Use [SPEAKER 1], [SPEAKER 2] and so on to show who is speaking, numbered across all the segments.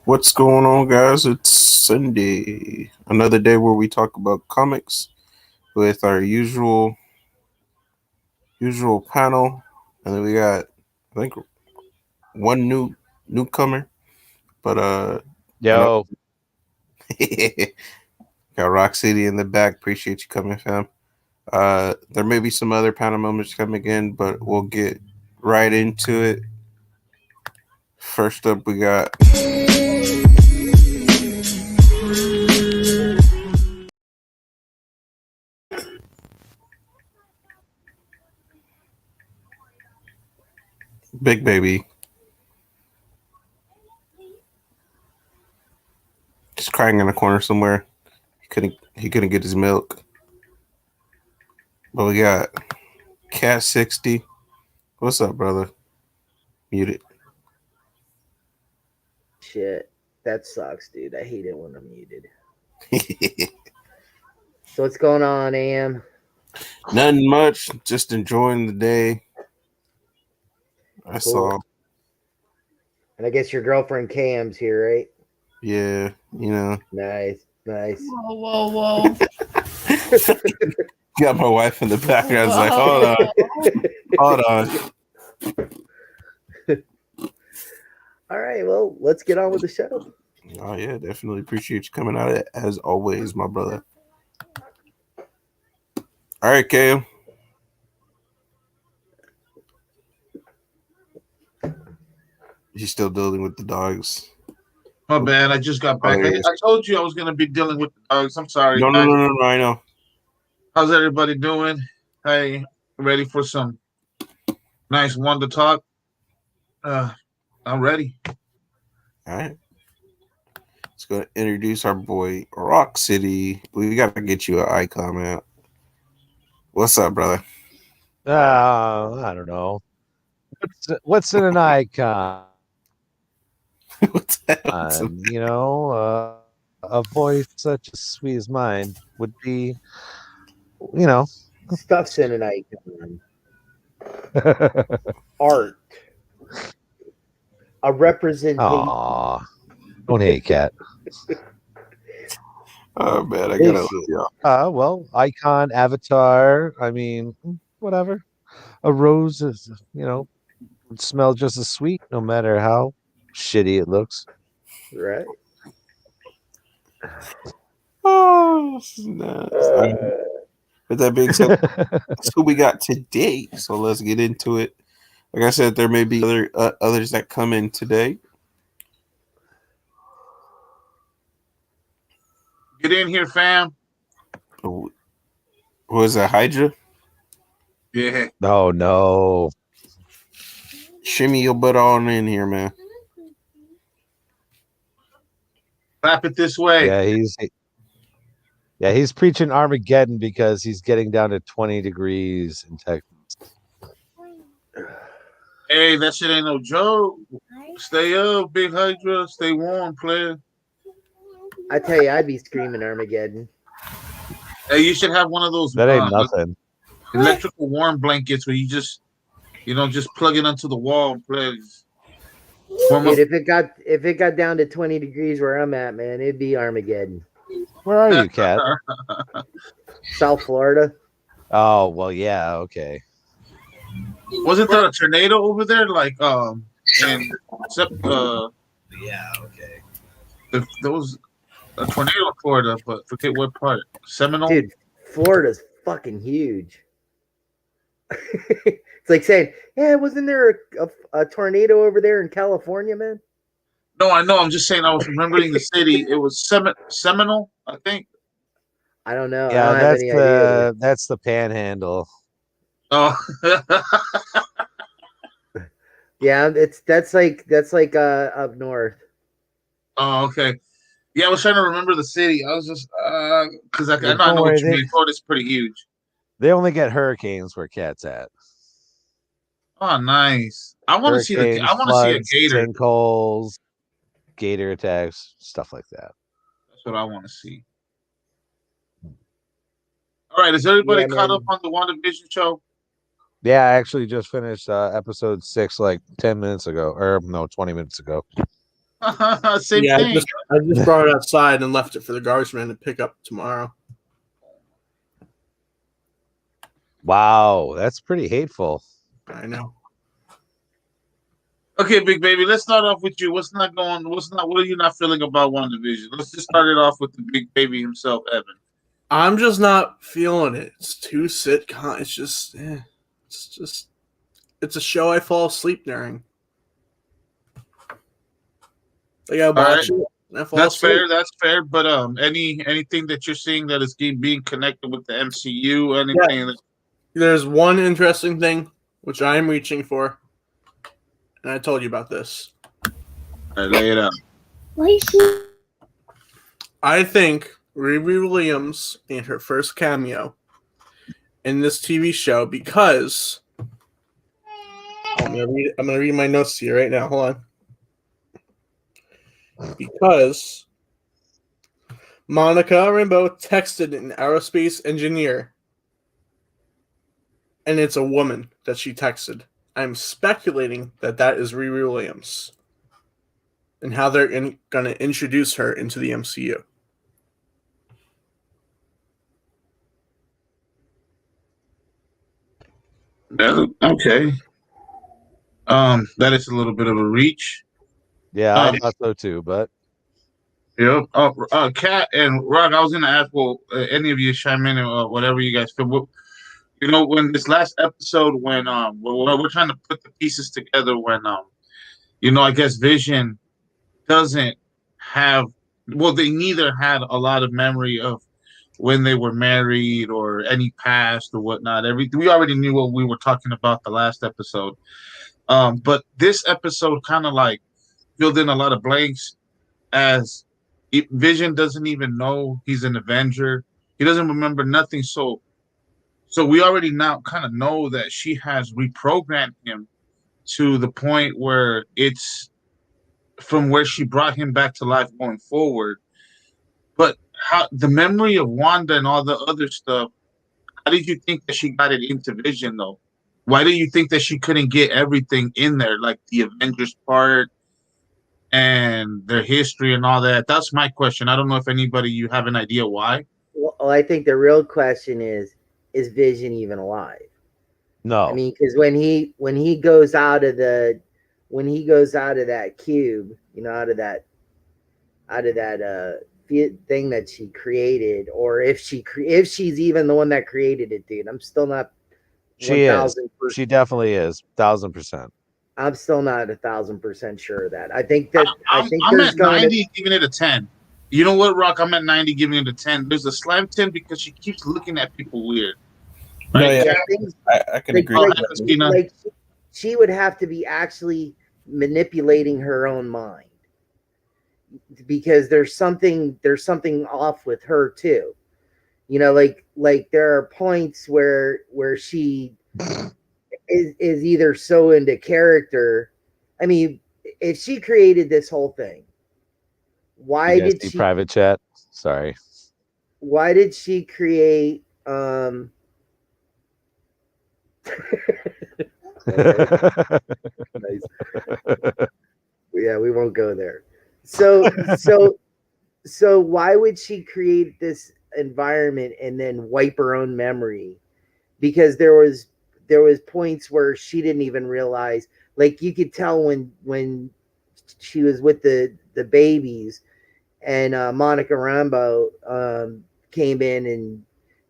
[SPEAKER 1] What's going on, guys? It's Sunday. Another day where we talk about comics with our usual panel, and then we got I think one newcomer, but
[SPEAKER 2] Yo,
[SPEAKER 1] got Rock City in the back. Appreciate you coming, fam. There may be some other panel members coming in, but we'll get right into it. First up, we got Big Baby. Just crying in a corner somewhere. He couldn't get his milk. But we got Cat 60. What's up, brother? Muted.
[SPEAKER 3] Shit, that sucks, dude. I hate it when I'm muted. So what's going on, AM?
[SPEAKER 1] Nothing much. Just enjoying the day. I saw.
[SPEAKER 3] And I guess your girlfriend Cam's here, right?
[SPEAKER 1] Yeah, you know.
[SPEAKER 3] Nice.
[SPEAKER 4] Whoa.
[SPEAKER 1] Got my wife in the background. I was like, hold on.
[SPEAKER 3] All right, well, let's get on with the show.
[SPEAKER 1] Oh yeah, definitely appreciate you coming out as always, my brother. All right, Cam. You still dealing with the dogs?
[SPEAKER 5] My bad. I just got back. I told you I was going to be dealing with the dogs. I'm sorry.
[SPEAKER 1] No. I know.
[SPEAKER 5] How's everybody doing? Hey, ready for some nice Wanda talk? I'm ready.
[SPEAKER 1] All right. Let's go introduce our boy Rock City. We got to get you an icon, man. What's up, brother?
[SPEAKER 2] I don't know. What's in an icon?
[SPEAKER 1] What's that?
[SPEAKER 2] A voice such as sweet as mine would be,
[SPEAKER 3] Stuff's in an icon. Art. A representation.
[SPEAKER 2] Aw, don't hate Cat.
[SPEAKER 1] Oh man, I gotta y'all.
[SPEAKER 2] Well, icon, avatar. I mean, whatever. A rose is, would smell just as sweet, no matter how shitty it looks.
[SPEAKER 3] Right.
[SPEAKER 1] Oh, this is nice. With that being said, that's who we got today. So let's get into it. Like I said, there may be others that come in today.
[SPEAKER 5] Get in here, fam.
[SPEAKER 1] What was that, Hydra?
[SPEAKER 5] Yeah.
[SPEAKER 2] Oh, no.
[SPEAKER 1] Shimmy your butt on in here, man.
[SPEAKER 5] Clap it this way.
[SPEAKER 2] Yeah, he's preaching Armageddon because he's getting down to 20 degrees in Texas.
[SPEAKER 5] Hey, that shit ain't no joke. Stay up, Big Hydra. Stay warm, player.
[SPEAKER 3] I tell you, I'd be screaming Armageddon.
[SPEAKER 5] Hey, you should have one of those.
[SPEAKER 2] That ain't nothing.
[SPEAKER 5] Electrical warm blankets where you just plug it onto the wall, please.
[SPEAKER 3] Dude, if it got down to 20 degrees where I'm at, man, it'd be Armageddon.
[SPEAKER 2] Where are you, Cat?
[SPEAKER 3] South Florida.
[SPEAKER 2] Oh, well, yeah, okay.
[SPEAKER 5] Wasn't there a tornado over there?
[SPEAKER 2] yeah, okay.
[SPEAKER 5] There was a tornado in Florida, but forget what part. Seminole?
[SPEAKER 3] Dude, Florida's fucking huge. It's like saying, yeah, wasn't there a tornado over there in California, man?
[SPEAKER 5] No, I know. I'm just saying I was remembering the city. It was Seminole, I think.
[SPEAKER 3] I don't know.
[SPEAKER 2] Yeah,
[SPEAKER 3] I don't have any idea.
[SPEAKER 2] That's the Panhandle.
[SPEAKER 5] Oh.
[SPEAKER 3] Yeah, that's like up north.
[SPEAKER 5] Oh, okay. Yeah, I was trying to remember the city. I was just because I know what you mean. Florida's pretty huge.
[SPEAKER 2] They only get hurricanes where Cat's at.
[SPEAKER 5] Oh, nice. I want to see a gator.
[SPEAKER 2] Sinkholes, gator attacks, stuff like that.
[SPEAKER 5] That's what I want to see. All right, is everybody caught up on the WandaVision show?
[SPEAKER 2] Yeah, I actually just finished episode 6 like 10 minutes ago, or no, 20 minutes ago.
[SPEAKER 5] Same
[SPEAKER 1] Yeah,
[SPEAKER 5] thing.
[SPEAKER 1] I just brought it outside and left it for the garbage man to pick up tomorrow.
[SPEAKER 2] Wow, that's pretty hateful.
[SPEAKER 1] I know.
[SPEAKER 5] Okay, big baby. Let's start off with you. What are you not feeling about Wandavision? Let's just start it off with the big baby himself, Evan.
[SPEAKER 1] I'm just not feeling it. It's too sitcom. It's just, it's a show I fall asleep during. Like I watch it.
[SPEAKER 5] That's fair. That's fair. But anything that you're seeing that is being connected with the MCU, anything?
[SPEAKER 1] Yeah. There's one interesting thing which I am reaching for, and I told you about this.
[SPEAKER 5] All right, lay it out.
[SPEAKER 1] I think Riri Williams made her first cameo in this TV show because I'm gonna read my notes to you right now. Hold on. Because Monica Rambeau texted an aerospace engineer, and it's a woman that she texted. I'm speculating that is Riri Williams and how they're going to introduce her into the MCU.
[SPEAKER 5] Okay. That is a little bit of a reach.
[SPEAKER 2] Yeah, I thought so too, but
[SPEAKER 5] yeah. Kat and Rock, I was gonna ask, well, any of you chime in or whatever you guys feel. You know, when this last episode, when we're trying to put the pieces together, when you know, I guess Vision doesn't have. Well, they neither had a lot of memory of when they were married or any past or whatnot. We already knew what we were talking about the last episode. But this episode kind of like filled in a lot of blanks as Vision doesn't even know he's an Avenger. He doesn't remember nothing. So we already now kind of know that she has reprogrammed him to the point where it's from where she brought him back to life going forward. But how the memory of Wanda and all the other stuff, how did you think that she got it into Vision though? Why do you think that she couldn't get everything in there, like the Avengers part and their history and all that? That's my question. I don't know if you have an idea why.
[SPEAKER 3] Well, I think the real question is Vision even alive?
[SPEAKER 2] No.
[SPEAKER 3] I mean, because when he goes out of that cube, you know, out of that thing that she created, or if she's even the one that created it, dude, I'm still not.
[SPEAKER 2] She is. She definitely is. 1,000%.
[SPEAKER 3] I'm still not 1,000% sure of that. I think that
[SPEAKER 5] I'm at 90, giving it a 10. You know what, Rock? I'm at 90, giving it a 10. There's a slam 10 because she keeps looking at people weird.
[SPEAKER 1] Right? No, yeah, I can agree.
[SPEAKER 3] Like she would have to be actually manipulating her own mind, because there's something off with her too. You know, like there are points where she is either so into character. I mean, if she created this whole thing, why did she
[SPEAKER 2] private chat? Sorry.
[SPEAKER 3] Why did she create nice. Yeah, we won't go there. So why would she create this environment and then wipe her own memory? Because there was points where she didn't even realize, like you could tell when she was with the babies and Monica Rambeau came in and,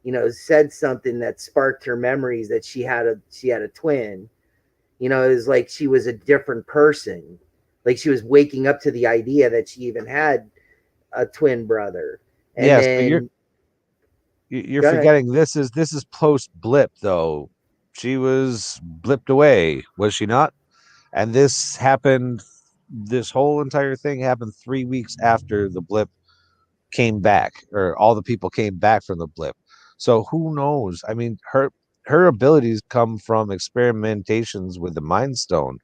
[SPEAKER 3] you know, said something that sparked her memories that she had a twin. You know, it was like she was a different person. Like she was waking up to the idea that she even had a twin brother. And
[SPEAKER 2] yes,
[SPEAKER 3] then,
[SPEAKER 2] but you're forgetting this is post blip though. She was blipped away, was she not? And this whole entire thing happened 3 weeks after the blip came back, or all the people came back from the blip. So who knows? I mean, her abilities come from experimentations with the Mind Stone.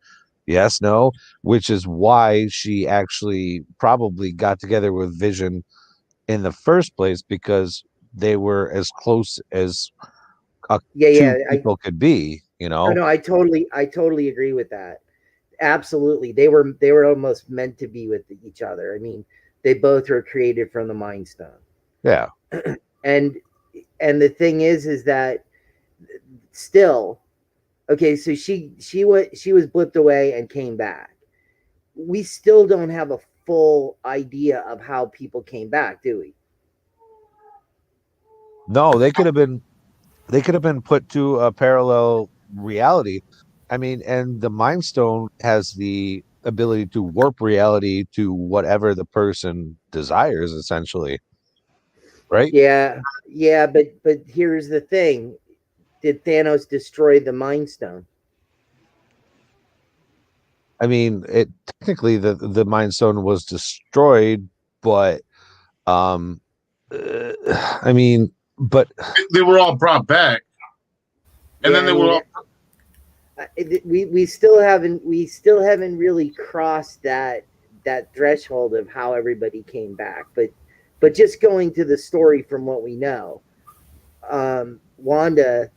[SPEAKER 2] Yes, no, which is why she actually probably got together with Vision in the first place, because they were as close as two people could be, you know.
[SPEAKER 3] No, I totally agree with that. absolutely. They were almost meant to be with each other. I mean, they both were created from the Mind Stone.
[SPEAKER 2] Yeah.
[SPEAKER 3] And the thing is that still, okay, so she was blipped away and came back. We still don't have a full idea of how people came back, do we?
[SPEAKER 2] No, they could have been put to a parallel reality. I mean, and the Mind Stone has the ability to warp reality to whatever the person desires, essentially. Right?
[SPEAKER 3] Yeah, but here's the thing: did Thanos destroy the Mind Stone?
[SPEAKER 2] I mean, it technically the Mind Stone was destroyed, but I mean, but
[SPEAKER 5] They were all brought back, and then they were all.
[SPEAKER 3] We still haven't really crossed that threshold of how everybody came back, but just going to the story from what we know, Wanda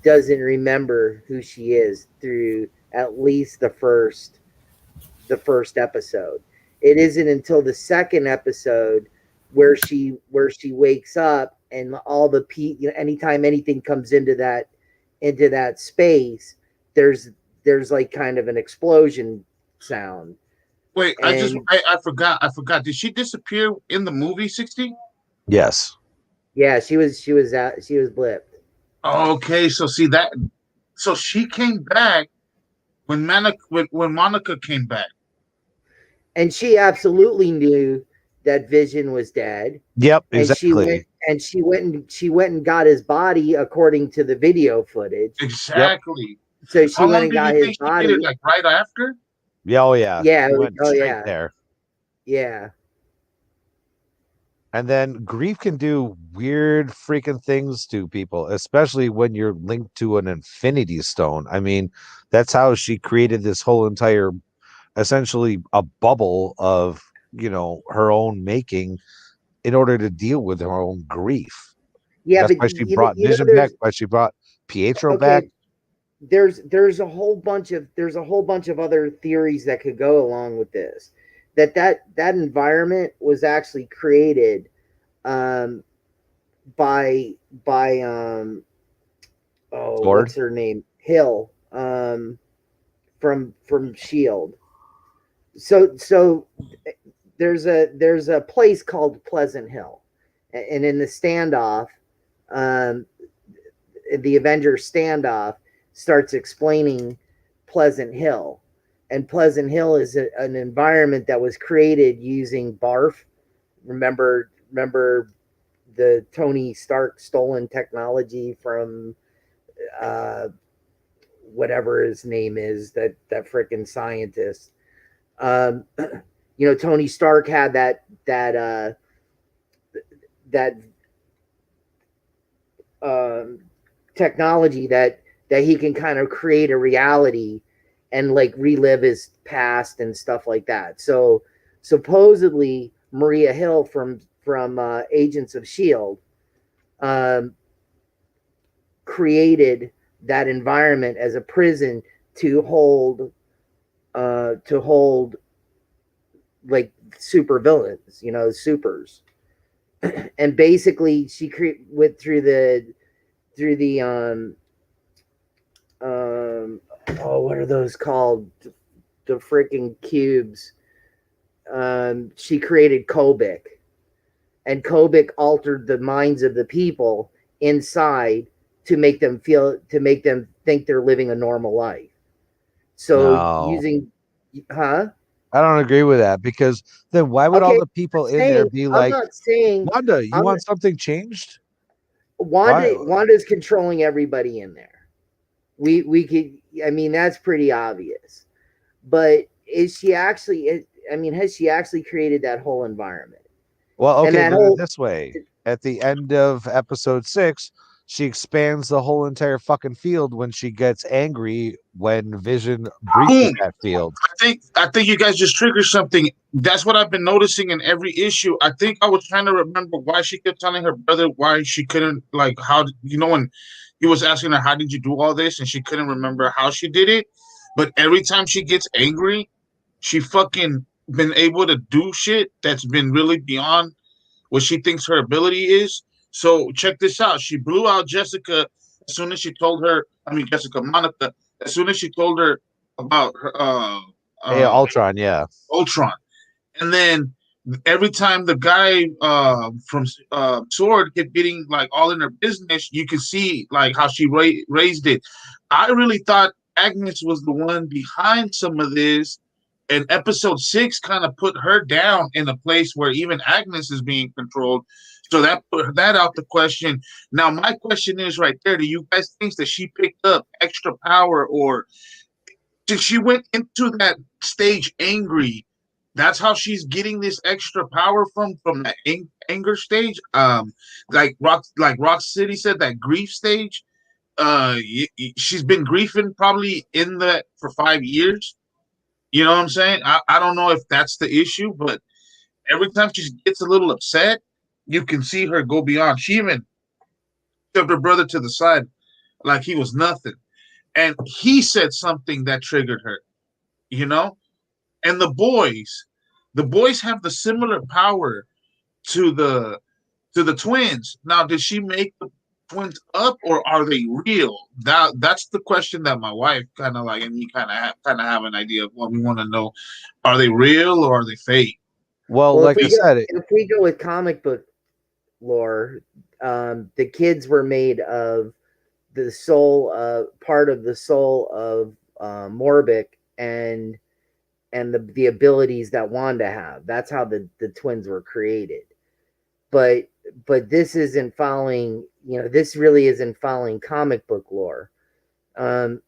[SPEAKER 3] doesn't remember who she is through at least the first episode. It isn't until the second episode where she wakes up and all the anytime anything comes into that space, there's like kind of an explosion sound.
[SPEAKER 5] Wait, I forgot. Did she disappear in the movie 60?
[SPEAKER 2] yes.
[SPEAKER 3] Yeah, she was blipped.
[SPEAKER 5] Okay, so see that. So she came back when Monica came back.
[SPEAKER 3] And she absolutely knew that Vision was dead.
[SPEAKER 2] Yep,
[SPEAKER 3] and
[SPEAKER 2] exactly.
[SPEAKER 3] she went and got his body according to the video footage.
[SPEAKER 5] Exactly.
[SPEAKER 3] Yep. So she went and got his body.
[SPEAKER 5] She did it, like right after?
[SPEAKER 2] Yeah, oh yeah.
[SPEAKER 3] Yeah,
[SPEAKER 2] she went straight there.
[SPEAKER 3] Yeah.
[SPEAKER 2] And then grief can do weird freaking things to people, especially when you're linked to an infinity stone. I mean, that's how she created this whole entire, essentially a bubble of, her own making in order to deal with her own grief.
[SPEAKER 3] Yeah,
[SPEAKER 2] that's
[SPEAKER 3] but
[SPEAKER 2] why she brought Vision back, why she brought Pietro back.
[SPEAKER 3] There's a whole bunch of other theories that could go along with this. That environment was actually created by what's her name? Hill from Shield. So there's a place called Pleasant Hill, and in the standoff, the Avengers standoff starts explaining Pleasant Hill, and Pleasant Hill is an environment that was created using barf. Remember the Tony Stark stolen technology from whatever his name is, that frickin' scientist. Tony Stark had that technology that he can kind of create a reality and like relive his past and stuff like that. So supposedly Maria Hill from Agents of Shield created that environment as a prison to hold like super villains, supers. And basically she went through the what are those called? The freaking cubes. She created Komikz, and Komikz altered the minds of the people inside to make them think they're living a normal life. So
[SPEAKER 2] I don't agree with that, because then why would all the people in there be like,
[SPEAKER 3] I'm not saying,
[SPEAKER 2] Wanda, you want something changed?
[SPEAKER 3] Wanda's controlling everybody in there. We could, I mean, that's pretty obvious. But is she actually, has she actually created that whole environment?
[SPEAKER 2] Well, okay, look at it this way. At the end of episode 6, she expands the whole entire fucking field when she gets angry when Vision breaches that field.
[SPEAKER 5] I think you guys just triggered something. That's what I've been noticing in every issue. I think I was trying to remember why she kept telling her brother why she couldn't, like, how, when he was asking her, how did you do all this? And she couldn't remember how she did it. but every time she gets angry, she fucking been able to do shit that's been really beyond what she thinks her ability is. So check this out. She blew out Jessica as soon as she told her. I mean, Jessica Monica. As soon as she told her about her
[SPEAKER 2] Yeah, Ultron, yeah.
[SPEAKER 5] Ultron, and then every time the guy from Sword kept getting like all in her business, you could see like how she raised it. I really thought Agnes was the one behind some of this, and episode 6 kind of put her down in a place where even Agnes is being controlled. So that put that out the question. Now my question is right there: do you guys think that she picked up extra power, or did she went into that stage angry? That's how she's getting this extra power from that anger stage. Rock City said, that grief stage. She's been griefing probably in that for 5 years. You know what I'm saying? I don't know if that's the issue, but every time she gets a little upset, you can see her go beyond. She even shoved her brother to the side like he was nothing. And he said something that triggered her, you know? And the boys have the similar power to the twins. Now, did she make the twins up, or are they real? That's the question that my wife kind of like, and me kind of have an idea of what we want to know. Are they real or are they fake?
[SPEAKER 2] Well, like I said,
[SPEAKER 3] if we go with comic book lore, the kids were made of the soul, part of the soul of Morbic and the abilities that Wanda have. That's how the twins were created. But this isn't following, this really isn't following comic book lore.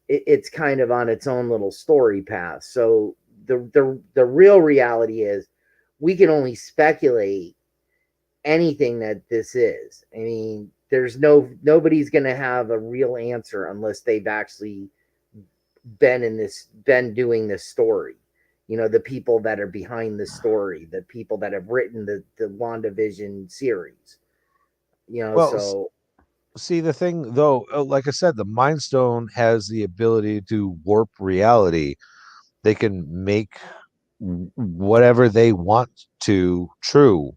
[SPEAKER 3] It's kind of on its own little story path. So the real reality is we can only speculate anything that this is. I mean, there's nobody's going to have a real answer unless they've actually been doing this story. The people that are behind the story, the people that have written the WandaVision series. So
[SPEAKER 2] see, the thing though, like I said, the Mind Stone has the ability to warp reality. They can make whatever they want to true.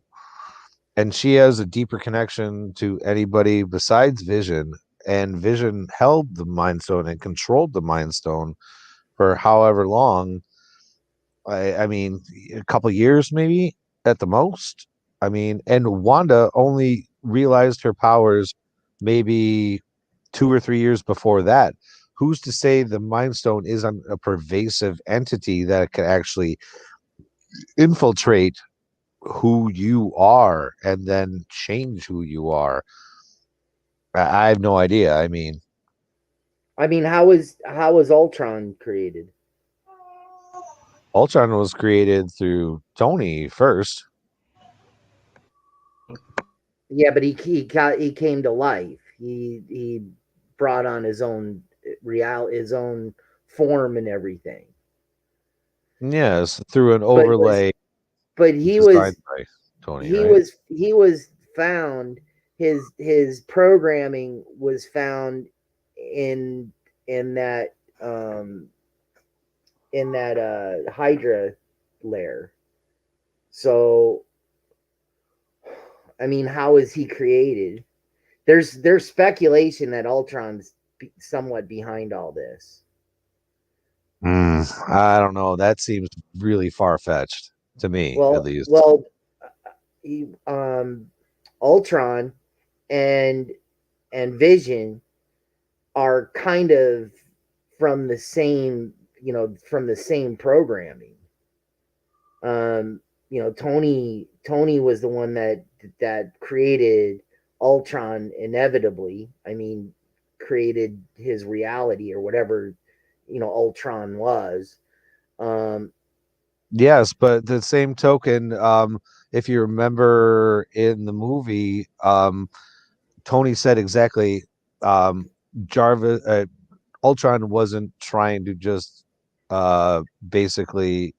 [SPEAKER 2] And she has a deeper connection to anybody besides Vision. And Vision held the Mind Stone and controlled the Mind Stone for however long. I mean, a couple years maybe at the most. I mean, and Wanda only realized her powers maybe 2 or 3 years before that. Who's to say the Mind Stone isn't a pervasive entity that could actually infiltrate who you are and then change who you are? I have no idea. I mean,
[SPEAKER 3] how was Ultron created?
[SPEAKER 2] Ultron was created through Tony first.
[SPEAKER 3] Yeah, but he came to life. He brought on his own his own form and everything.
[SPEAKER 2] Yes, through an overlay.
[SPEAKER 3] But he was
[SPEAKER 2] Tony.
[SPEAKER 3] He was found. His programming was found in that Hydra lair. So, I mean, how is he created? There's speculation that Ultron's somewhat behind all this.
[SPEAKER 2] I don't know. That seems really far-fetched to me, at least.
[SPEAKER 3] Well, Ultron and Vision are kind of from the same, programming. Tony was the one that created Ultron inevitably. I mean, created his reality or whatever, Ultron was.
[SPEAKER 2] Yes, but the same token, if you remember in the movie, Tony said exactly, Jarvis, Ultron wasn't trying to just basically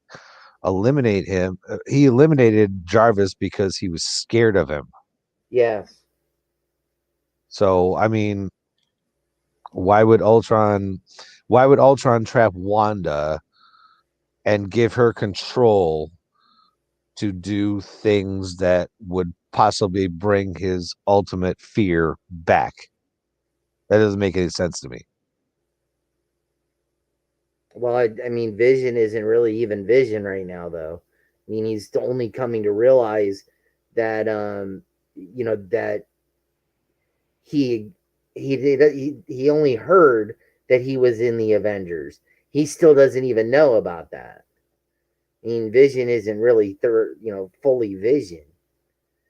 [SPEAKER 2] eliminate him. He eliminated Jarvis because he was scared of him.
[SPEAKER 3] Yes.
[SPEAKER 2] So, I mean, Why would Ultron trap Wanda and give her control to do things that would possibly bring his ultimate fear back? That doesn't make any sense to me.
[SPEAKER 3] Well, I mean, Vision isn't really even Vision right now, though. I mean, he's only coming to realize that, that he only heard that he was in the Avengers. He still doesn't even know about that. I mean, Vision isn't really fully Vision.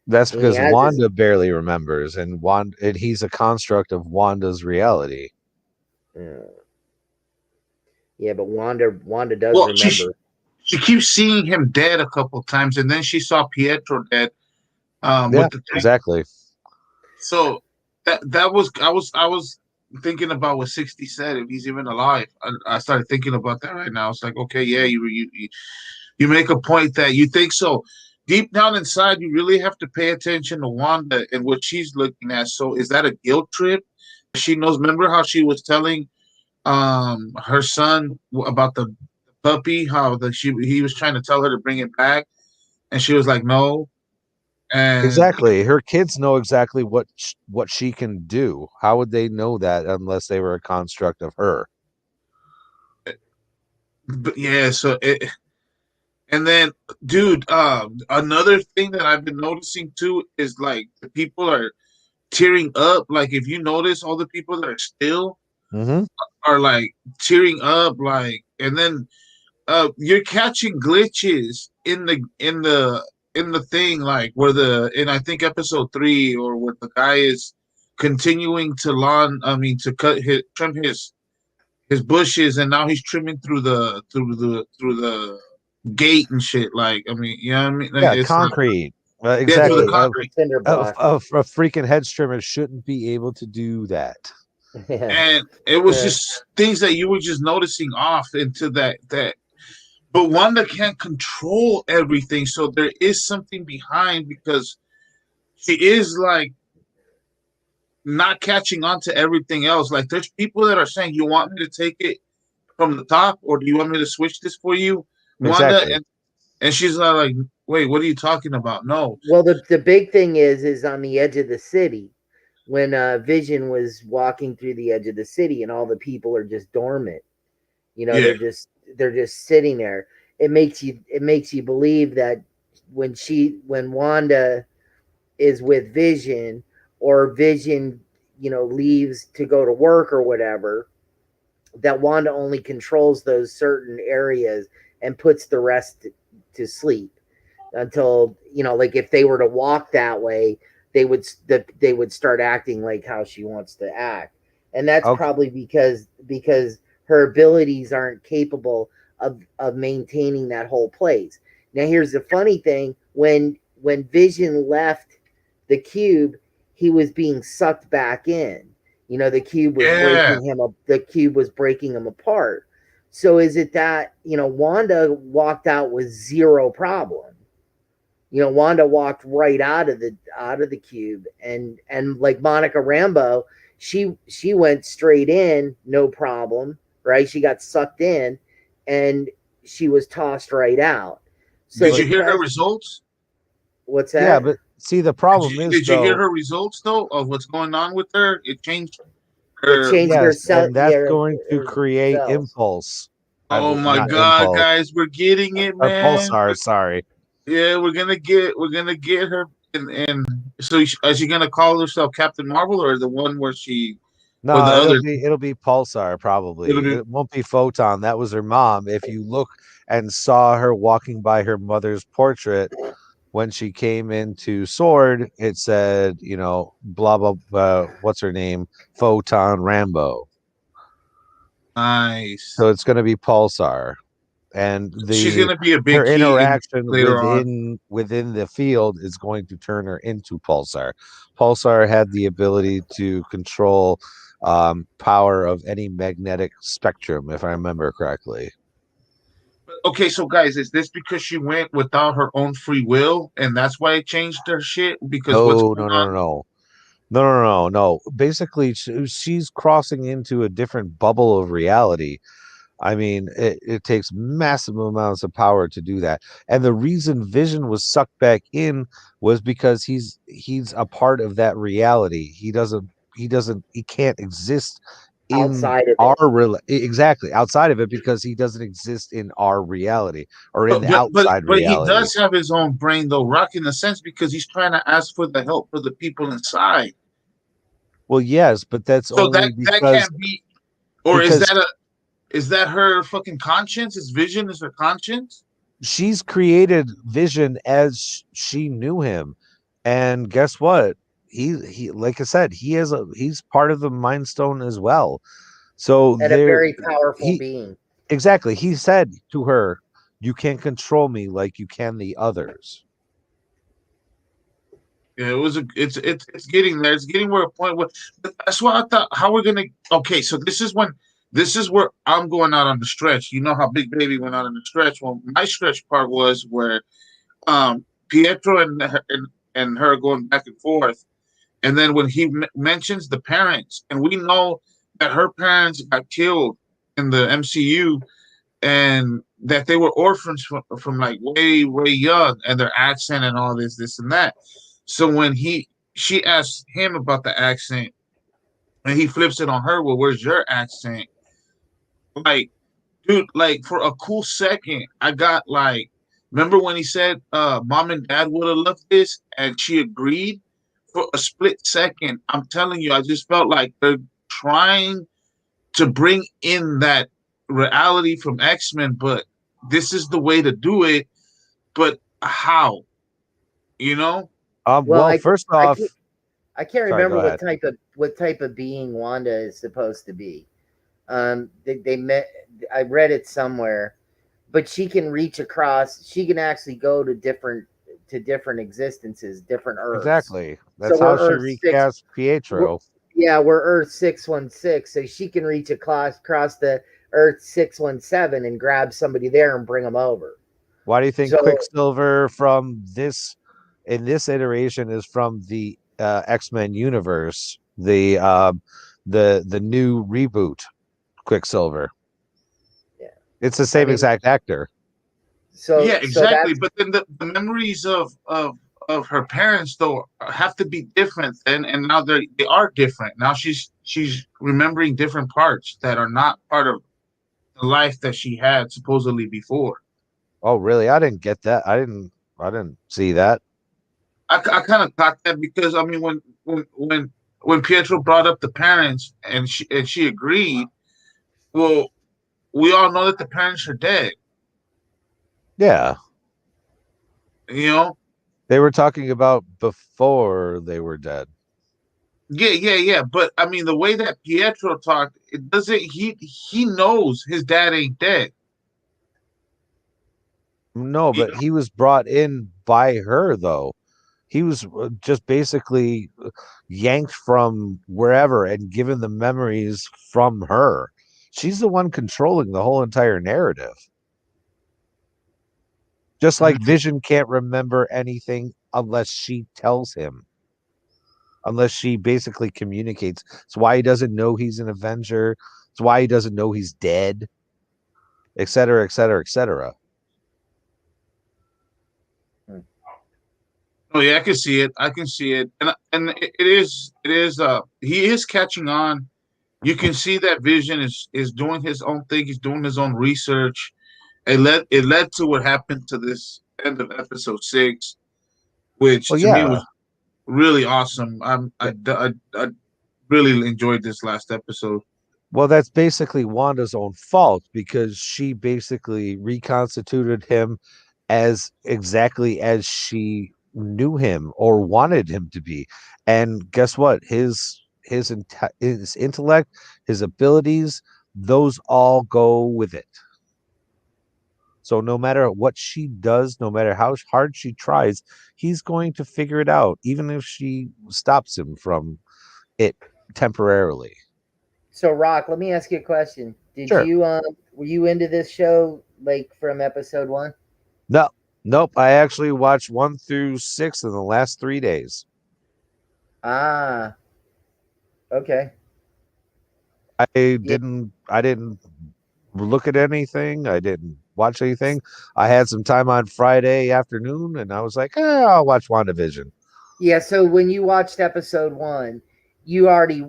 [SPEAKER 2] That's because Wanda barely remembers, and he's a construct of Wanda's reality.
[SPEAKER 3] Yeah, but Wanda does remember.
[SPEAKER 5] She keeps seeing him dead a couple of times, and then she saw Pietro dead.
[SPEAKER 2] Exactly.
[SPEAKER 5] So I was thinking about what 60 said, if he's even alive. I started thinking about that right now. It's like, okay, yeah, you make a point that you think so. Deep down inside, you really have to pay attention to Wanda and what she's looking at. So is that a guilt trip? She knows. Remember how she was telling her son about the puppy, how he was trying to tell her to bring it back, and she was like, no. And
[SPEAKER 2] exactly, her kids know exactly what she can do. How would they know that unless they were a construct of her?
[SPEAKER 5] But yeah, and then, dude, another thing that I've been noticing too is like the people are tearing up. Like if you notice, all the people that are still are like tearing up, like, and then you're catching glitches in the thing, like where in I think episode 3, or where the guy is continuing to trim his bushes, and now he's trimming through the gate and shit. Like, I mean, you know what I mean? Like, it's
[SPEAKER 2] concrete.
[SPEAKER 5] Exactly.
[SPEAKER 2] A freaking hedge trimmer shouldn't be able to do that.
[SPEAKER 3] Yeah.
[SPEAKER 5] And it was just things that you were just noticing off into that. But Wanda can't control everything, so there is something behind, because she is like not catching on to everything else. Like there's people that are saying, "You want me to take it from the top, or do you want me to switch this for you,
[SPEAKER 2] exactly.
[SPEAKER 5] Wanda?" And she's like, "Wait, what are you talking about?" No.
[SPEAKER 3] Well, the big thing is on the edge of the city, when Vision was walking through the edge of the city, and all the people are just dormant. They're just sitting there. It makes you believe that when Wanda is with Vision, or Vision, leaves to go to work or whatever, that Wanda only controls those certain areas and puts the rest to sleep until, like if they were to walk that way, they would start acting like how she wants to act. And that's probably because her abilities aren't capable of maintaining that whole place. Now, here's the funny thing. When Vision left the cube, he was being sucked back in. The cube was breaking him up. The cube was breaking him apart. So is it that, Wanda walked out with zero problem? Wanda walked right out of the cube, and like Monica Rambeau, she went straight in, no problem, right? She got sucked in, and she was tossed right out. So
[SPEAKER 5] did you hear her results?
[SPEAKER 3] What's that?
[SPEAKER 2] Yeah, but see, the problem is,
[SPEAKER 5] did you hear her results though of what's going on with her? It changed
[SPEAKER 3] her. It changed her cell,
[SPEAKER 2] and that's going to create impulse.
[SPEAKER 5] Oh my God, impulse. Guys, we're getting it, man.
[SPEAKER 2] Pulsar, sorry.
[SPEAKER 5] Yeah, we're gonna get her, and so is she gonna call herself Captain Marvel, or the one where she?
[SPEAKER 2] No, it'll be Pulsar probably. It won't be Photon. That was her mom. If you look and saw her walking by her mother's portrait when she came into Sword, it said, blah blah. What's her name? Photon Rambeau.
[SPEAKER 5] Nice.
[SPEAKER 2] So it's going to be Pulsar, and
[SPEAKER 5] she's going to be a big
[SPEAKER 2] her interaction
[SPEAKER 5] within
[SPEAKER 2] the field is going to turn her into Pulsar. Pulsar had the ability to control power of any magnetic spectrum, if I remember correctly.
[SPEAKER 5] Okay, so guys, is this because she went without her own free will, and that's why it changed her shit? Because
[SPEAKER 2] no. No. Basically, she's crossing into a different bubble of reality. I mean, it takes massive amounts of power to do that. And the reason Vision was sucked back in was because he's a part of that reality. He can't exist in
[SPEAKER 3] outside of
[SPEAKER 2] our
[SPEAKER 3] it.
[SPEAKER 2] exactly outside of it because he doesn't exist in our reality or in
[SPEAKER 5] But
[SPEAKER 2] the
[SPEAKER 5] but but
[SPEAKER 2] outside
[SPEAKER 5] but he
[SPEAKER 2] reality.
[SPEAKER 5] does have his own brain though, Rock, in a sense, because he's trying to ask for the help for the people inside.
[SPEAKER 2] Well, yes, but that's
[SPEAKER 5] So
[SPEAKER 2] only
[SPEAKER 5] that can't be, or
[SPEAKER 2] because
[SPEAKER 5] is that her fucking conscience? Is Vision is her conscience?
[SPEAKER 2] she's created Vision as she knew him, and guess what? He like I said, he's part of the Mind Stone as well. So
[SPEAKER 3] And a
[SPEAKER 2] there,
[SPEAKER 3] very powerful
[SPEAKER 2] he
[SPEAKER 3] being.
[SPEAKER 2] exactly he said to her, "You can't control me like you can the others."
[SPEAKER 5] Yeah, it's getting there. It's getting where a point where that's why I thought how we're gonna. Okay, so this is where I'm going out on the stretch. You know how Big Baby went out on the stretch. Well, my stretch part was where Pietro and her going back and forth, and then when he mentions the parents, and we know that her parents got killed in the MCU, and that they were orphans from like way young, and their accent and all this and that. So when she asks him about the accent, and he flips it on her, well, where's your accent? Like, dude, like for a cool second, I got like, remember when he said, "Mom and Dad would have loved this," and she agreed. For a split second, I'm telling you, I just felt like they're trying to bring in that reality from X-Men, but this is the way to do it. But how? You know?
[SPEAKER 3] Well,
[SPEAKER 2] Well, first off,
[SPEAKER 3] I can't
[SPEAKER 2] sorry, go
[SPEAKER 3] remember
[SPEAKER 2] ahead.
[SPEAKER 3] what type of being Wanda is supposed to be. They met. I read it somewhere, but she can reach across. She can actually go to different existences, different Earths.
[SPEAKER 2] Exactly.
[SPEAKER 3] So
[SPEAKER 2] That's how
[SPEAKER 3] we're
[SPEAKER 2] she
[SPEAKER 3] Earth six.
[SPEAKER 2] recast Pietro.
[SPEAKER 3] Yeah, we're Earth 616. So she can reach across the Earth 617 and grab somebody there and bring them over.
[SPEAKER 2] Why do you think
[SPEAKER 3] So
[SPEAKER 2] Quicksilver from this in this iteration is from the X-Men universe, the new reboot Quicksilver?
[SPEAKER 3] yeah,
[SPEAKER 2] It's the
[SPEAKER 3] I
[SPEAKER 2] same
[SPEAKER 3] mean,
[SPEAKER 2] exact actor.
[SPEAKER 5] Yeah,
[SPEAKER 3] so
[SPEAKER 5] exactly.
[SPEAKER 3] that's
[SPEAKER 5] But then the memories of her parents though have to be different then, and now they are different. Now she's remembering different parts that are not part of the life that she had supposedly before.
[SPEAKER 2] Oh, really? I didn't get that. I didn't see that.
[SPEAKER 5] I kind of thought that because I mean when Pietro brought up the parents and she agreed, well, we all know that the parents are dead.
[SPEAKER 2] Yeah.
[SPEAKER 5] You know,
[SPEAKER 2] They were talking about before they were dead.
[SPEAKER 5] yeah. But I mean, the way that Pietro talked, it doesn't. He knows his dad ain't dead.
[SPEAKER 2] No,
[SPEAKER 5] You
[SPEAKER 2] but he was brought in by her though. He was just basically yanked from wherever and given the memories from her. She's the one controlling the whole entire narrative. Just
[SPEAKER 5] know?
[SPEAKER 2] like Vision can't remember anything unless she tells him, unless she basically communicates. It's why he doesn't know he's an Avenger. It's why he doesn't know he's dead, etc., etc., etc.
[SPEAKER 5] Oh yeah, I can see it. I can see it, and it is. He is catching on. You can see that Vision is doing his own thing. He's doing his own research. It led to what happened to this end of episode 6, which
[SPEAKER 2] Well,
[SPEAKER 5] to me
[SPEAKER 2] yeah.
[SPEAKER 5] was really awesome. I really enjoyed this last episode.
[SPEAKER 2] Well, that's basically Wanda's own fault because she basically reconstituted him as exactly as she knew him or wanted him to be. And guess what? His intellect, his abilities, those all go with it. So no matter what she does, no matter how hard she tries, he's going to figure it out, even if she stops him from it temporarily.
[SPEAKER 3] So, Rock, let me ask you a question. Did
[SPEAKER 2] Sure.
[SPEAKER 3] you were you into this show like from episode 1?
[SPEAKER 2] No, nope. I actually watched 1 through 6 in the last 3 days.
[SPEAKER 3] Ah, okay.
[SPEAKER 2] I didn't look at anything. I didn't watch anything. I had some time on Friday afternoon, and I was like, I'll watch WandaVision.
[SPEAKER 3] Yeah, so when you watched episode 1, you already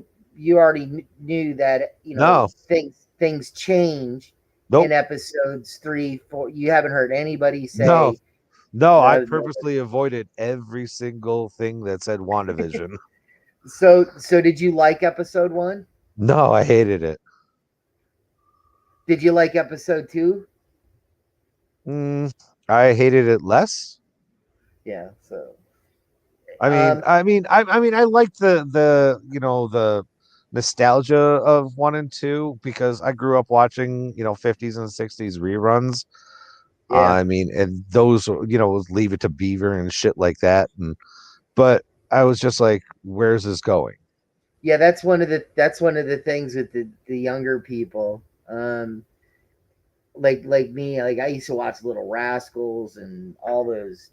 [SPEAKER 3] knew that,
[SPEAKER 2] No,
[SPEAKER 3] things change
[SPEAKER 2] nope,
[SPEAKER 3] in episodes 3, 4. You haven't heard anybody
[SPEAKER 2] no,
[SPEAKER 3] say
[SPEAKER 2] no. I
[SPEAKER 3] no.
[SPEAKER 2] purposely avoided every single thing that said WandaVision.
[SPEAKER 3] So did you like episode 1?
[SPEAKER 2] No, I hated it.
[SPEAKER 3] Did you like episode 2?
[SPEAKER 2] I hated it less.
[SPEAKER 3] Yeah, so
[SPEAKER 2] I mean, I liked the the nostalgia of 1 and 2 because I grew up watching 50s and 60s reruns.
[SPEAKER 3] yeah.
[SPEAKER 2] I mean, and those Leave It to Beaver and shit like that, but I was just like, where's this going?
[SPEAKER 3] Yeah, that's one of the things with the younger people. Like me, like I used to watch Little Rascals and all those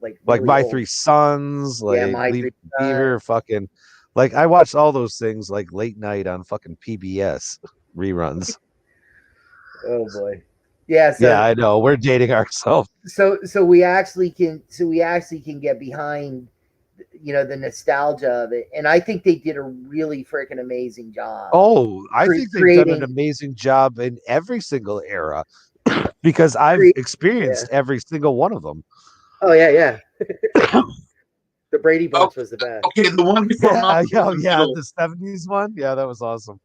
[SPEAKER 3] like
[SPEAKER 2] Like
[SPEAKER 3] really
[SPEAKER 2] My
[SPEAKER 3] old.
[SPEAKER 2] Three Sons,
[SPEAKER 3] Yeah,
[SPEAKER 2] like
[SPEAKER 3] My
[SPEAKER 2] Leave
[SPEAKER 3] Three
[SPEAKER 2] It to Beaver, fucking like I watched all those things like late night on fucking PBS reruns.
[SPEAKER 3] Oh boy. Yeah,
[SPEAKER 2] Yeah, I know. We're dating ourselves.
[SPEAKER 3] so we actually can get behind the nostalgia of it, and I think they did a really freaking amazing job.
[SPEAKER 2] Oh, I think they've done an
[SPEAKER 3] creating
[SPEAKER 2] amazing job in every single era because I've
[SPEAKER 3] yeah.
[SPEAKER 2] experienced every single one of them.
[SPEAKER 3] Oh yeah. The Brady
[SPEAKER 5] Oh,
[SPEAKER 3] Bunch was the best.
[SPEAKER 5] okay, the one before Malcolm in the
[SPEAKER 2] Yeah,
[SPEAKER 5] Middle.
[SPEAKER 2] the 70s one. Yeah, that was awesome.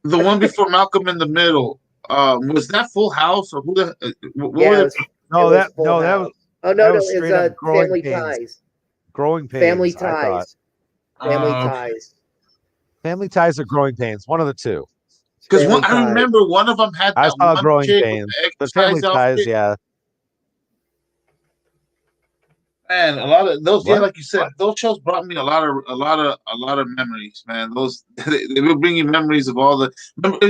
[SPEAKER 5] The one before Malcolm in the Middle. Was that Full House or who the? What
[SPEAKER 3] Yeah,
[SPEAKER 5] were
[SPEAKER 3] it was Full
[SPEAKER 2] that
[SPEAKER 3] House.
[SPEAKER 2] was
[SPEAKER 3] Oh
[SPEAKER 2] that
[SPEAKER 3] no,
[SPEAKER 2] was straight up
[SPEAKER 3] it's
[SPEAKER 2] Growing
[SPEAKER 3] Family
[SPEAKER 2] Pains.
[SPEAKER 3] Ties.
[SPEAKER 2] Growing
[SPEAKER 3] Family
[SPEAKER 2] Pains, I thought.
[SPEAKER 3] Ties. Family
[SPEAKER 5] Okay.
[SPEAKER 3] Ties.
[SPEAKER 2] Family Ties or Growing Pains, one of the two.
[SPEAKER 5] Because
[SPEAKER 3] Family
[SPEAKER 5] I
[SPEAKER 3] Ties.
[SPEAKER 5] remember one of them had
[SPEAKER 2] I
[SPEAKER 5] that
[SPEAKER 2] saw
[SPEAKER 5] one
[SPEAKER 2] Growing
[SPEAKER 5] chick with
[SPEAKER 2] Pains,
[SPEAKER 5] the
[SPEAKER 2] but Family
[SPEAKER 5] exercise
[SPEAKER 2] Ties,
[SPEAKER 5] outfit.
[SPEAKER 2] yeah.
[SPEAKER 5] Man, a lot of those, yeah,
[SPEAKER 2] What?
[SPEAKER 5] like you said, those shows brought me a lot of memories, man. Those they will bring you memories of all the,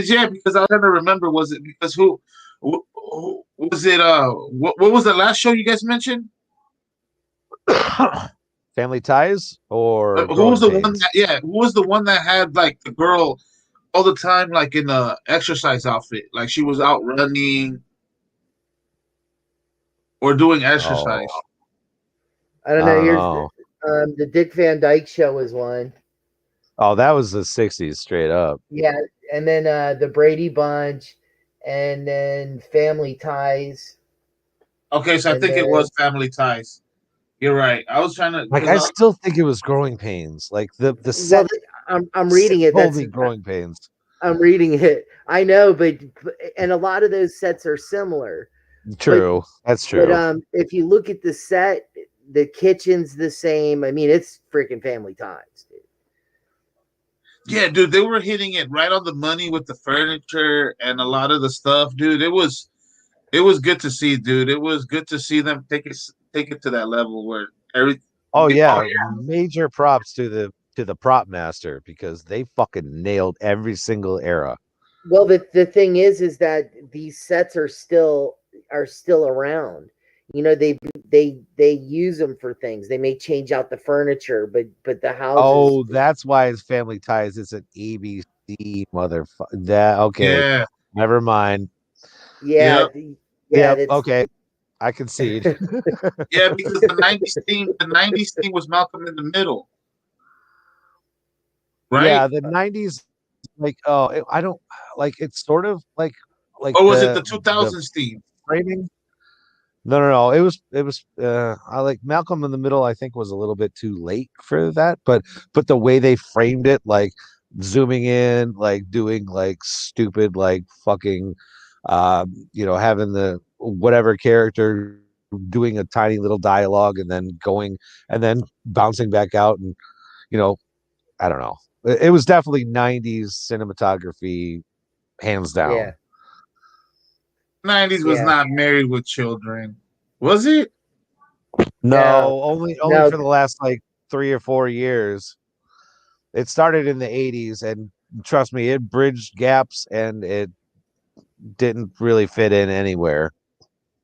[SPEAKER 5] yeah. Because I was trying to remember, was it because who was it? What was the last show you guys mentioned?
[SPEAKER 2] Family Ties or
[SPEAKER 5] Who was
[SPEAKER 2] Growing
[SPEAKER 5] the one
[SPEAKER 2] Pains?
[SPEAKER 5] that? Yeah, who was the one that had like the girl all the time, like in a exercise outfit, like she was out running or doing exercise.
[SPEAKER 2] Oh,
[SPEAKER 3] I don't
[SPEAKER 2] I
[SPEAKER 3] know.
[SPEAKER 2] don't
[SPEAKER 3] Here's
[SPEAKER 2] know.
[SPEAKER 3] the Dick Van Dyke Show was one.
[SPEAKER 2] Oh, that was the 60s straight up.
[SPEAKER 3] Yeah, and then the Brady Bunch, and then Family Ties.
[SPEAKER 5] Okay, so I
[SPEAKER 3] And
[SPEAKER 5] think it
[SPEAKER 3] then
[SPEAKER 5] was Family Ties. You're right. I was trying to
[SPEAKER 2] Like I still think it was Growing Pains. Like the
[SPEAKER 3] well,
[SPEAKER 2] set
[SPEAKER 3] I'm reading it.
[SPEAKER 2] told me Growing Pains.
[SPEAKER 3] I'm reading it. I know, but and a lot of those sets are similar.
[SPEAKER 2] True, that's true.
[SPEAKER 3] But if you look at the set, the kitchen's the same. I mean, it's freaking Family Ties, dude.
[SPEAKER 5] Yeah, dude, they were hitting it right on the money with the furniture and a lot of the stuff, dude. It was good to see, dude. It was good to see them take it to that level where every.
[SPEAKER 2] Oh yeah, major props to the prop master because they fucking nailed every single era.
[SPEAKER 3] Well, the thing is that these sets are still around. They use them for things. They may change out the furniture, but the houses.
[SPEAKER 2] Oh, that's why it's Family Ties. It's an ABC motherfucker. That okay?
[SPEAKER 5] Yeah.
[SPEAKER 2] Never mind.
[SPEAKER 3] Yeah,
[SPEAKER 2] Okay, I concede.
[SPEAKER 5] Yeah, because the '90s theme was Malcolm in the Middle, right?
[SPEAKER 2] Yeah, the '90s, like I don't like it's sort of like
[SPEAKER 5] or was it the 2000s theme?
[SPEAKER 2] Framing. No. It was I like Malcolm in the Middle, I think was a little bit too late for that, but the way they framed it, like zooming in, like doing like stupid, like fucking having the whatever character doing a tiny little dialogue and then going and then bouncing back out and I don't know. It was definitely 90s cinematography, hands down.
[SPEAKER 3] Yeah.
[SPEAKER 5] '90s was not Married with Children, was it?
[SPEAKER 2] No, only
[SPEAKER 3] No.
[SPEAKER 2] for the last like 3 or 4 years. It started in the '80s, and trust me, it bridged gaps, and it didn't really fit in anywhere.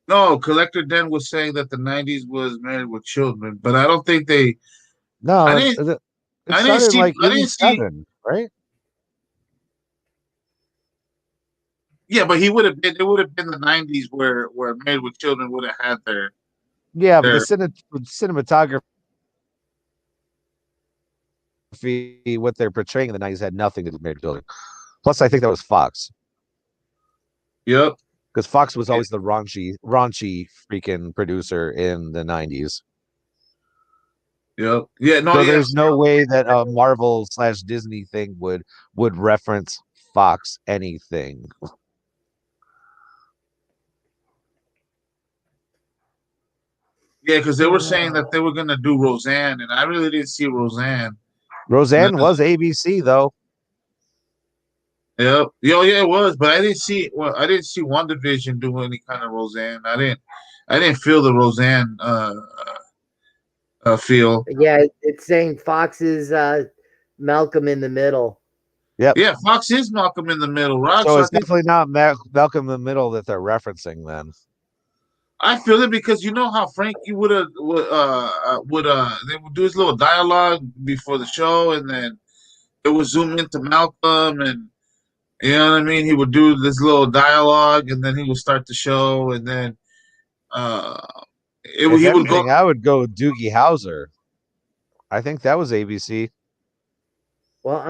[SPEAKER 5] No, Collector Den was saying that the '90s was Married with Children, but I don't think they.
[SPEAKER 2] No,
[SPEAKER 5] I didn't.
[SPEAKER 2] It
[SPEAKER 5] I didn't
[SPEAKER 2] started
[SPEAKER 5] see.
[SPEAKER 2] like
[SPEAKER 5] I didn't see.
[SPEAKER 2] 87, right?
[SPEAKER 5] Yeah, but he would have been. It would have been the '90s where Married with Children would have had
[SPEAKER 2] Yeah, but the
[SPEAKER 5] their.
[SPEAKER 2] cinematography, what they're portraying in the 90s had nothing to do with Married Children. Plus, I think that was Fox.
[SPEAKER 5] Yep.
[SPEAKER 2] Because Fox was always the raunchy freaking producer in the 90s.
[SPEAKER 5] Yep. Yeah. No.
[SPEAKER 2] So
[SPEAKER 5] Yeah.
[SPEAKER 2] there's no way that a Marvel / Disney thing would reference Fox anything.
[SPEAKER 5] Yeah, because they were saying that they were gonna do Roseanne, and I really didn't see Roseanne.
[SPEAKER 2] Roseanne was ABC though.
[SPEAKER 5] Yep. Yeah, yeah, it was, but I didn't see. Well, I didn't see WandaVision do any kind of Roseanne. I didn't feel the Roseanne feel.
[SPEAKER 3] Yeah, it's saying Fox's Malcolm in the Middle.
[SPEAKER 2] Yep.
[SPEAKER 5] Yeah, Fox is Malcolm in the Middle, right?
[SPEAKER 2] So
[SPEAKER 5] So
[SPEAKER 2] it's definitely not Malcolm in the Middle that they're referencing then.
[SPEAKER 5] I feel it because you know how Frankie would they would do his little dialogue before the show, and then it would zoom into Malcolm, and you know what I mean. He would do this little dialogue, and then he would start the show, and then uh,
[SPEAKER 2] If
[SPEAKER 5] he would go.
[SPEAKER 2] anything, I would go with Doogie Howser. I think that was ABC.
[SPEAKER 3] Well,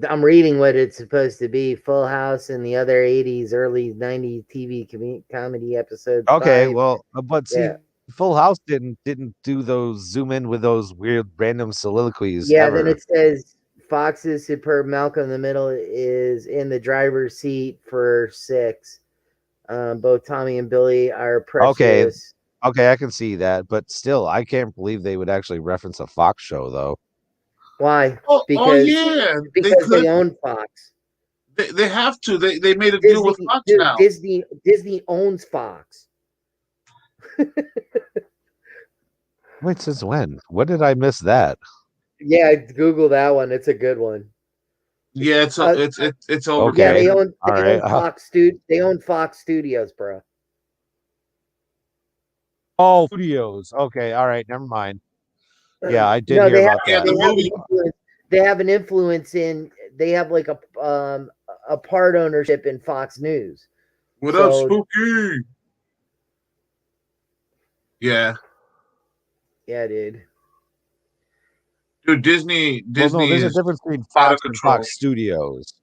[SPEAKER 3] I'm reading what it's supposed to be: Full House and the other '80s, early '90s TV comedy episodes.
[SPEAKER 2] Okay,
[SPEAKER 3] 5.
[SPEAKER 2] well, but see,
[SPEAKER 3] Yeah.
[SPEAKER 2] Full House didn't do those zoom in with those weird random soliloquies.
[SPEAKER 3] Yeah,
[SPEAKER 2] ever.
[SPEAKER 3] then it says Fox's superb Malcolm in the Middle is in the driver's seat for 6. Both Tommy and Billy are precious.
[SPEAKER 2] Okay, I can see that, but still, I can't believe they would actually reference a Fox show though.
[SPEAKER 3] Why?
[SPEAKER 5] Oh
[SPEAKER 3] Because
[SPEAKER 5] yeah,
[SPEAKER 3] because they own Fox.
[SPEAKER 5] They have to. They made a
[SPEAKER 3] Disney,
[SPEAKER 5] deal with Fox now.
[SPEAKER 3] Disney owns Fox.
[SPEAKER 2] Wait, since when? What did I miss that?
[SPEAKER 3] Yeah, Google that one. It's a good one.
[SPEAKER 5] Yeah, it's over.
[SPEAKER 2] Okay.
[SPEAKER 3] Yeah, they own
[SPEAKER 2] right.
[SPEAKER 3] Fox They own Fox Studios, bro.
[SPEAKER 2] Oh, studios. Okay, all right, never mind. Yeah, I did
[SPEAKER 3] No,
[SPEAKER 2] hear about
[SPEAKER 5] Yeah,
[SPEAKER 2] that.
[SPEAKER 3] they have an influence in. They have like a part ownership in Fox News.
[SPEAKER 5] What up, Spooky? Yeah.
[SPEAKER 3] Yeah, dude.
[SPEAKER 5] Dude, Disney
[SPEAKER 2] Well, no, there's a
[SPEAKER 5] is
[SPEAKER 2] difference between
[SPEAKER 5] out of
[SPEAKER 2] Fox and
[SPEAKER 5] control.
[SPEAKER 2] Fox Studios.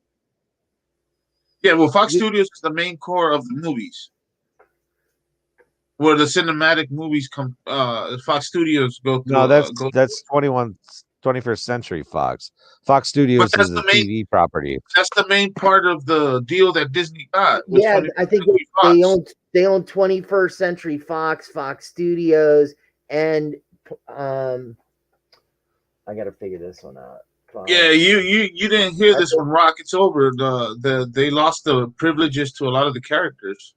[SPEAKER 5] Yeah, well, Fox Studios is the main core of the movies. Where the cinematic movies come, Fox Studios go through.
[SPEAKER 2] No, that's 21st Century Fox. Fox Studios is the TV property.
[SPEAKER 5] That's the main part of the deal that Disney got.
[SPEAKER 3] Yeah, I think they own 21st Century Fox, Fox Studios, and I got to figure this one out.
[SPEAKER 5] Yeah, you didn't hear this from Rock. It's over. They lost the privileges to a lot of the characters.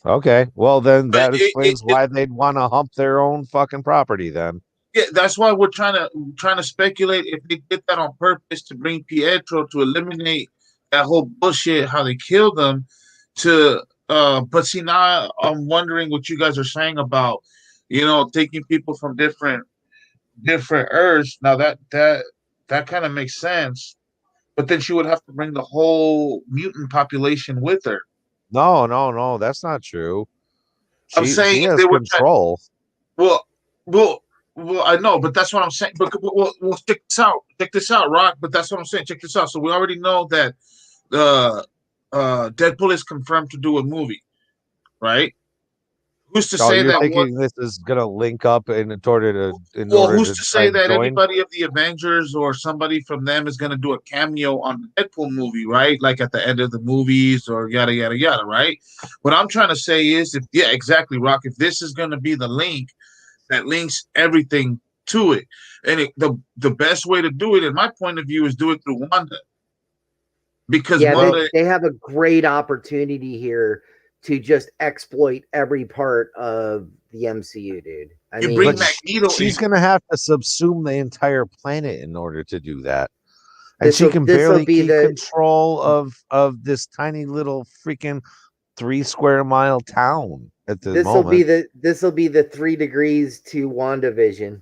[SPEAKER 2] Okay, well then that explains why they'd want to hump their own fucking property then.
[SPEAKER 5] Yeah, that's why we're trying to speculate if they did that on purpose to bring Pietro to eliminate that whole bullshit how they killed them. But see, now I'm wondering what you guys are saying about, taking people from different Earths. Now that kind of makes sense, but then she would have to bring the whole mutant population with her.
[SPEAKER 2] No, that's not true.
[SPEAKER 5] I'm saying
[SPEAKER 2] she has control.
[SPEAKER 5] Well, I know, but that's what I'm saying. But we'll check this out. Check this out, Rock. But that's what I'm saying. Check this out. So we already know that Deadpool is confirmed to do a movie, right? Who's to say that?
[SPEAKER 2] Thinking this is gonna link up in order to?
[SPEAKER 5] Who's to say that anybody of the Avengers or somebody from them is gonna do a cameo on the Deadpool movie, right? Like at the end of the movies or yada yada yada, right? What I'm trying to say is, exactly, Rock. If this is gonna be the link that links everything to it, and the best way to do it, in my point of view, is do it through Wanda, because
[SPEAKER 3] they have a great opportunity here to just exploit every part of the MCU, dude. I mean,
[SPEAKER 5] bring Magneto.
[SPEAKER 2] She's gonna have to subsume the entire planet in order to do that, and she can barely keep control of this tiny little freaking 3 square mile town at the moment.
[SPEAKER 3] This will be the 3 degrees to WandaVision.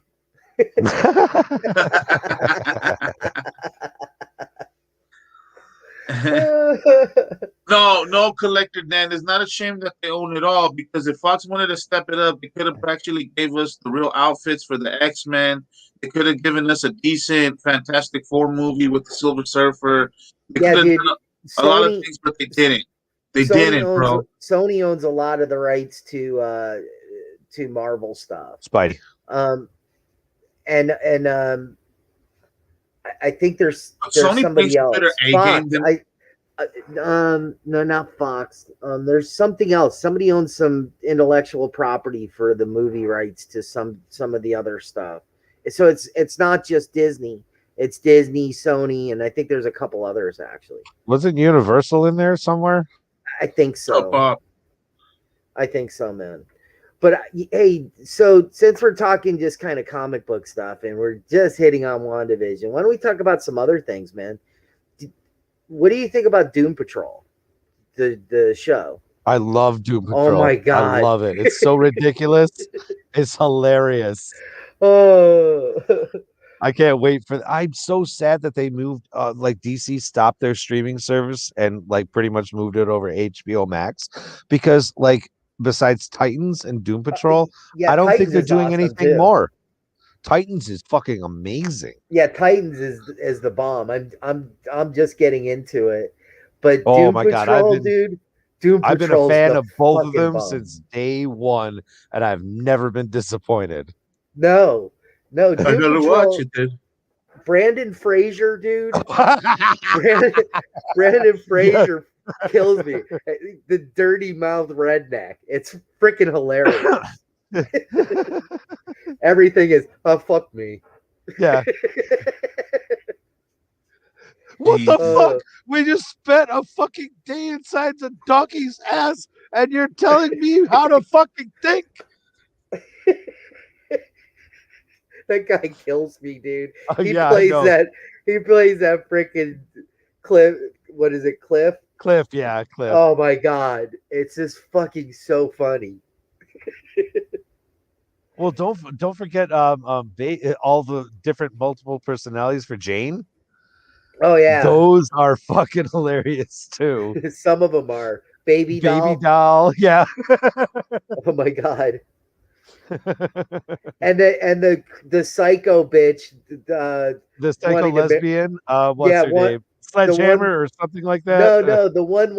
[SPEAKER 5] No, Collector Dan. It's not a shame that they own it all, because if Fox wanted to step it up, they could have actually gave us the real outfits for the X-Men. They could have given us a decent Fantastic Four movie with the Silver Surfer. They
[SPEAKER 3] Yeah,
[SPEAKER 5] could have
[SPEAKER 3] dude.
[SPEAKER 5] done a lot of things, but they didn't. They didn't, bro.
[SPEAKER 3] Sony owns a lot of the rights to Marvel stuff.
[SPEAKER 2] Spidey.
[SPEAKER 3] And I think there's
[SPEAKER 5] Sony
[SPEAKER 3] somebody else. Fox. No, not Fox. There's something else. Somebody owns some intellectual property for the movie rights to some of the other stuff. So it's not just Disney. It's Disney, Sony, and I think there's a couple others actually.
[SPEAKER 2] Wasn't Universal in there somewhere?
[SPEAKER 3] I think so. I think so, man. But hey, so since we're talking just kind of comic book stuff and we're just hitting on WandaVision, why don't we talk about some other things, man? What do you think about Doom Patrol, the show?
[SPEAKER 2] I love Doom Patrol.
[SPEAKER 3] Oh my god,
[SPEAKER 2] I love it. It's so ridiculous. It's hilarious.
[SPEAKER 3] Oh,
[SPEAKER 2] I can't wait for. I'm so sad that they moved. Like DC stopped their streaming service and like pretty much moved it over HBO Max, because like besides Titans and Doom Patrol, I don't think they're doing anything more. Titans is fucking amazing.
[SPEAKER 3] Yeah, Titans is the bomb. I'm just getting into it, but
[SPEAKER 2] oh
[SPEAKER 3] Doom
[SPEAKER 2] my
[SPEAKER 3] Patrol,
[SPEAKER 2] god,
[SPEAKER 3] dude. Doom
[SPEAKER 2] I've been a fan of both of them
[SPEAKER 3] bomb.
[SPEAKER 2] since day one, and I've never been disappointed.
[SPEAKER 3] No, Doom
[SPEAKER 5] I gotta
[SPEAKER 3] Patrol,
[SPEAKER 5] watch it, dude.
[SPEAKER 3] Brandon Fraser, dude. Brandon Fraser kills me. The dirty mouth redneck. It's freaking hilarious. Everything is, oh, fuck me.
[SPEAKER 2] Yeah. What the fuck? We just spent a fucking day inside the donkey's ass, and you're telling me how to fucking think?
[SPEAKER 3] That guy kills me, dude. He plays that freaking Cliff. What is it, Cliff?
[SPEAKER 2] Cliff, yeah, Cliff.
[SPEAKER 3] Oh my god, it's just fucking so funny.
[SPEAKER 2] Well, don't forget all the different multiple personalities for Jane.
[SPEAKER 3] Oh yeah,
[SPEAKER 2] those are fucking hilarious too.
[SPEAKER 3] Some of them are baby
[SPEAKER 2] doll. Yeah.
[SPEAKER 3] Oh my god. and the psycho bitch,
[SPEAKER 2] the psycho lesbian. What's her name? Sledgehammer or something like that.
[SPEAKER 3] No, the one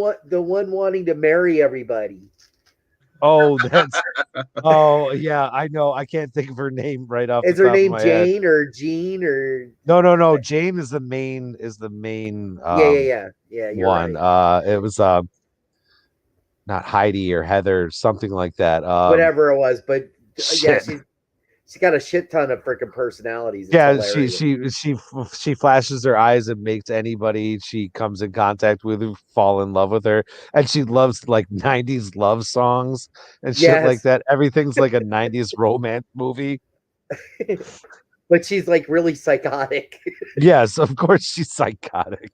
[SPEAKER 3] wanting to marry everybody.
[SPEAKER 2] Oh, that's. Oh, yeah, I know. I can't think of her name right off.
[SPEAKER 3] Is her name Jane or Jean or?
[SPEAKER 2] No. Jane is the main.
[SPEAKER 3] Yeah. You're
[SPEAKER 2] one.
[SPEAKER 3] Right.
[SPEAKER 2] It was not Heidi or Heather, something like that.
[SPEAKER 3] Whatever it was, but yeah, she's got a shit ton of freaking personalities. It's hilarious.
[SPEAKER 2] she flashes her eyes and makes anybody she comes in contact with fall in love with her, and she loves like 90s love songs and shit like that. Everything's like a 90s romance movie.
[SPEAKER 3] But she's like really psychotic.
[SPEAKER 2] Yes, of course she's psychotic.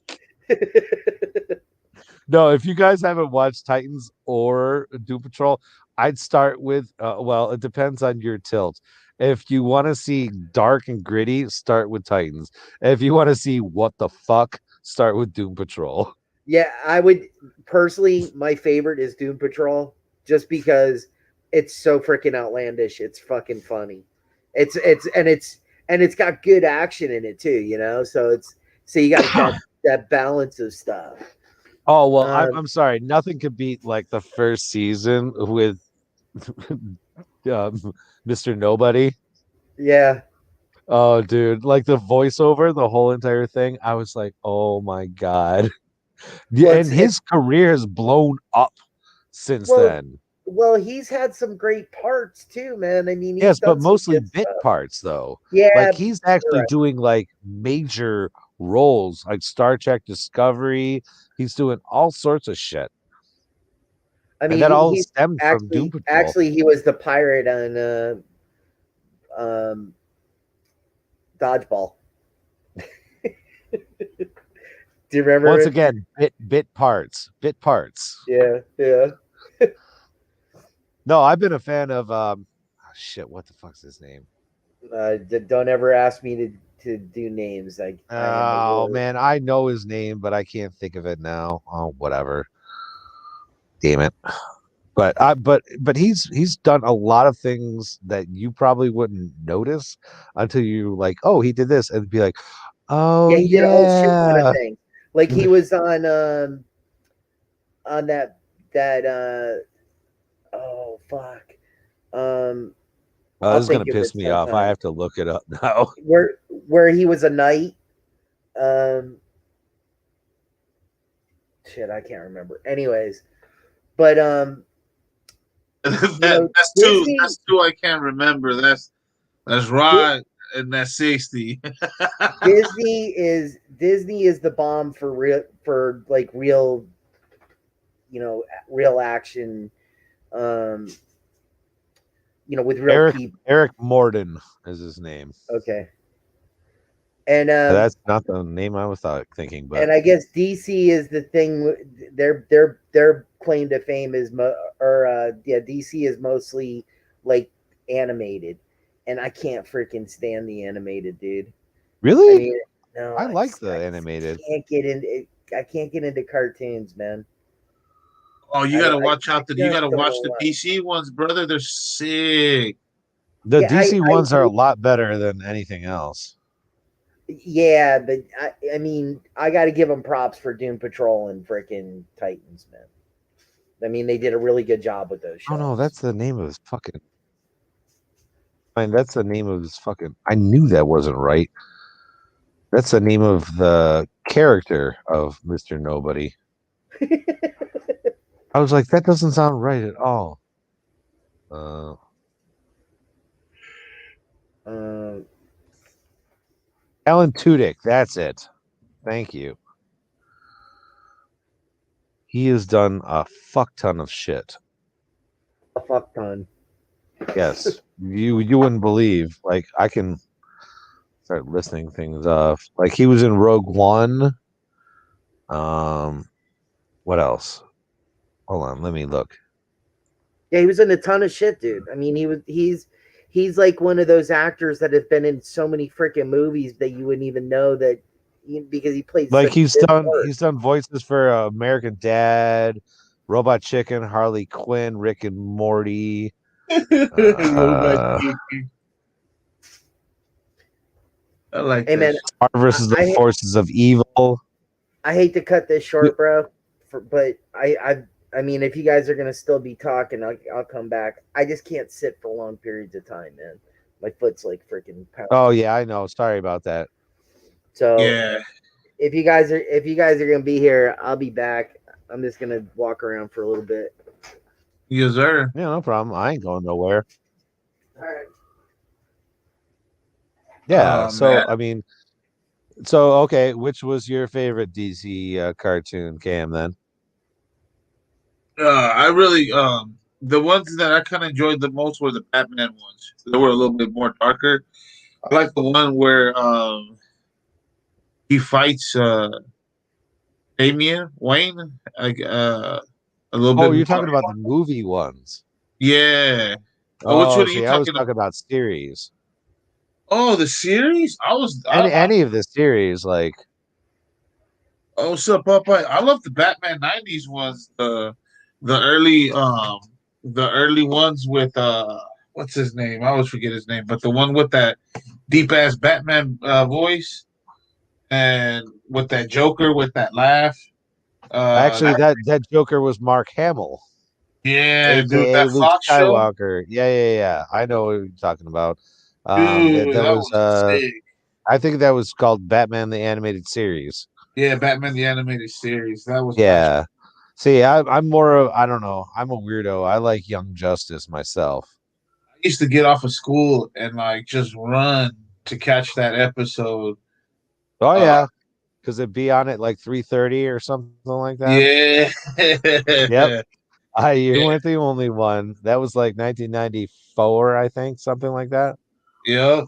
[SPEAKER 2] No, if you guys haven't watched Titans or Doom Patrol, I'd start with well, it depends on your tilt. If you want to see dark and gritty, start with Titans. If you want to see what the fuck, start with Doom Patrol.
[SPEAKER 3] Yeah, I would personally, my favorite is Doom Patrol, just because it's so freaking outlandish. It's fucking funny. It's got good action in it too, you know. So you got that balance of stuff.
[SPEAKER 2] Oh well, I'm sorry. Nothing could beat like the first season with Mr. Nobody.
[SPEAKER 3] Yeah.
[SPEAKER 2] Oh, dude, like the voiceover, the whole entire thing. I was like, oh my god. Yeah, and his career has blown up since then.
[SPEAKER 3] Well, he's had some great parts too, man. I mean,
[SPEAKER 2] yes, but mostly bit parts though.
[SPEAKER 3] Yeah,
[SPEAKER 2] like he's actually doing like major roles, like Star Trek Discovery. He's doing all sorts of shit.
[SPEAKER 3] I mean,
[SPEAKER 2] and that all stemmed from Doom Patrol.
[SPEAKER 3] Actually, he was the pirate on Dodgeball. Do you remember?
[SPEAKER 2] Once again, bit parts.
[SPEAKER 3] Yeah.
[SPEAKER 2] No, I've been a fan of shit. What the fuck's his name?
[SPEAKER 3] Don't ever ask me to do names. I am a
[SPEAKER 2] Oh
[SPEAKER 3] whore.
[SPEAKER 2] man, I know his name, but I can't think of it now. Oh, whatever. Damn it. But he's done a lot of things that you probably wouldn't notice until you like, oh, he did this, and be like, oh
[SPEAKER 3] Yeah, he did a whole shit ton of
[SPEAKER 2] yeah.
[SPEAKER 3] things. Like he was on that oh fuck.
[SPEAKER 2] Oh,
[SPEAKER 3] I'll
[SPEAKER 2] this is gonna
[SPEAKER 3] think of
[SPEAKER 2] piss
[SPEAKER 3] it
[SPEAKER 2] me off. I
[SPEAKER 3] sometime.
[SPEAKER 2] have to look it up now.
[SPEAKER 3] Where he was a knight. Shit, I can't remember. Anyways, but you know,
[SPEAKER 5] That's two.
[SPEAKER 3] Disney
[SPEAKER 5] That's two. I can't remember. That's Rod and that's 60.
[SPEAKER 3] Disney is the bomb for real, you know, real action, um, you know, with real people.
[SPEAKER 2] Eric Morden is his name.
[SPEAKER 3] Okay. And
[SPEAKER 2] That's not the name I was thinking, but
[SPEAKER 3] and I guess DC is the thing. Their claim to fame is DC is mostly like animated, and I can't freaking stand the animated, dude.
[SPEAKER 2] really,
[SPEAKER 3] I mean, no,
[SPEAKER 2] I like the animated.
[SPEAKER 3] I can't get into cartoons, man.
[SPEAKER 5] Oh, you gotta watch out. You
[SPEAKER 3] just
[SPEAKER 5] gotta
[SPEAKER 3] don't
[SPEAKER 5] watch
[SPEAKER 3] know
[SPEAKER 5] the
[SPEAKER 3] why.
[SPEAKER 5] DC ones, brother. They're sick.
[SPEAKER 2] The
[SPEAKER 3] Yeah,
[SPEAKER 2] DC ones are a lot better than anything else.
[SPEAKER 3] Yeah, but I mean, I got to give them props for Doom Patrol and freaking Titans, man. I mean, they did a really good job with those shows.
[SPEAKER 2] Oh no, that's the name of his fucking. I mean, that's the name of his fucking. I knew that wasn't right. That's the name of the character of Mr. Nobody. I was like, that doesn't sound right at all. Alan Tudyk, that's it. Thank you. He has done a fuck ton of shit.
[SPEAKER 3] A fuck ton.
[SPEAKER 2] Yes, you wouldn't believe. Like I can start listing things off. Like he was in Rogue One. What else? Hold on, let me look.
[SPEAKER 3] Yeah, he was in a ton of shit, dude. I mean, he's like one of those actors that have been in so many freaking movies that you wouldn't even know that because he played
[SPEAKER 2] Like
[SPEAKER 3] such
[SPEAKER 2] he's
[SPEAKER 3] good
[SPEAKER 2] done
[SPEAKER 3] parts.
[SPEAKER 2] he's done voices for American Dad, Robot Chicken, Harley Quinn, Rick and Morty.
[SPEAKER 5] I like
[SPEAKER 3] Hey,
[SPEAKER 5] that.
[SPEAKER 3] man,
[SPEAKER 2] Star versus the Forces of Evil.
[SPEAKER 3] I hate to cut this short, bro, but I mean, if you guys are gonna still be talking, I'll come back. I just can't sit for long periods of time, man. My foot's like freaking.
[SPEAKER 2] Oh yeah, I know. Sorry about that.
[SPEAKER 3] So
[SPEAKER 5] Yeah,
[SPEAKER 3] if you guys are gonna be here, I'll be back. I'm just gonna walk around for a little bit.
[SPEAKER 5] yes, sir.
[SPEAKER 2] Yeah, no problem. I ain't going nowhere.
[SPEAKER 3] All right.
[SPEAKER 2] Yeah.
[SPEAKER 5] Oh,
[SPEAKER 2] So
[SPEAKER 5] man.
[SPEAKER 2] I mean, so okay, which was your favorite DC cartoon, Cam? Then
[SPEAKER 5] I really the ones that I kind of enjoyed the most were the Batman ones. They were a little bit more darker. I like the one where he fights Damian Wayne, like a little bit
[SPEAKER 2] oh, you're
[SPEAKER 5] more.
[SPEAKER 2] talking about the movie ones.
[SPEAKER 5] Yeah. Which
[SPEAKER 2] Oh,
[SPEAKER 5] one are you
[SPEAKER 2] see, I was
[SPEAKER 5] talking about?
[SPEAKER 2] talking about series.
[SPEAKER 5] Oh, the series.
[SPEAKER 2] Any of the series, like
[SPEAKER 5] Oh, what's up, Popeye? I love the Batman '90s ones. The the early ones with what's his name? I always forget his name, but the one with that deep ass Batman voice and with that Joker with that laugh.
[SPEAKER 2] actually, that Joker was Mark Hamill,
[SPEAKER 5] Yeah, dude,
[SPEAKER 2] aka
[SPEAKER 5] that
[SPEAKER 2] Luke
[SPEAKER 5] Fox show,
[SPEAKER 2] Skywalker. Yeah. I know what you're talking about.
[SPEAKER 5] dude,
[SPEAKER 2] That
[SPEAKER 5] that
[SPEAKER 2] was
[SPEAKER 5] was sick.
[SPEAKER 2] I think that was called Batman the Animated Series.
[SPEAKER 5] Yeah, Batman the Animated Series. That was my
[SPEAKER 2] Yeah. See, I'm more of I don't know. I'm a weirdo. I like Young Justice myself.
[SPEAKER 5] I used to get off of school and like just run to catch that episode.
[SPEAKER 2] Oh yeah, because it'd be on at like 3:30 or something like that.
[SPEAKER 5] Yeah.
[SPEAKER 2] Yep. You weren't the only one. That was like 1994, I think, something like that.
[SPEAKER 5] Yep.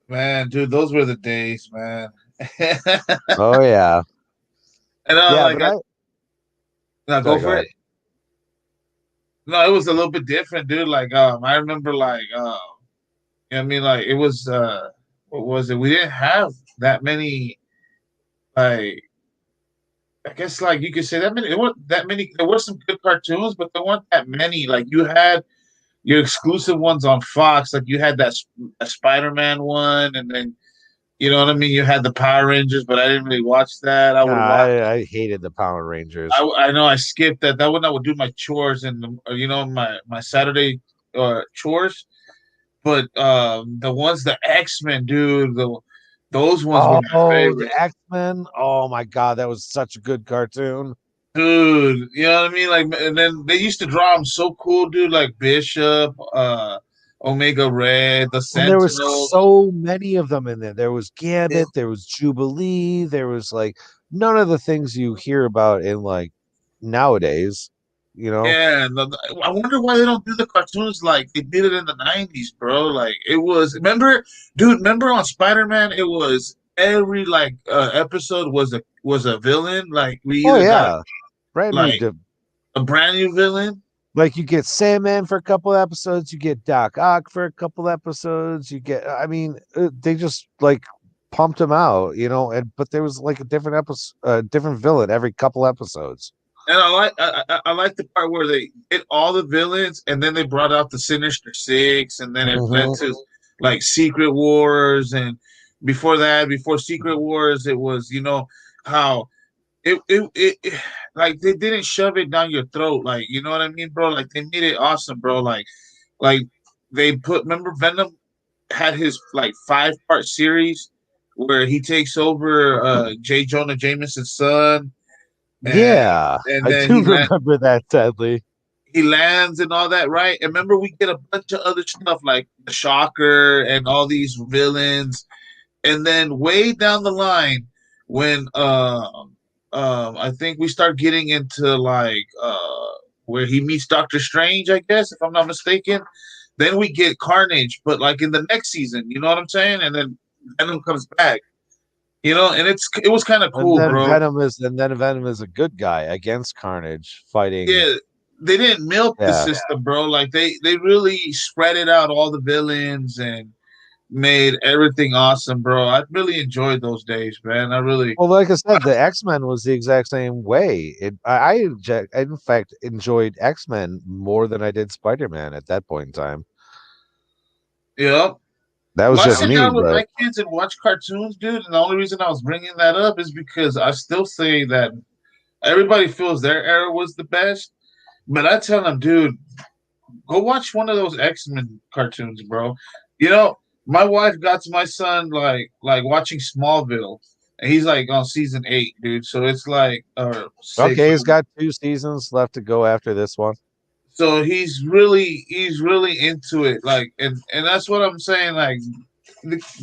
[SPEAKER 5] Man, dude, those were the days, man.
[SPEAKER 2] Oh yeah.
[SPEAKER 5] And
[SPEAKER 2] Yeah,
[SPEAKER 5] like,
[SPEAKER 2] but
[SPEAKER 5] now go
[SPEAKER 2] sorry, go
[SPEAKER 5] for
[SPEAKER 2] ahead.
[SPEAKER 5] it. No, it was a little bit different, dude. Like, I remember, like, I mean, like it was what was it? We didn't have that many like I guess like you could say that many. There weren't that many. There were some good cartoons, but there weren't that many. Like you had your exclusive ones on Fox. Like you had a Spider-Man one, and then you know what I mean. You had the Power Rangers, but I didn't really watch that. I
[SPEAKER 2] Nah,
[SPEAKER 5] would watch.
[SPEAKER 2] I hated the Power Rangers.
[SPEAKER 5] I know I skipped that. That one I would do my chores and my Saturday chores. But the ones the X-Men, dude, those ones were my
[SPEAKER 2] The
[SPEAKER 5] favorite.
[SPEAKER 2] X-Men. Oh my god, that was such a good cartoon.
[SPEAKER 5] Dude, you know what I mean? Like, and then they used to draw them so cool, dude. Like Bishop, Omega Red, the
[SPEAKER 2] And there was
[SPEAKER 5] Sentinels.
[SPEAKER 2] so many of them in there. There was Gambit, there was Jubilee, there was like none of the things you hear about in like nowadays, you know?
[SPEAKER 5] Yeah, and I wonder why they don't do the cartoons like they did it in the '90s, bro. Like it was. Remember on Spider-Man, it was every like episode was a villain. Like we
[SPEAKER 2] Oh
[SPEAKER 5] either got
[SPEAKER 2] yeah. Brand new
[SPEAKER 5] like a brand new villain.
[SPEAKER 2] like you get Sandman for a couple episodes, you get Doc Ock for a couple episodes, you get they just like pumped them out, you know, and but there was like a different episode, different villain every couple episodes.
[SPEAKER 5] And I like the part where they hit all the villains, and then they brought out the Sinister Six, and then it led to like Secret Wars, and before that, before Secret Wars, it was how it like they didn't shove it down your throat, like you know what I mean, bro. Like they made it awesome, bro. Like they remember Venom had his like 5-part series where he takes over J. Jonah Jameson's son.
[SPEAKER 2] Yeah,
[SPEAKER 5] And
[SPEAKER 2] I
[SPEAKER 5] then
[SPEAKER 2] do remember that, sadly.
[SPEAKER 5] he lands and all that, right? And remember, we get a bunch of other stuff like the Shocker and all these villains. And then way down the line, when I think we start getting into like where he meets Doctor Strange, I guess, if I'm not mistaken. Then we get Carnage, but like in the next season, you know what I'm saying? And then Venom comes back. You know, and it was kind of cool, bro.
[SPEAKER 2] Venom is a good guy against Carnage fighting.
[SPEAKER 5] Yeah, they didn't milk the system, bro. Like they really spread it out, all the villains, and made everything awesome, bro. I really enjoyed those days, man.
[SPEAKER 2] Well, like I said, the X-Men was the exact same way. I in fact enjoyed X-Men more than I did Spider-Man at that point in time.
[SPEAKER 5] Yeah.
[SPEAKER 2] That was just
[SPEAKER 5] sit
[SPEAKER 2] me.
[SPEAKER 5] down with my kids and watch cartoons, dude. And the only reason I was bringing that up is because I still say that everybody feels their era was the best. But I tell them, dude, go watch one of those X-Men cartoons, bro. You know, my wife got to my son like watching Smallville, and he's like on season 8, dude. So it's like 6.
[SPEAKER 2] Okay, he's got 2 seasons left to go after this one.
[SPEAKER 5] So he's really into it, like, and that's what I'm saying. Like,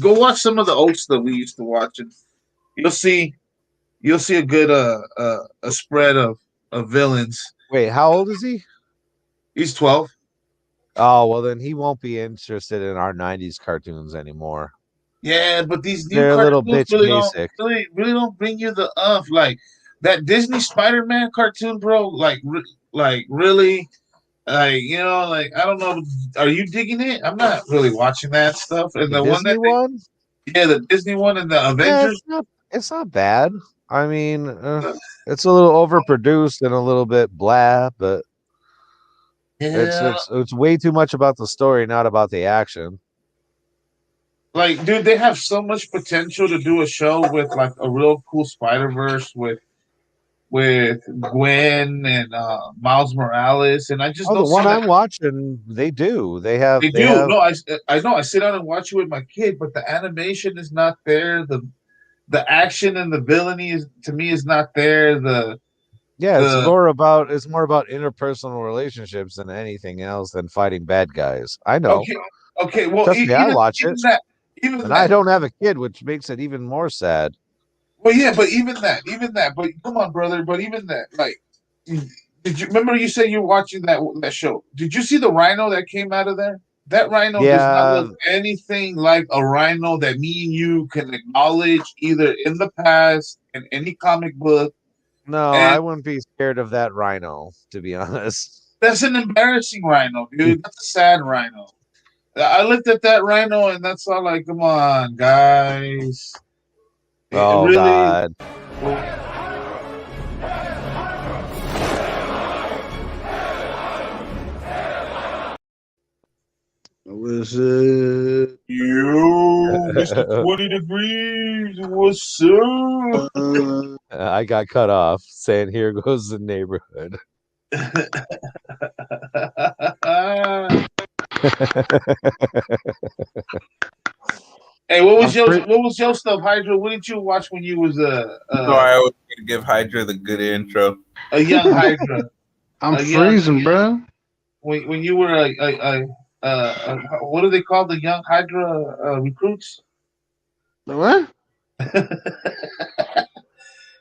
[SPEAKER 5] go watch some of the old stuff we used to watch, and you'll see a good a spread of villains.
[SPEAKER 2] Wait, how old is he?
[SPEAKER 5] He's 12.
[SPEAKER 2] Oh well, then he won't be interested in our '90s cartoons anymore.
[SPEAKER 5] Yeah, but these new
[SPEAKER 2] they're a little
[SPEAKER 5] cartoons
[SPEAKER 2] bit basic.
[SPEAKER 5] Really don't bring you the like that Disney Spider-Man cartoon, bro. Like really. Like, you know, like I don't know. Are you digging it? I'm not really watching that stuff. And the
[SPEAKER 2] Disney one,
[SPEAKER 5] yeah, the Disney one and the Avengers.
[SPEAKER 2] Yeah, it's not bad. I mean, it's a little overproduced and a little bit blah, but it's way too much about the story, not about the action.
[SPEAKER 5] Like, dude, they have so much potential to do a show with like a real cool Spider-Verse with Gwen and Miles Morales, and I just
[SPEAKER 2] the one I'm watching, they do. They have.
[SPEAKER 5] No, I know. I sit down and watch it with my kid, but the animation is not there. The action and the villainy is not there.
[SPEAKER 2] It's more about interpersonal relationships than anything else than fighting bad guys. I know.
[SPEAKER 5] Okay. Well,
[SPEAKER 2] trust me, I watch it. I don't have a kid, which makes it even more sad.
[SPEAKER 5] Well, yeah, but even that. But come on, brother. But even that, like, did you remember you said you were watching that show? Did you see the rhino that came out of there? That rhino does not look anything like a rhino that me and you can acknowledge either in the past in any comic book.
[SPEAKER 2] No, I wouldn't be scared of that rhino, to be honest.
[SPEAKER 5] That's an embarrassing rhino, dude. That's a sad rhino. I looked at that rhino, and that's all like, come on, guys.
[SPEAKER 2] Oh
[SPEAKER 5] Really?
[SPEAKER 2] God.
[SPEAKER 6] What's up?
[SPEAKER 5] Yo, Mr. 20 degrees, what's up?
[SPEAKER 2] I got cut off saying here goes the neighborhood.
[SPEAKER 5] Hey, what was your stuff, Hydra? What did you watch when you was
[SPEAKER 7] So I always need to give Hydra the good intro.
[SPEAKER 5] a young Hydra?
[SPEAKER 6] I'm freezing, bro.
[SPEAKER 5] When you were what do they call the young Hydra recruits?
[SPEAKER 6] What?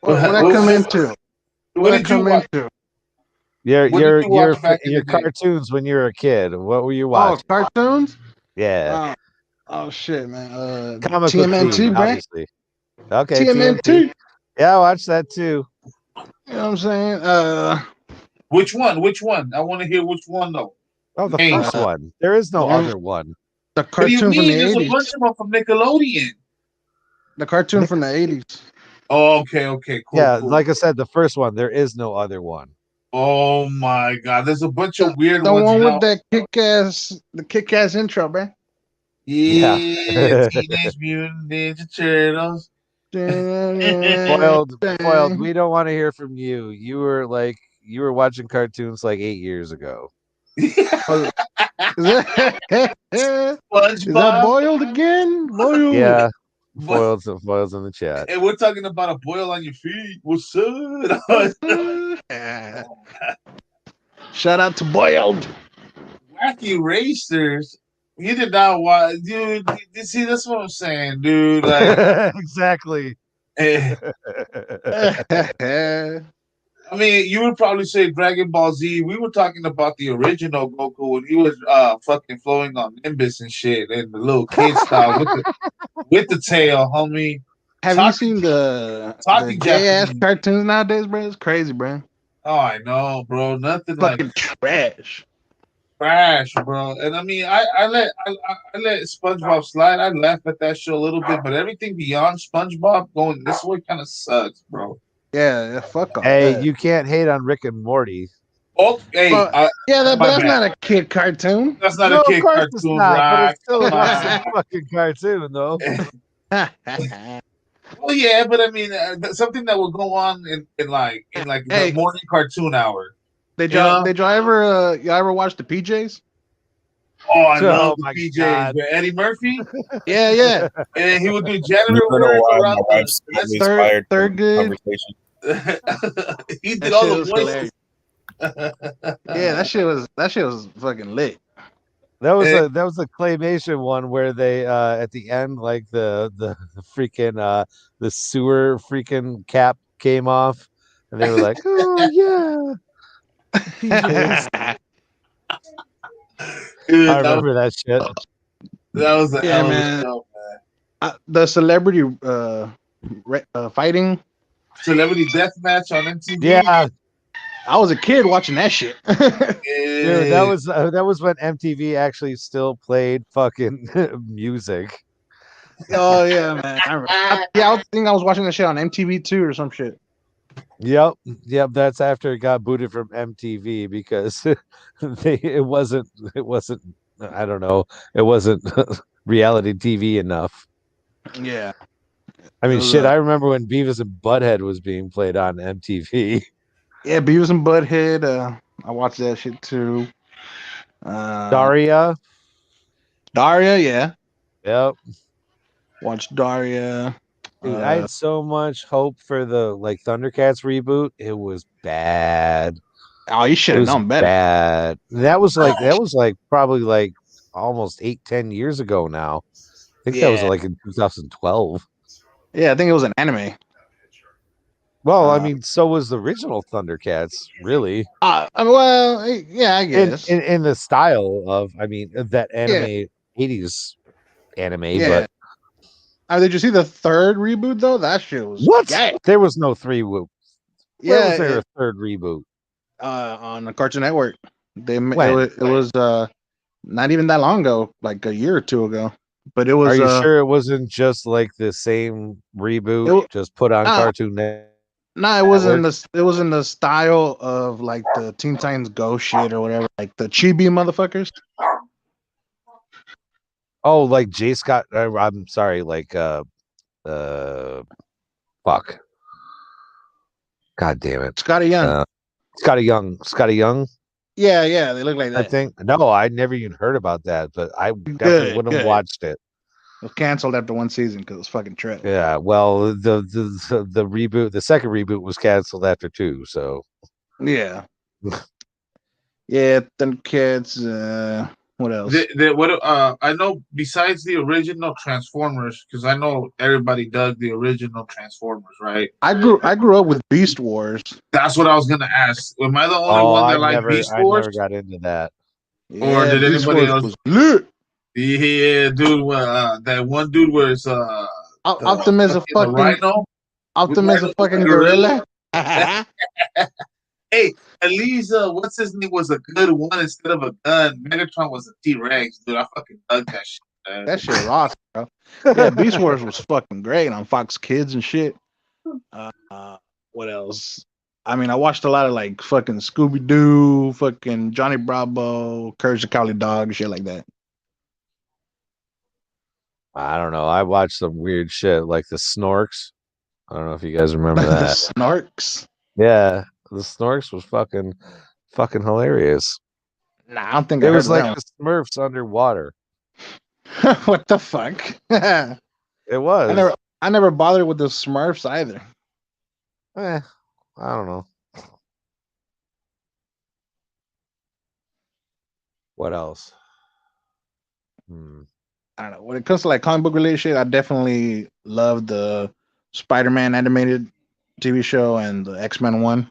[SPEAKER 6] What I come into?
[SPEAKER 5] What did you watch?
[SPEAKER 6] into?
[SPEAKER 2] Your cartoons when you were a kid. What were you watching?
[SPEAKER 6] Oh, cartoons?
[SPEAKER 2] Yeah.
[SPEAKER 6] Oh shit, man.
[SPEAKER 2] Comic
[SPEAKER 6] TMNT,
[SPEAKER 2] book,
[SPEAKER 6] bro.
[SPEAKER 2] obviously. Okay,
[SPEAKER 6] TMNT.
[SPEAKER 2] Yeah, I watched that too.
[SPEAKER 6] You know what I'm saying?
[SPEAKER 5] Which one? Which one? I want to hear which one though.
[SPEAKER 2] Oh, the first one. There is no other one.
[SPEAKER 6] The
[SPEAKER 5] What do you
[SPEAKER 6] cartoon from
[SPEAKER 5] mean?
[SPEAKER 6] the
[SPEAKER 5] There's
[SPEAKER 6] 80s.
[SPEAKER 5] a bunch of them from Nickelodeon.
[SPEAKER 6] The cartoon from the 80s.
[SPEAKER 5] Oh, okay, cool.
[SPEAKER 2] Yeah,
[SPEAKER 5] cool.
[SPEAKER 2] like I said, the first one. There is no other one.
[SPEAKER 5] Oh my God, there's a bunch of weird
[SPEAKER 6] The
[SPEAKER 5] ones.
[SPEAKER 6] one
[SPEAKER 5] now.
[SPEAKER 6] with that kick-ass intro, bro.
[SPEAKER 5] Yeah, Teenage Mutant Ninja Turtles.
[SPEAKER 2] Foiled. We don't want to hear from you. You were watching cartoons like 8 years ago.
[SPEAKER 6] Is that boiled again? Boiled.
[SPEAKER 2] Yeah. Foil's in the chat.
[SPEAKER 5] And we're talking about a boil on your feet. What's up?
[SPEAKER 6] Shout out to Boiled.
[SPEAKER 5] Wacky Racers. You did not watch, dude. You see, that's what I'm saying, dude. Like,
[SPEAKER 2] exactly.
[SPEAKER 5] I mean, you would probably say Dragon Ball Z. We were talking about the original Goku when he was fucking flowing on Nimbus and shit, and the little kid style with the tail, homie.
[SPEAKER 6] Have you seen the gay ass cartoons nowadays, bro? It's crazy, bro.
[SPEAKER 5] Oh, I know, bro. Nothing
[SPEAKER 6] fucking
[SPEAKER 5] like
[SPEAKER 6] trash,
[SPEAKER 5] bro. And I mean, I let SpongeBob slide. I laughed at that show a little bit, but everything beyond SpongeBob going this way kind of sucks, bro.
[SPEAKER 6] Yeah, fuck off.
[SPEAKER 2] Hey, you can't hate on Rick and Morty.
[SPEAKER 5] Oh, hey,
[SPEAKER 6] that's not a kid cartoon.
[SPEAKER 5] That's not a kid cartoon,
[SPEAKER 2] it's not,
[SPEAKER 5] right?
[SPEAKER 2] but it's still an awesome fucking cartoon, though.
[SPEAKER 5] Well, yeah, but I mean, something that will go on in the morning cartoon hour.
[SPEAKER 6] Did y'all ever watch the PJs?
[SPEAKER 5] Oh, I love the PJs. Eddie Murphy.
[SPEAKER 6] Yeah.
[SPEAKER 5] And he would do janitor work around
[SPEAKER 7] the
[SPEAKER 6] third good.
[SPEAKER 5] He did all the voices.
[SPEAKER 6] Yeah, that shit was fucking lit.
[SPEAKER 2] That was a claymation one where they at the end, like the freaking the sewer freaking cap came off and they were like, oh yeah.
[SPEAKER 5] Dude,
[SPEAKER 2] I remember that shit.
[SPEAKER 5] That was
[SPEAKER 6] man.
[SPEAKER 5] Show, man.
[SPEAKER 6] The celebrity fighting,
[SPEAKER 5] celebrity death match on MTV.
[SPEAKER 2] Yeah,
[SPEAKER 6] I was a kid watching that shit.
[SPEAKER 2] Dude, that was when MTV actually still played fucking music.
[SPEAKER 6] Oh yeah, man. I think I was watching that shit on MTV2 or some shit.
[SPEAKER 2] Yep. That's after it got booted from MTV because it wasn't. I don't know. It wasn't reality TV enough.
[SPEAKER 6] Yeah.
[SPEAKER 2] I mean, shit. I remember when Beavis and Butthead was being played on MTV.
[SPEAKER 6] Yeah, Beavis and Butthead. I watched that shit too.
[SPEAKER 2] Daria,
[SPEAKER 6] yeah.
[SPEAKER 2] Yep.
[SPEAKER 6] Watched Daria.
[SPEAKER 2] Dude, I had so much hope for the Thundercats reboot. It was bad.
[SPEAKER 6] Oh, you should have known better.
[SPEAKER 2] Bad. That was probably almost 8-10 years ago now. I think that was in 2012.
[SPEAKER 6] Yeah, I think it was an anime.
[SPEAKER 2] Well, I mean, so was the original Thundercats, really.
[SPEAKER 6] Well, yeah, I guess.
[SPEAKER 2] In the style of, I mean, that anime, 80s anime, but...
[SPEAKER 6] Did you see the third reboot, though? That shit was...
[SPEAKER 2] What? There was no reboot. Where was there a third reboot?
[SPEAKER 6] On the Cartoon Network. It was not even that long ago, like a year or two ago. But it was.
[SPEAKER 2] Are you sure it wasn't just like the same reboot, just put on Cartoon Network?
[SPEAKER 6] No, it wasn't the. It was in the style of like the Teen Titans Go shit or whatever, like the chibi motherfuckers.
[SPEAKER 2] Oh, like J. Scott. I'm sorry, like fuck. God damn it,
[SPEAKER 6] Scotty Young.
[SPEAKER 2] Scotty Young.
[SPEAKER 6] Yeah, they look like that.
[SPEAKER 2] I think no, I never even heard about that, but I definitely would have watched it.
[SPEAKER 6] It was canceled after one season because it was fucking trash.
[SPEAKER 2] Yeah, well, the reboot, the second reboot was canceled after 2, so
[SPEAKER 6] yeah, yeah. Thundercats. What else?
[SPEAKER 5] I know besides the original Transformers, because I know everybody dug the original Transformers, right?
[SPEAKER 6] I grew up with Beast Wars.
[SPEAKER 5] That's what I was gonna ask. Am I the only one that liked Beast Wars?
[SPEAKER 2] I never got into that.
[SPEAKER 5] Or did
[SPEAKER 6] Beast
[SPEAKER 5] anybody
[SPEAKER 6] Wars
[SPEAKER 5] else?
[SPEAKER 6] Was lit.
[SPEAKER 5] Yeah, dude. That one dude was
[SPEAKER 6] Optimus a fucking
[SPEAKER 5] rhino.
[SPEAKER 6] Optimus a fucking gorilla.
[SPEAKER 5] Hey, at least what's his name was a good one instead of a gun. Megatron was a T-Rex, dude. I fucking dug that shit. Man.
[SPEAKER 6] That shit raw, bro. Yeah, Beast Wars was fucking great on Fox Kids and shit. What else? I mean, I watched a lot of like fucking Scooby Doo, fucking Johnny Bravo, Courage the Cowardly Dog, shit like that.
[SPEAKER 2] I don't know. I watched some weird shit like the Snorks. I don't know if you guys remember that.
[SPEAKER 6] The Snorks.
[SPEAKER 2] Yeah, the Snorks was fucking hilarious.
[SPEAKER 6] Nah, I don't think
[SPEAKER 2] it was like the Smurfs underwater.
[SPEAKER 6] What the fuck?
[SPEAKER 2] It was.
[SPEAKER 6] I never bothered with the Smurfs either.
[SPEAKER 2] I don't know. What else?
[SPEAKER 6] I don't know. When it comes to like comic book related shit, I definitely love the Spider-Man animated TV show and the X-Men one.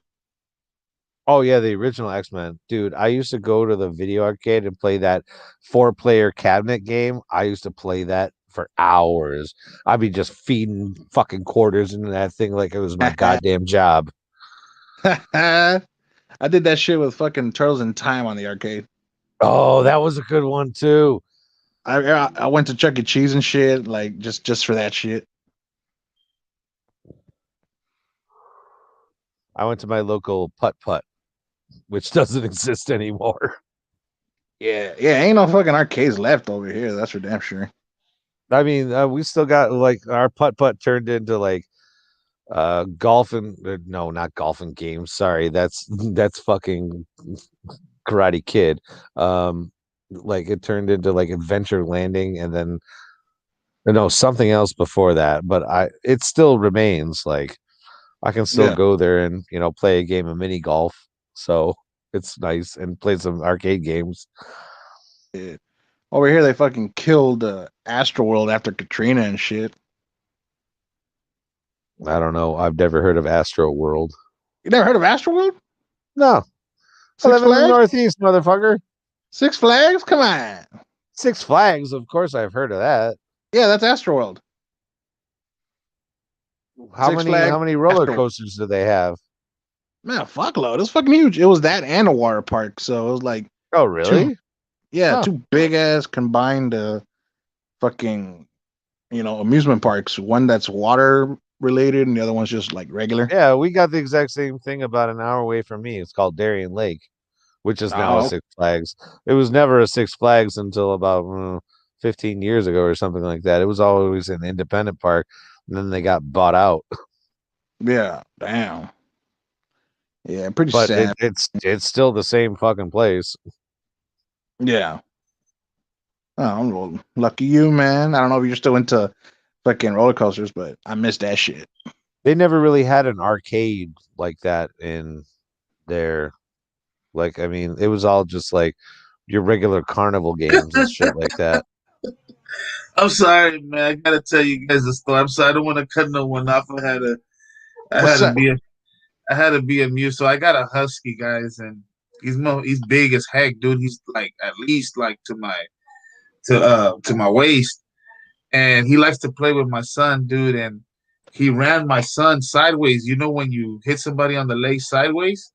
[SPEAKER 2] Oh yeah, the original X-Men. Dude, I used to go to the video arcade and play that 4-player cabinet game. I used to play that for hours. I'd be just feeding fucking quarters into that thing like it was my goddamn job.
[SPEAKER 6] I did that shit with fucking Turtles in Time on the arcade.
[SPEAKER 2] Oh, that was a good one too.
[SPEAKER 6] I went to Chuck E. Cheese and shit, like just for that shit.
[SPEAKER 2] I went to my local putt-putt, which doesn't exist anymore.
[SPEAKER 6] Yeah, ain't no fucking arcades left over here. That's for damn sure.
[SPEAKER 2] I mean, we still got like our putt-putt turned into like golf and no, not golf and games. Sorry, that's fucking Karate Kid. Like it turned into like Adventure Landing, and then something else before that. But it still remains like I can still go there and play a game of mini golf. So it's nice and play some arcade games.
[SPEAKER 6] Yeah. Over here, they fucking killed Astroworld after Katrina and shit.
[SPEAKER 2] I don't know. I've never heard of Astro World.
[SPEAKER 6] You never heard of Astroworld?
[SPEAKER 2] No. I live in the Northeast, motherfucker.
[SPEAKER 6] Six Flags? Come on.
[SPEAKER 2] Six Flags? Of course I've heard of that.
[SPEAKER 6] Yeah, that's Astroworld.
[SPEAKER 2] How many roller coasters do they have?
[SPEAKER 6] Man, a fuckload. It's fucking huge. It was that and a water park. So it was like...
[SPEAKER 2] Oh, really?
[SPEAKER 6] Two big ass combined fucking amusement parks. One that's water related and the other one's just like regular.
[SPEAKER 2] Yeah, we got the exact same thing about an hour away from me. It's called Darien Lake, which is now a Six Flags. It was never a Six Flags until about 15 years ago or something like that. It was always an independent park, and then they got bought out.
[SPEAKER 6] Yeah, damn. Yeah, pretty sad.
[SPEAKER 2] It's still the same fucking place.
[SPEAKER 6] Yeah. Oh, well, lucky you, man. I don't know if you're still into fucking roller coasters, but I missed that shit.
[SPEAKER 2] They never really had an arcade like that in there. Like, I mean, it was all just like your regular carnival games and shit like that.
[SPEAKER 5] I'm sorry, man. I gotta tell you guys a story. I'm sorry. I don't want to cut no one off. I had to be amused. So I got a husky, guys, and he's big as heck, dude. He's like at least like to my waist, and he likes to play with my son, dude. And he ran my son sideways. You know when you hit somebody on the leg sideways?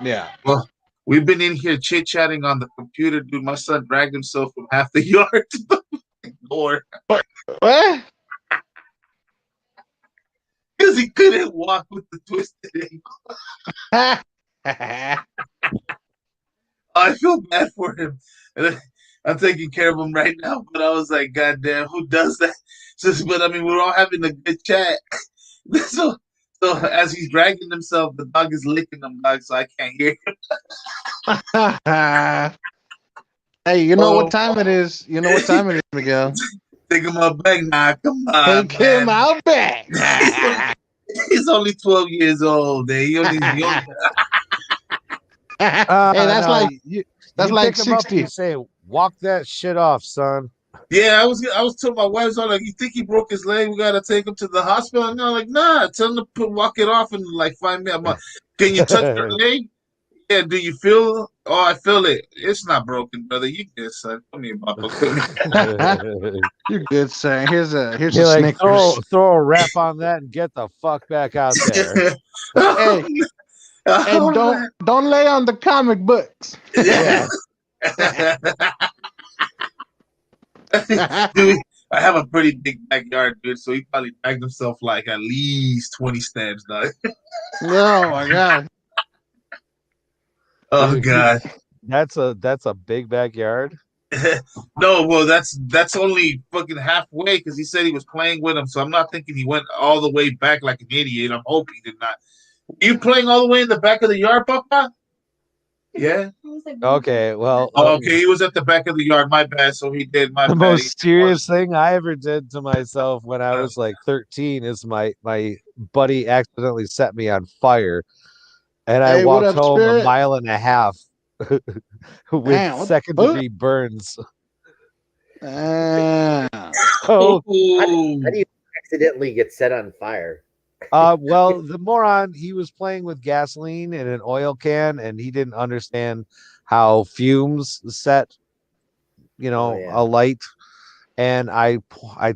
[SPEAKER 6] Yeah.
[SPEAKER 5] Well, We've been in here chit-chatting on the computer, dude. My son dragged himself from half the yard to the door.
[SPEAKER 6] What?
[SPEAKER 5] Because he couldn't walk with the twisted ankle. I feel bad for him. And I'm taking care of him right now, but I was like, God damn, who does that? But I mean, we're all having a good chat. So as he's dragging himself, the dog is licking him, dog, so I can't hear him.
[SPEAKER 6] Hey, you know what time it is? You know what time it is, Miguel?
[SPEAKER 5] Take him out back now. Come on.
[SPEAKER 6] Take him out back.
[SPEAKER 5] He's only 12 years old. He only
[SPEAKER 6] Hey, that's like
[SPEAKER 2] pick him up and
[SPEAKER 6] 60.
[SPEAKER 2] you say, walk that shit off, son.
[SPEAKER 5] Yeah, I was telling my wife, so like, you think he broke his leg? We gotta take him to the hospital. And I'm like, nah, tell him to walk it off in like 5 minutes. I'm like, can you touch your leg? Yeah, do you feel? Oh, I feel it. It's not broken, brother. You good, son. Tell me about it.
[SPEAKER 6] You're good, sir. Here's a
[SPEAKER 2] You're like,
[SPEAKER 6] Snickers.
[SPEAKER 2] throw a wrap on that and get the fuck back out there.
[SPEAKER 6] Hey, and don't lay on the comic books.
[SPEAKER 5] Yeah. Dude, I have a pretty big backyard, dude. So he probably dragged himself like at least 20 steps, dog.
[SPEAKER 6] Oh my god.
[SPEAKER 5] Oh god.
[SPEAKER 2] That's a big backyard.
[SPEAKER 5] No, well, that's only fucking halfway because he said he was playing with him. So I'm not thinking he went all the way back like an idiot. I'm hoping he did not. You playing all the way in the back of the yard, Papa? Yeah.
[SPEAKER 2] Okay, well.
[SPEAKER 5] Okay, he was at the back of the yard. My bad. So he did. My
[SPEAKER 2] The
[SPEAKER 5] bad.
[SPEAKER 2] most serious thing I ever did to myself when I was like 13 is my buddy accidentally set me on fire, and I walked home Spirit? 1.5 miles with
[SPEAKER 6] Damn,
[SPEAKER 2] second-degree burns.
[SPEAKER 3] How do you accidentally get set on fire?
[SPEAKER 2] Well, the moron, he was playing with gasoline in an oil can, and he didn't understand how fumes set, a light. And I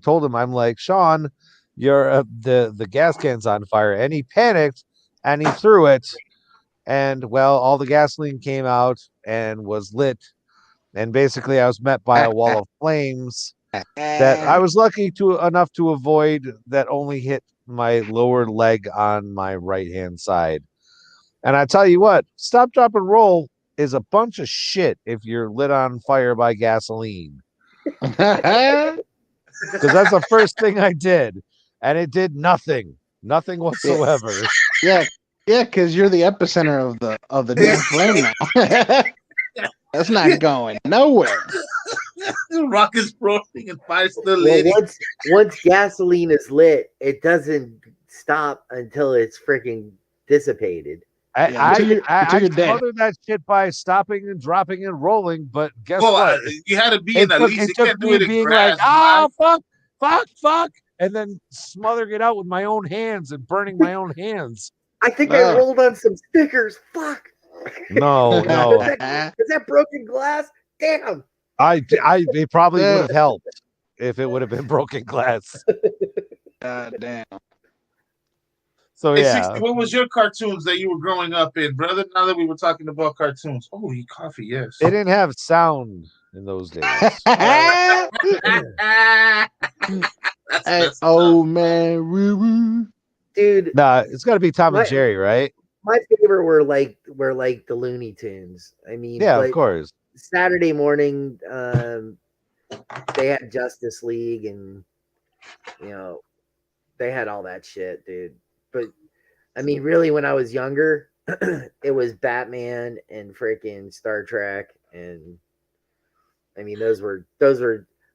[SPEAKER 2] told him, I'm like, Sean, you're the gas can's on fire, and he panicked and he threw it, and well, all the gasoline came out and was lit, and basically I was met by a wall of flames that I was lucky enough to avoid, that only hit my lower leg on my right hand side. And I tell you what, stop, drop, and roll is a bunch of shit if you're lit on fire by gasoline. Because that's the first thing I did, and it did nothing whatsoever.
[SPEAKER 6] Yeah, because you're the epicenter of the damn flame now. That's not going nowhere.
[SPEAKER 5] Rock is rolling and fire still lit.
[SPEAKER 3] Once gasoline is lit, it doesn't stop until it's freaking dissipated.
[SPEAKER 2] I smothered that shit by stopping and dropping and rolling, but guess what?
[SPEAKER 5] You had to be in at least. You can't do it in
[SPEAKER 2] being
[SPEAKER 5] grass.
[SPEAKER 2] Like, fuck, and then smothering it out with my own hands and burning my own hands.
[SPEAKER 3] I think I rolled on some stickers. Fuck.
[SPEAKER 2] No.
[SPEAKER 3] Is that broken glass? Damn.
[SPEAKER 2] It probably would have helped if it would have been broken glass.
[SPEAKER 6] God damn.
[SPEAKER 2] So
[SPEAKER 5] hey,
[SPEAKER 2] yeah.
[SPEAKER 5] 60, what was your cartoons that you were growing up in, brother? Now that we were talking about cartoons. Oh, coffee, yes.
[SPEAKER 2] They didn't have sound in those days.
[SPEAKER 6] Hey, oh man,
[SPEAKER 3] dude.
[SPEAKER 2] Nah, it's got to be Tom and Jerry, right?
[SPEAKER 3] My favorite were like the Looney Tunes. I mean,
[SPEAKER 2] yeah, of course.
[SPEAKER 3] Saturday morning, they had Justice League, and they had all that shit, dude. But I mean, really, when I was younger, it was Batman and freaking Star Trek, and I mean, those were.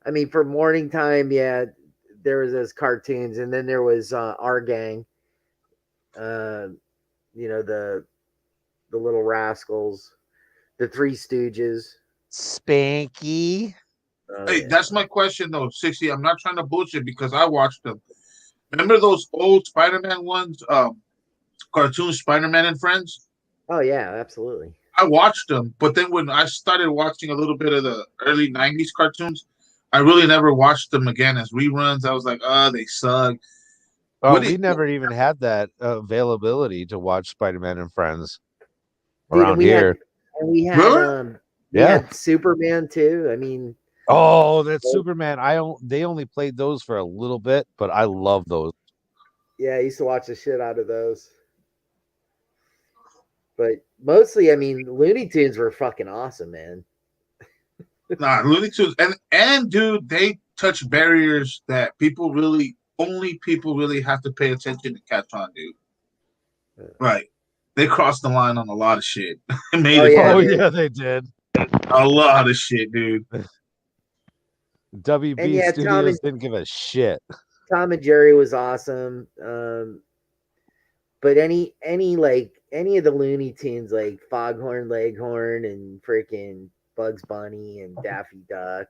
[SPEAKER 3] I mean, for morning time, yeah, there was those cartoons, and then there was Our Gang. The Little Rascals, the Three Stooges,
[SPEAKER 2] Spanky.
[SPEAKER 5] Hey, that's my question though, 60. I'm not trying to bullshit because I watched them. Remember those old Spider-Man ones, cartoon Spider-Man and Friends?
[SPEAKER 3] Oh yeah, absolutely.
[SPEAKER 5] I watched them, but then when I started watching a little bit of the early 90s cartoons, I really never watched them again as reruns. I was like, they suck.
[SPEAKER 2] Oh, we never even had that availability to watch Spider-Man and Friends around here.
[SPEAKER 3] And we had
[SPEAKER 5] Really?
[SPEAKER 3] we had Superman too. I mean,
[SPEAKER 2] oh, that's Superman. They only played those for a little bit, but I love those.
[SPEAKER 3] yeah, I used to watch the shit out of those. But mostly, I mean, Looney Tunes were fucking awesome, man.
[SPEAKER 5] Nah, Looney Tunes and dude, they touch barriers that only people really have to pay attention to catch on, dude. Right. They crossed the line on a lot of shit.
[SPEAKER 2] Yeah, they did.
[SPEAKER 5] A lot of shit, dude.
[SPEAKER 2] WB Studios didn't give a shit.
[SPEAKER 3] Tom and Jerry was awesome. But any of the Looney Tunes like Foghorn Leghorn and freaking Bugs Bunny and Daffy Duck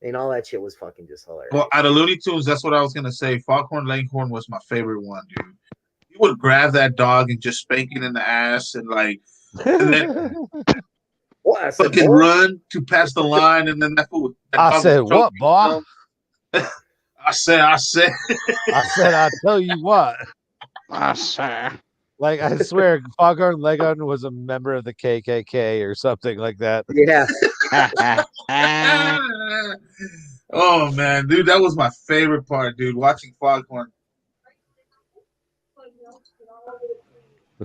[SPEAKER 3] and all that shit was fucking just hilarious.
[SPEAKER 5] Well, out of Looney Tunes, that's what I was gonna say. Foghorn Leghorn was my favorite one, dude. You would grab that dog and just spank it in the ass and then fucking run to pass the line, and then
[SPEAKER 2] I said, what, boy?
[SPEAKER 5] I said.
[SPEAKER 2] I said, I tell you what.
[SPEAKER 6] I say.
[SPEAKER 2] Like, I swear, Foghorn Leghorn was a member of the KKK or something like that.
[SPEAKER 3] Yeah.
[SPEAKER 5] Oh, man, dude, that was my favorite part, dude, watching Foghorn.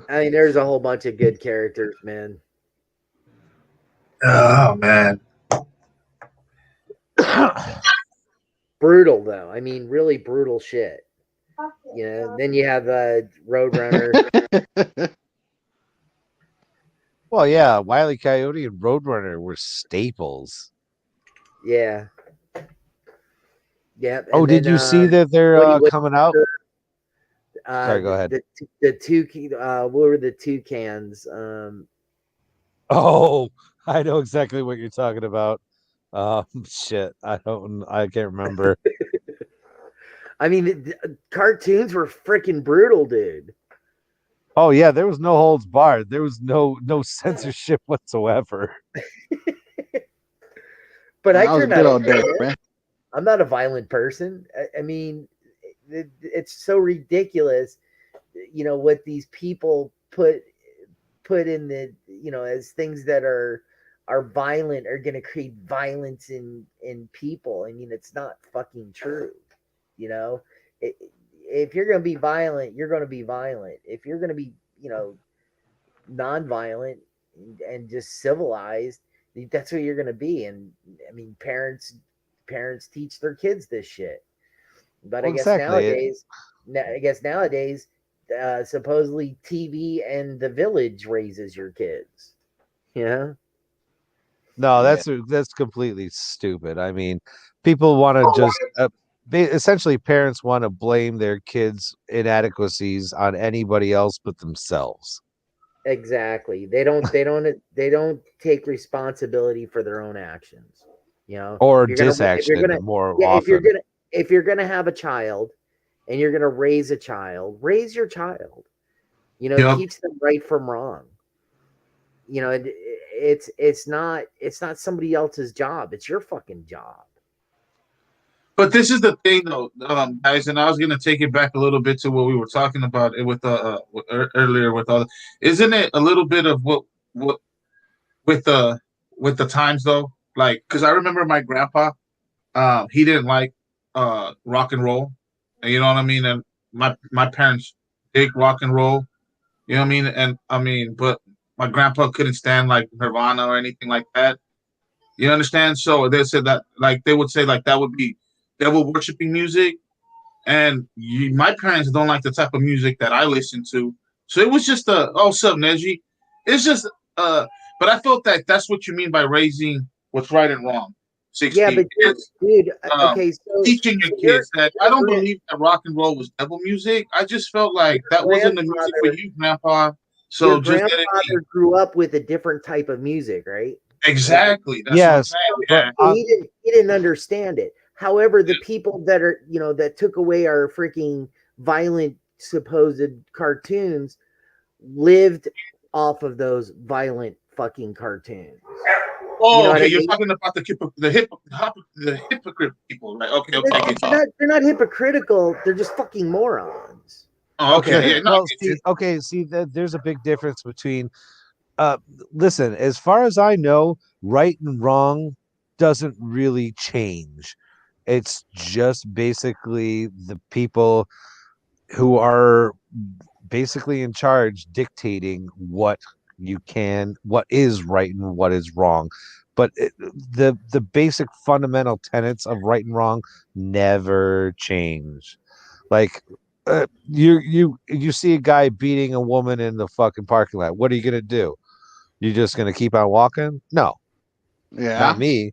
[SPEAKER 3] I mean, there's a whole bunch of good characters, man.
[SPEAKER 5] Oh, man.
[SPEAKER 3] Brutal, though. I mean, really brutal shit. You know, then you have Roadrunner.
[SPEAKER 2] Well, yeah, Wile E. Coyote and Roadrunner were staples.
[SPEAKER 3] Yeah. Yep.
[SPEAKER 2] Oh, did you see that they're coming out? Sorry, go ahead.
[SPEAKER 3] The two, what were the toucans?
[SPEAKER 2] Oh, I know exactly what you're talking about. Shit, I can't remember.
[SPEAKER 3] I mean, the cartoons were freaking brutal, dude.
[SPEAKER 2] Oh yeah, there was no holds barred. There was no censorship whatsoever.
[SPEAKER 3] But I turned out okay. I'm not a violent person. I mean, it's so ridiculous, you know, what these people put in the, you know, as things that are violent are going to create violence in people. I mean, it's not fucking true. You know, if you're going to be violent, you're going to be violent. If you're going to be, you know, non-violent and just civilized, that's what you're going to be. And I mean, parents teach their kids this shit. But well, I guess nowadays, supposedly TV and the Village raises your kids. Yeah.
[SPEAKER 2] No, that's completely stupid. I mean, people want to just essentially parents want to blame their kids' inadequacies on anybody else but themselves.
[SPEAKER 3] Exactly. They don't take responsibility for their own actions, you know,
[SPEAKER 2] or disaction more often.
[SPEAKER 3] If you're gonna have a child and you're gonna raise a child, raise your child. You know, teach them right from wrong. You know, it's not somebody else's job. It's your fucking job.
[SPEAKER 5] But this is the thing, though, guys, and I was gonna take it back a little bit to what we were talking about with earlier with all. Isn't it a little bit of what with the times though? Like, because I remember my grandpa, he didn't like rock and roll, you know what I mean, and my parents dig rock and roll, you know what I mean, and I mean, but my grandpa couldn't stand like Nirvana or anything like that. You understand? So they said that, like, they would say like that would be devil worshiping music, and my parents don't like the type of music that I listen to. So it was just sup, Neji? It's just but I felt that that's what you mean by raising what's right and wrong. 16
[SPEAKER 3] yeah, but
[SPEAKER 5] kids,
[SPEAKER 3] dude, okay, so
[SPEAKER 5] teaching your kids that I don't believe that rock and roll was devil music. I just felt like that wasn't the music for you, Grandpa. So
[SPEAKER 3] your grandfather grew up with a different type of music, right?
[SPEAKER 5] Exactly. That's
[SPEAKER 2] yes,
[SPEAKER 5] but
[SPEAKER 3] he didn't understand it. However, the people that are, you know, that took away our freaking violent supposed cartoons lived off of those violent fucking cartoons.
[SPEAKER 5] Oh,
[SPEAKER 3] you know
[SPEAKER 5] okay.
[SPEAKER 3] I mean?
[SPEAKER 5] You're talking about the hypocrite people, right? Okay.
[SPEAKER 3] They're not hypocritical. They're just fucking morons.
[SPEAKER 5] Oh, okay. Yeah,
[SPEAKER 2] See, there's a big difference between Listen, as far as I know, right and wrong doesn't really change. It's just basically the people who are basically in charge dictating what what is right and what is wrong. But the basic fundamental tenets of right and wrong never change. Like you see a guy beating a woman in the fucking parking lot. What are you gonna do? You just gonna keep on walking? No,
[SPEAKER 6] Yeah.
[SPEAKER 2] not me.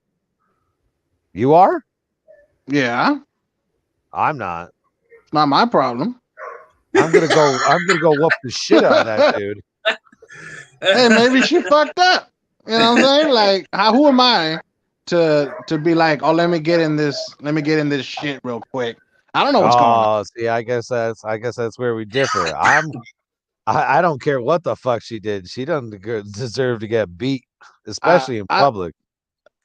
[SPEAKER 2] You are?
[SPEAKER 6] Yeah.
[SPEAKER 2] I'm not.
[SPEAKER 6] It's not my problem.
[SPEAKER 2] I'm gonna go whoop the shit out of that dude.
[SPEAKER 6] Hey, maybe she fucked up. You know what I'm saying? Like, who am I to be like, oh, let me get in this shit real quick. I don't know what's going on.
[SPEAKER 2] Oh, see, I guess that's where we differ. I don't care what the fuck she did. She doesn't deserve to get beat, especially in public.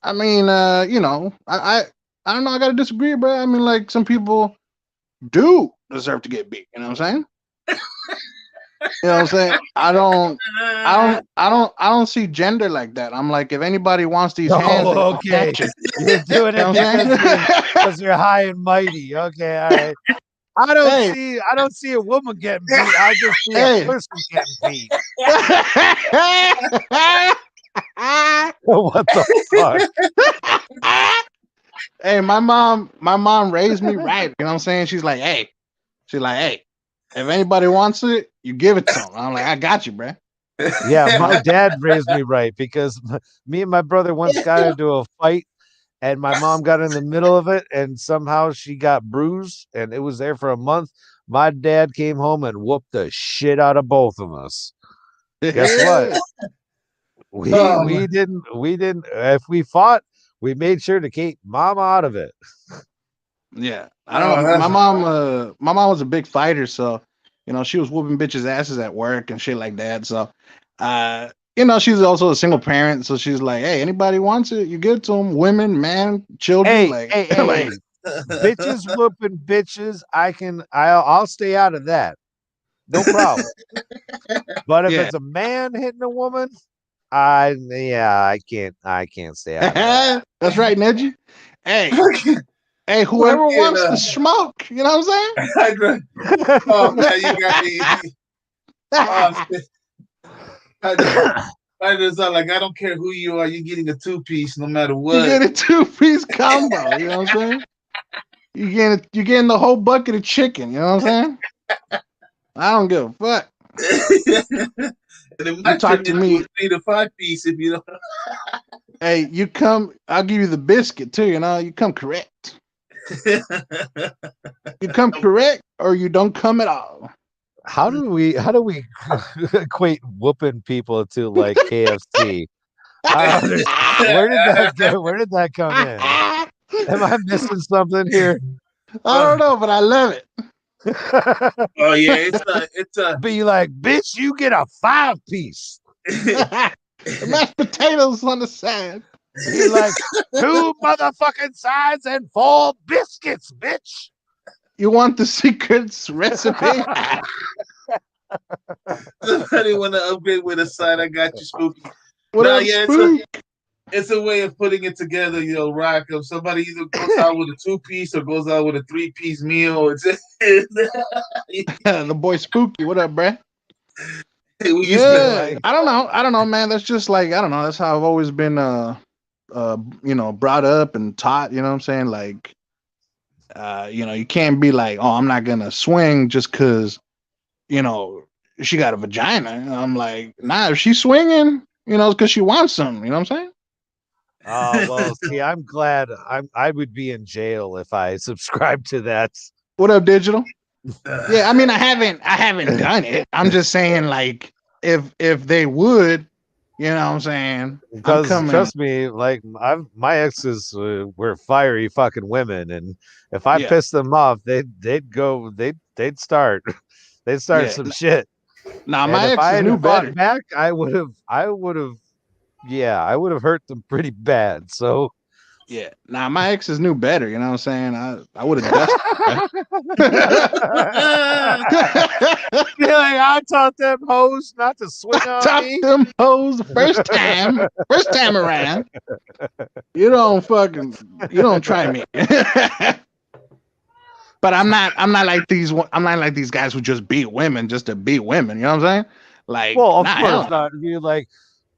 [SPEAKER 6] I mean, you know, I don't know. I gotta disagree, bro. I mean, like, some people do deserve to get beat. You know what I'm saying? You know what I'm saying? I don't see gender like that. I'm like, if anybody wants these hands,
[SPEAKER 2] okay. You're doing it because you're high and mighty. Okay, all right. I don't see a woman getting beat. I just see a person getting beat. What the fuck?
[SPEAKER 6] Hey, my mom raised me right. You know what I'm saying? She's like, hey, if anybody wants it, you give it to them. I'm like, I got you, bro.
[SPEAKER 2] Yeah, my dad raised me right because me and my brother once got into a fight and my mom got in the middle of it and somehow she got bruised and it was there for a month. My dad came home and whooped the shit out of both of us. Guess what? We didn't if we fought, we made sure to keep mom out of it.
[SPEAKER 6] Yeah. I don't my mom was a big fighter, so you know, she was whooping bitches' asses at work and shit like that. So you know, she's also a single parent, so she's like, hey, anybody wants it, you give it to them, women, man, children,
[SPEAKER 2] hey, bitches whooping bitches. I'll stay out of that. No problem. But if it's a man hitting a woman, I can't stay out of that.
[SPEAKER 6] That's right, Nedgy. Hey, whoever wants to smoke, you know what I'm saying?
[SPEAKER 5] Oh man, you got me. I just like, I don't care who you are, you're getting a 2-piece no matter what.
[SPEAKER 6] You get a 2-piece combo, you know what I'm saying? You're getting the whole bucket of chicken, you know what I'm saying? I don't give a fuck.
[SPEAKER 5] And you talk to me 3 to 5-piece if you don't.
[SPEAKER 6] Hey, you come, I'll give you the biscuit too, you know, you come correct. You come correct or you don't come at all.
[SPEAKER 2] How do we equate whooping people to like KFC? Where did that come in? Am I missing something here?
[SPEAKER 6] I don't know, but I love it.
[SPEAKER 5] Oh yeah, it's a
[SPEAKER 2] be like, bitch, you get a 5-piece.
[SPEAKER 6] Mashed potatoes on the side.
[SPEAKER 2] Be like 2 motherfucking sides and 4 biscuits, bitch.
[SPEAKER 6] You want the secret recipe?
[SPEAKER 5] Somebody want to upgrade with a side? I got you, Spooky.
[SPEAKER 6] What up, Spook?
[SPEAKER 5] It's a way of putting it together, you know, Rock. If somebody either goes out with a 2-piece or goes out with a 3-piece meal, it's
[SPEAKER 6] the boy Spooky. What up, bruh?
[SPEAKER 5] Hey,
[SPEAKER 6] I don't know, man. That's just like, I don't know. That's how I've always been, you know, brought up and taught. You know what I'm saying? Like, you know, you can't be like, oh, I'm not gonna swing just because, you know, she got a vagina. I'm like, nah, if she's swinging, you know, it's because she wants some. You know what I'm saying?
[SPEAKER 2] Oh well, see, I'm glad. I would be in jail if I subscribed to that.
[SPEAKER 6] What up, Digital? Yeah, I mean, I haven't done it. I'm just saying, like, if they would, you know what I'm saying?
[SPEAKER 2] Because trust me, like my exes were fiery fucking women, and if I pissed them off, they'd start some shit.
[SPEAKER 6] Nah, my exes knew better.
[SPEAKER 2] Back, I would have hurt them pretty bad. So
[SPEAKER 6] Yeah. Now my exes knew better. You know what I'm saying? I would have dusted.
[SPEAKER 2] You're like, I taught them hoes not to swing on
[SPEAKER 6] Top
[SPEAKER 2] me.
[SPEAKER 6] them hoes the first time around. You don't try me. But I'm not like these guys who just beat women just to beat women. You know what I'm saying? Like,
[SPEAKER 2] Well, of
[SPEAKER 6] nah,
[SPEAKER 2] course
[SPEAKER 6] hell.
[SPEAKER 2] not. You're like,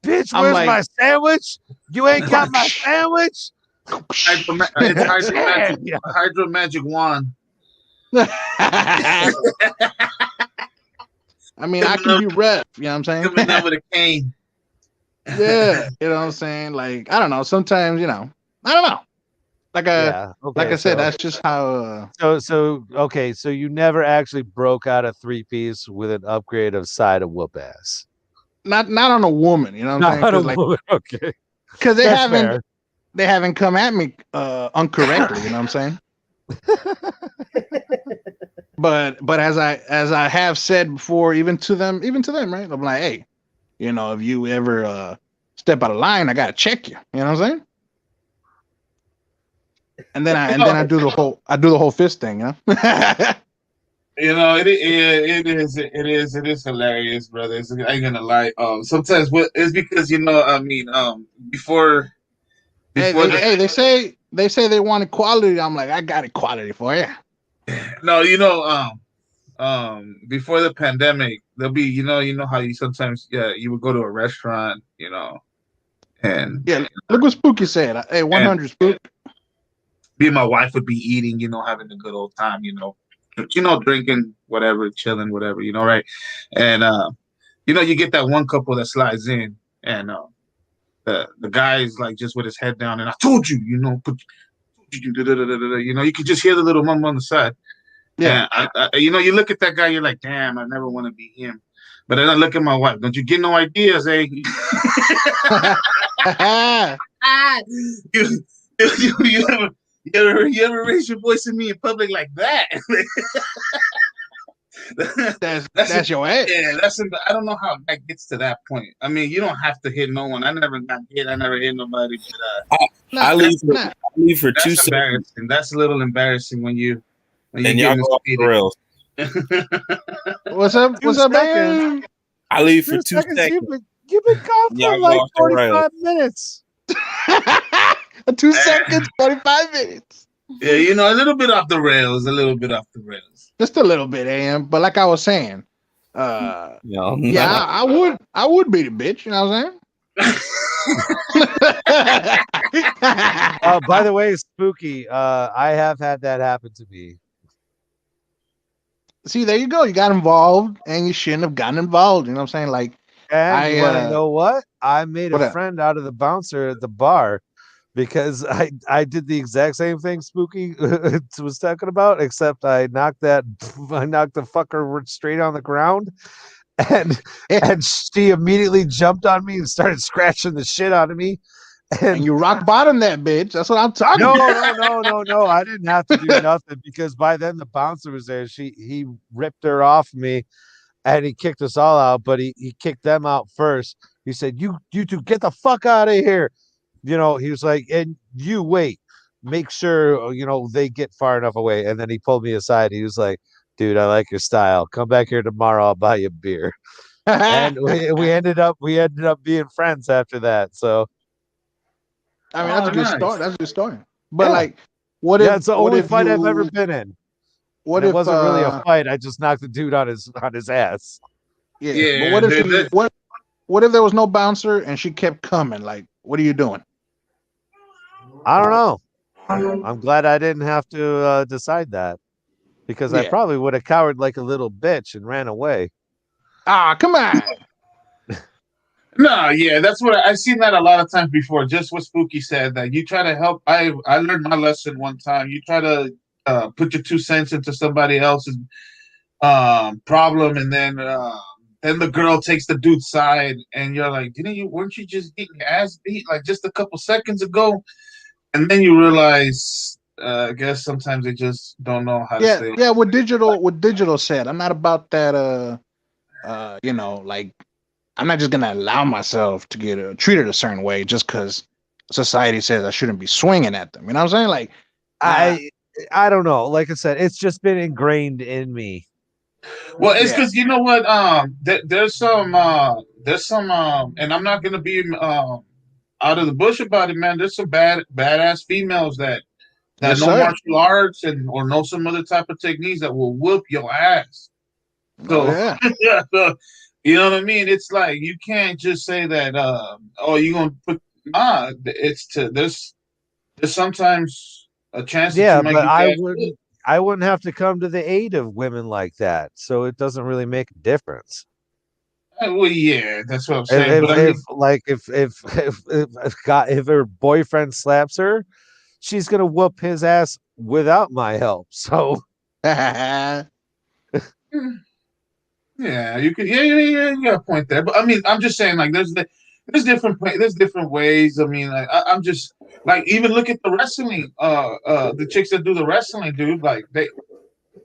[SPEAKER 2] bitch,
[SPEAKER 6] I'm
[SPEAKER 2] where's
[SPEAKER 6] like-
[SPEAKER 2] my sandwich? You ain't got my sandwich?
[SPEAKER 5] It's Hydro Magic Wand.
[SPEAKER 6] I mean, I can be ref. You know what I'm saying?
[SPEAKER 5] Coming down with a cane.
[SPEAKER 6] Yeah, you know what I'm saying? Like, I don't know. Sometimes, I don't know. Like I said, that's just how.
[SPEAKER 2] Okay, so you never actually broke out a 3-piece with an upgrade of side of whoop ass.
[SPEAKER 6] Not on a woman, you know what I'm saying? Like,
[SPEAKER 2] okay,
[SPEAKER 6] because they
[SPEAKER 2] That's
[SPEAKER 6] haven't
[SPEAKER 2] fair.
[SPEAKER 6] they haven't come at me incorrectly, you know what I'm saying? But as I have said before, even to them, right? I'm like, hey, if you ever step out of line, I gotta check you. You know what I'm saying? And then I do the whole fist thing,
[SPEAKER 5] It is hilarious, brother. I ain't gonna lie. Sometimes it's because before
[SPEAKER 6] hey, they say they want equality. I'm like, I got equality for you.
[SPEAKER 5] No, before the pandemic, there'll be, you know how you sometimes, you would go to a restaurant, and
[SPEAKER 6] Yeah, look what Spooky said. Hey, 100 Spook.
[SPEAKER 5] me and my wife would be eating, having a good old time, drinking, whatever, chilling, whatever, right? And you get that one couple that slides in, and the guy's like just with his head down, and I told you, you could just hear the little mum on the side.
[SPEAKER 6] Yeah.
[SPEAKER 5] And you look at that guy, you're like, damn, I never want to be him. But then I look at my wife. Don't you get no ideas, eh? You ever raise your voice at me in public like that?
[SPEAKER 6] That's your ass.
[SPEAKER 5] Yeah, I don't know how that gets to that point. I mean, you don't have to hit no one. I never got hit. I never hit nobody. But,
[SPEAKER 7] I leave for 2
[SPEAKER 5] that's
[SPEAKER 7] seconds.
[SPEAKER 5] embarrassing. That's a little embarrassing when you
[SPEAKER 7] And y'all go off the rails.
[SPEAKER 6] What's up, man?
[SPEAKER 7] I leave for 2 seconds.
[SPEAKER 2] You've been gone
[SPEAKER 7] Y'all
[SPEAKER 2] for
[SPEAKER 7] go
[SPEAKER 2] like
[SPEAKER 7] off the rails.
[SPEAKER 2] 45 minutes.
[SPEAKER 6] 2 seconds, 45 minutes.
[SPEAKER 5] Yeah, a little bit off the rails.
[SPEAKER 6] Just a little bit, AM. But like I was saying, I would be the bitch. You know what I'm saying?
[SPEAKER 2] By the way, Spooky, I have had that happen to me.
[SPEAKER 6] See, there you go. You got involved, and you shouldn't have gotten involved. You know what I'm saying? Like,
[SPEAKER 2] and you want to know what? I made a friend out of the bouncer at the bar because I did the exact same thing Spooky was talking about, except I knocked the fucker straight on the ground, and she immediately jumped on me and started scratching the shit out of me.
[SPEAKER 6] And you rock bottom that bitch. That's what I'm talking about.
[SPEAKER 2] No. I didn't have to do nothing because by then the bouncer was there. He ripped her off me and he kicked us all out, but he kicked them out first. He said, you two get the fuck out of here. He was like, and you wait, make sure, they get far enough away. And then he pulled me aside. He was like, dude, I like your style. Come back here tomorrow. I'll buy you a beer. And we ended up being friends after that. So,
[SPEAKER 6] I mean, that's a good story. That's a good story. But like, what if?
[SPEAKER 2] It's the only fight I've ever been in.
[SPEAKER 6] What
[SPEAKER 2] if
[SPEAKER 6] it
[SPEAKER 2] wasn't really a fight? I just knocked the dude on his ass.
[SPEAKER 6] Yeah. But what if there was no bouncer and she kept coming? Like, what are you doing?
[SPEAKER 2] I don't know. I'm glad I didn't have to decide that because I probably would have cowered like a little bitch and ran away.
[SPEAKER 6] Ah, come on.
[SPEAKER 5] No, yeah, that's what I've seen that a lot of times before. Just what Spooky said, that you try to help. I learned my lesson one time. You try to put your 2 cents into somebody else's problem, and then the girl takes the dude's side, and you're like, weren't you just getting your ass beat like just a couple seconds ago? And then you realize, I guess sometimes they just don't know how to say.
[SPEAKER 6] Yeah, what digital said. I'm not about that. Like, I'm not just gonna allow myself to get treated a certain way just because society says I shouldn't be swinging at them. You know what I'm saying? Like,
[SPEAKER 2] I don't know. Like I said, it's just been ingrained in me.
[SPEAKER 5] Well, it's because you know what? There's some, and I'm not gonna be out of the bush about it, man. There's some badass females that know martial arts or know some other type of techniques that will whoop your ass. So yeah, so, you know what I mean? It's like you can't just say that. You're gonna put there's sometimes a chance.
[SPEAKER 2] Yeah,
[SPEAKER 5] that you might
[SPEAKER 2] but
[SPEAKER 5] get
[SPEAKER 2] I wouldn't have to come to the aid of women like that, so it doesn't really make a difference.
[SPEAKER 5] Well, yeah, that's what I'm saying.
[SPEAKER 2] If her boyfriend slaps her, she's gonna whoop his ass without my help. So,
[SPEAKER 5] yeah, you could, you got a point there. But I mean, I'm just saying, like, there's different ways. I mean, like, I'm just like, even look at the wrestling, the chicks that do the wrestling, dude. Like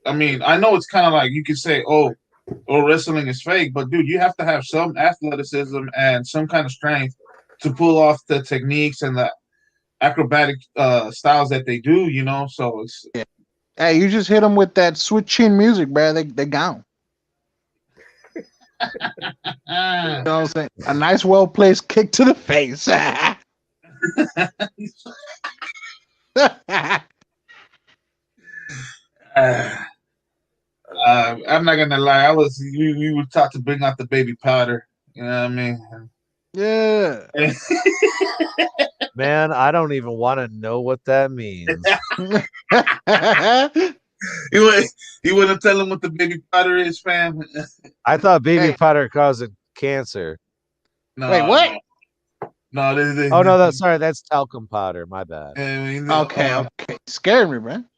[SPEAKER 5] I mean, I know it's kind of like you could say, oh, wrestling is fake, but dude, you have to have some athleticism and some kind of strength to pull off the techniques and the acrobatic styles that they do, you know. So it's
[SPEAKER 6] hey, you just hit them with that switch chin music, bro. They gone. You know what I'm saying? A nice, well placed kick to the face.
[SPEAKER 5] I'm not gonna lie. We were taught to bring out the baby powder. You know what I mean?
[SPEAKER 6] Yeah.
[SPEAKER 2] man, I don't even want to know what that means.
[SPEAKER 5] You wouldn't tell them what the baby powder is, fam?
[SPEAKER 2] I thought baby powder caused cancer.
[SPEAKER 5] No,
[SPEAKER 6] wait, what?
[SPEAKER 5] No,
[SPEAKER 2] that's talcum powder. My bad.
[SPEAKER 6] Okay. Scared me, man.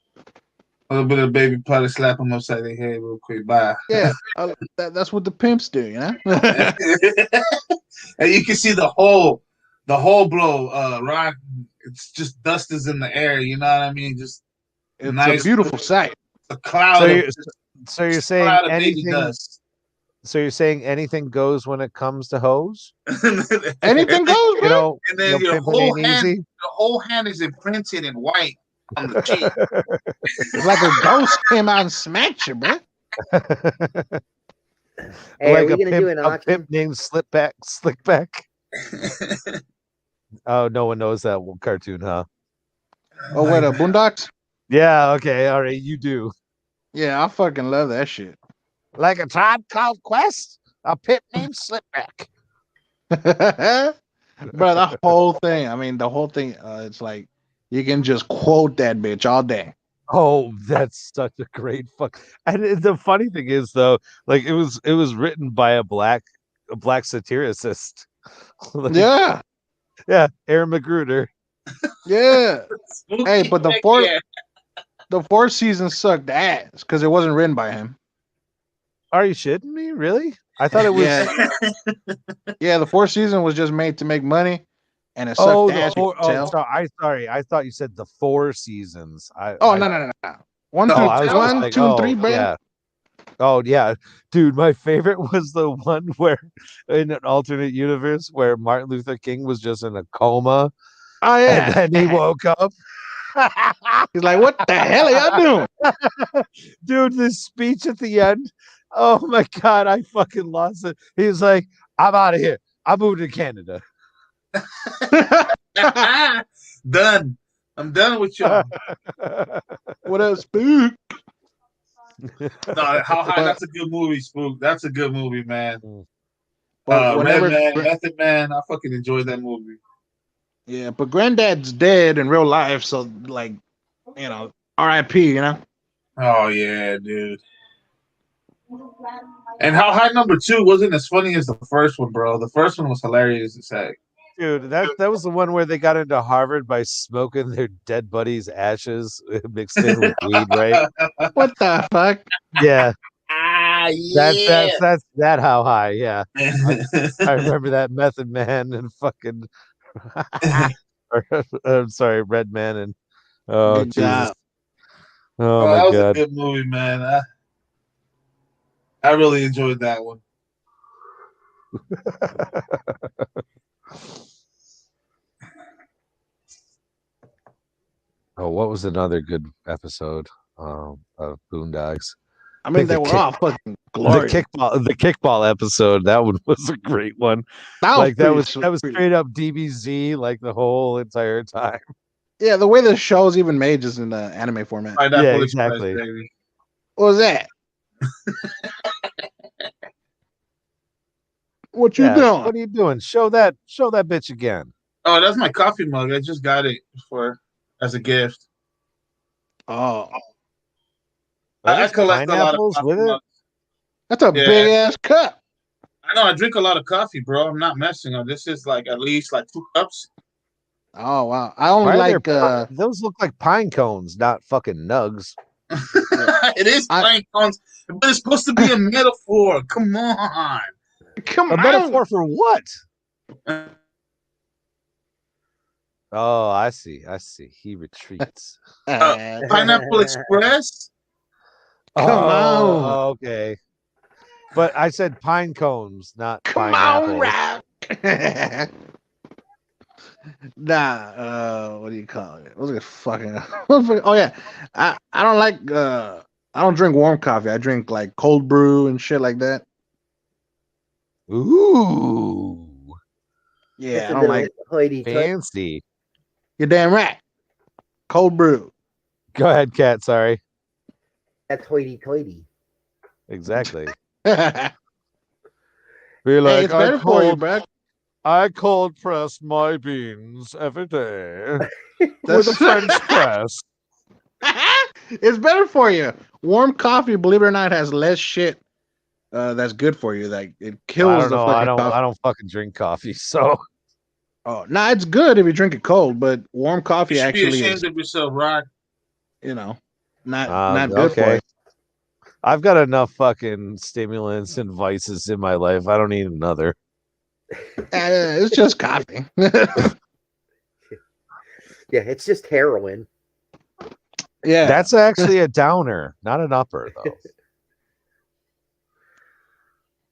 [SPEAKER 5] A little bit of baby powder, slap them upside their head real quick. Bye.
[SPEAKER 6] Yeah, that's what the pimps do, you know.
[SPEAKER 5] And you can see the whole blow, rock. It's just dust is in the air. You know what I mean? Just
[SPEAKER 6] it's nice, a beautiful sight.
[SPEAKER 5] A cloud.
[SPEAKER 2] So you're saying anything? So you're saying anything goes when it comes to hose?
[SPEAKER 6] Anything goes,
[SPEAKER 5] you know. And then your whole hand is imprinted in white on the cheek.
[SPEAKER 6] It's like a ghost came out and smacked you, bro.
[SPEAKER 3] Hey, like are we gonna do an auction?
[SPEAKER 2] Pimp named Slickback. Oh, no one knows that cartoon, huh?
[SPEAKER 6] Oh, what, Boondocks?
[SPEAKER 2] Yeah, okay, all right, you do.
[SPEAKER 6] Yeah, I fucking love that shit.
[SPEAKER 2] Like a Tribe Called Quest, a pimp named Slipback.
[SPEAKER 6] Bro, the whole thing. I mean, the whole thing. It's like you can just quote that bitch all day.
[SPEAKER 2] Oh, that's such a great fuck. And the funny thing is, though, like it was written by a black satiricist.
[SPEAKER 6] Like,
[SPEAKER 2] yeah, Aaron Magruder.
[SPEAKER 6] Yeah. Hey, but the fourth season sucked ass because it wasn't written by him.
[SPEAKER 2] Are you shitting me? Really? I thought it was.
[SPEAKER 6] Yeah, the fourth season was just made to make money, and it sucked ass.
[SPEAKER 2] Sorry. I thought you said the 4 seasons.
[SPEAKER 6] No. 1, 2, 2, 3, bro.
[SPEAKER 2] Yeah. Oh yeah, dude. My favorite was the one where, in an alternate universe, where Martin Luther King was just in a coma.
[SPEAKER 6] Oh yeah,
[SPEAKER 2] and then he woke up.
[SPEAKER 6] He's like, "What the hell are y'all doing?"
[SPEAKER 2] Dude, this speech at the end. Oh my god, I fucking lost it. He's like, "I'm out of here. I'm moving to Canada."
[SPEAKER 5] Done. I'm done with y'all.
[SPEAKER 6] What else, Spook?
[SPEAKER 5] No, How High? That's a good movie, Spook. That's a good movie, man. Method Man. I fucking enjoyed that movie.
[SPEAKER 6] Yeah, but Granddad's dead in real life, so like, you know, R.I.P. You know.
[SPEAKER 5] Oh yeah, dude. And How High #2 wasn't as funny as the first one, bro. The first one was hilarious as heck.
[SPEAKER 2] Dude, that was the one where they got into Harvard by smoking their dead buddy's ashes mixed in with weed, right?
[SPEAKER 6] What the fuck?
[SPEAKER 2] Yeah.
[SPEAKER 5] Yeah.
[SPEAKER 2] That's that How High, yeah. I remember that Method Man and fucking I'm sorry, Red Man and
[SPEAKER 6] Good
[SPEAKER 2] Jesus.
[SPEAKER 6] job.
[SPEAKER 2] Oh my
[SPEAKER 5] that was
[SPEAKER 2] god.
[SPEAKER 5] a good movie, man. I really enjoyed that one.
[SPEAKER 2] Oh, what was another good episode of Boondocks?
[SPEAKER 6] I mean, they
[SPEAKER 2] the
[SPEAKER 6] were
[SPEAKER 2] kick-
[SPEAKER 6] all fucking glorious.
[SPEAKER 2] The kickball episode. That one was a great one.
[SPEAKER 6] That
[SPEAKER 2] was
[SPEAKER 6] pretty-
[SPEAKER 2] straight up DBZ like the whole entire time.
[SPEAKER 6] Yeah, the way the show's even made just in the anime format.
[SPEAKER 2] Yeah, exactly.
[SPEAKER 6] What was that? What you doing?
[SPEAKER 2] What are you doing? Show that bitch again.
[SPEAKER 5] Oh, that's my coffee mug. I just got it as a gift.
[SPEAKER 6] Oh,
[SPEAKER 5] I collect a lot of
[SPEAKER 2] pineapples
[SPEAKER 5] coffee
[SPEAKER 2] with it.
[SPEAKER 5] mugs.
[SPEAKER 6] that's a big ass cup.
[SPEAKER 5] I know. I drink a lot of coffee, bro. I'm not messing up. This is like at least like 2 cups.
[SPEAKER 6] Oh wow, I only
[SPEAKER 2] Why are
[SPEAKER 6] like
[SPEAKER 2] there those look like pine cones, not fucking nugs.
[SPEAKER 5] It is pine cones, but it's supposed to be a metaphor. Come on.
[SPEAKER 6] come
[SPEAKER 2] A
[SPEAKER 6] on.
[SPEAKER 2] metaphor for what? Oh, I see. He retreats.
[SPEAKER 5] Pineapple Express.
[SPEAKER 6] Come on.
[SPEAKER 2] Okay. But I said pine cones, not
[SPEAKER 6] Come
[SPEAKER 2] pineapple.
[SPEAKER 6] on, Rock. Nah, what do you call it? What's it fucking? Oh yeah, I don't like. I don't drink warm coffee. I drink like cold brew and shit like that.
[SPEAKER 2] Ooh,
[SPEAKER 6] Yeah, I don't like
[SPEAKER 2] fancy.
[SPEAKER 6] You're damn right. Cold brew.
[SPEAKER 2] Go ahead, Kat. Sorry.
[SPEAKER 3] That's hoity-toity.
[SPEAKER 2] Exactly.
[SPEAKER 6] Be
[SPEAKER 2] like,
[SPEAKER 6] it's better for you, bro.
[SPEAKER 2] I cold press my beans every day with a French press.
[SPEAKER 6] It's better for you. Warm coffee, believe it or not, has less shit that's good for you. Like it kills the fucking coffee.
[SPEAKER 2] I don't fucking drink coffee, so.
[SPEAKER 6] Oh, nah, it's good if you drink it cold, but warm coffee
[SPEAKER 5] You should
[SPEAKER 6] actually
[SPEAKER 5] be
[SPEAKER 6] is,
[SPEAKER 5] ashamed of yourself, Rod.
[SPEAKER 6] not good for you.
[SPEAKER 2] I've got enough fucking stimulants and vices in my life. I don't need another.
[SPEAKER 6] It's just coffee.
[SPEAKER 3] Yeah, it's just heroin.
[SPEAKER 6] Yeah,
[SPEAKER 2] That's actually a downer, not an upper though.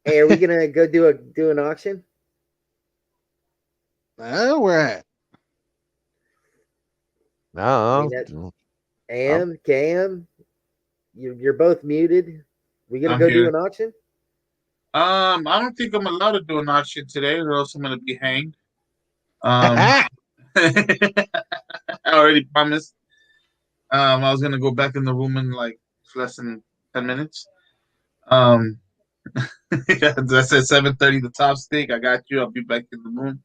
[SPEAKER 3] Hey, are we gonna go do an auction?
[SPEAKER 6] Where at?
[SPEAKER 2] No.
[SPEAKER 3] AMKM, you're both muted. We gonna
[SPEAKER 5] I'm
[SPEAKER 3] go
[SPEAKER 5] here.
[SPEAKER 3] do an auction?
[SPEAKER 5] I don't think I'm allowed to do an auction today, or else I'm gonna be hanged. I already promised. I was gonna go back in the room in like less than 10 minutes. I said 7:30 the top stick. I got you. I'll be back in the room.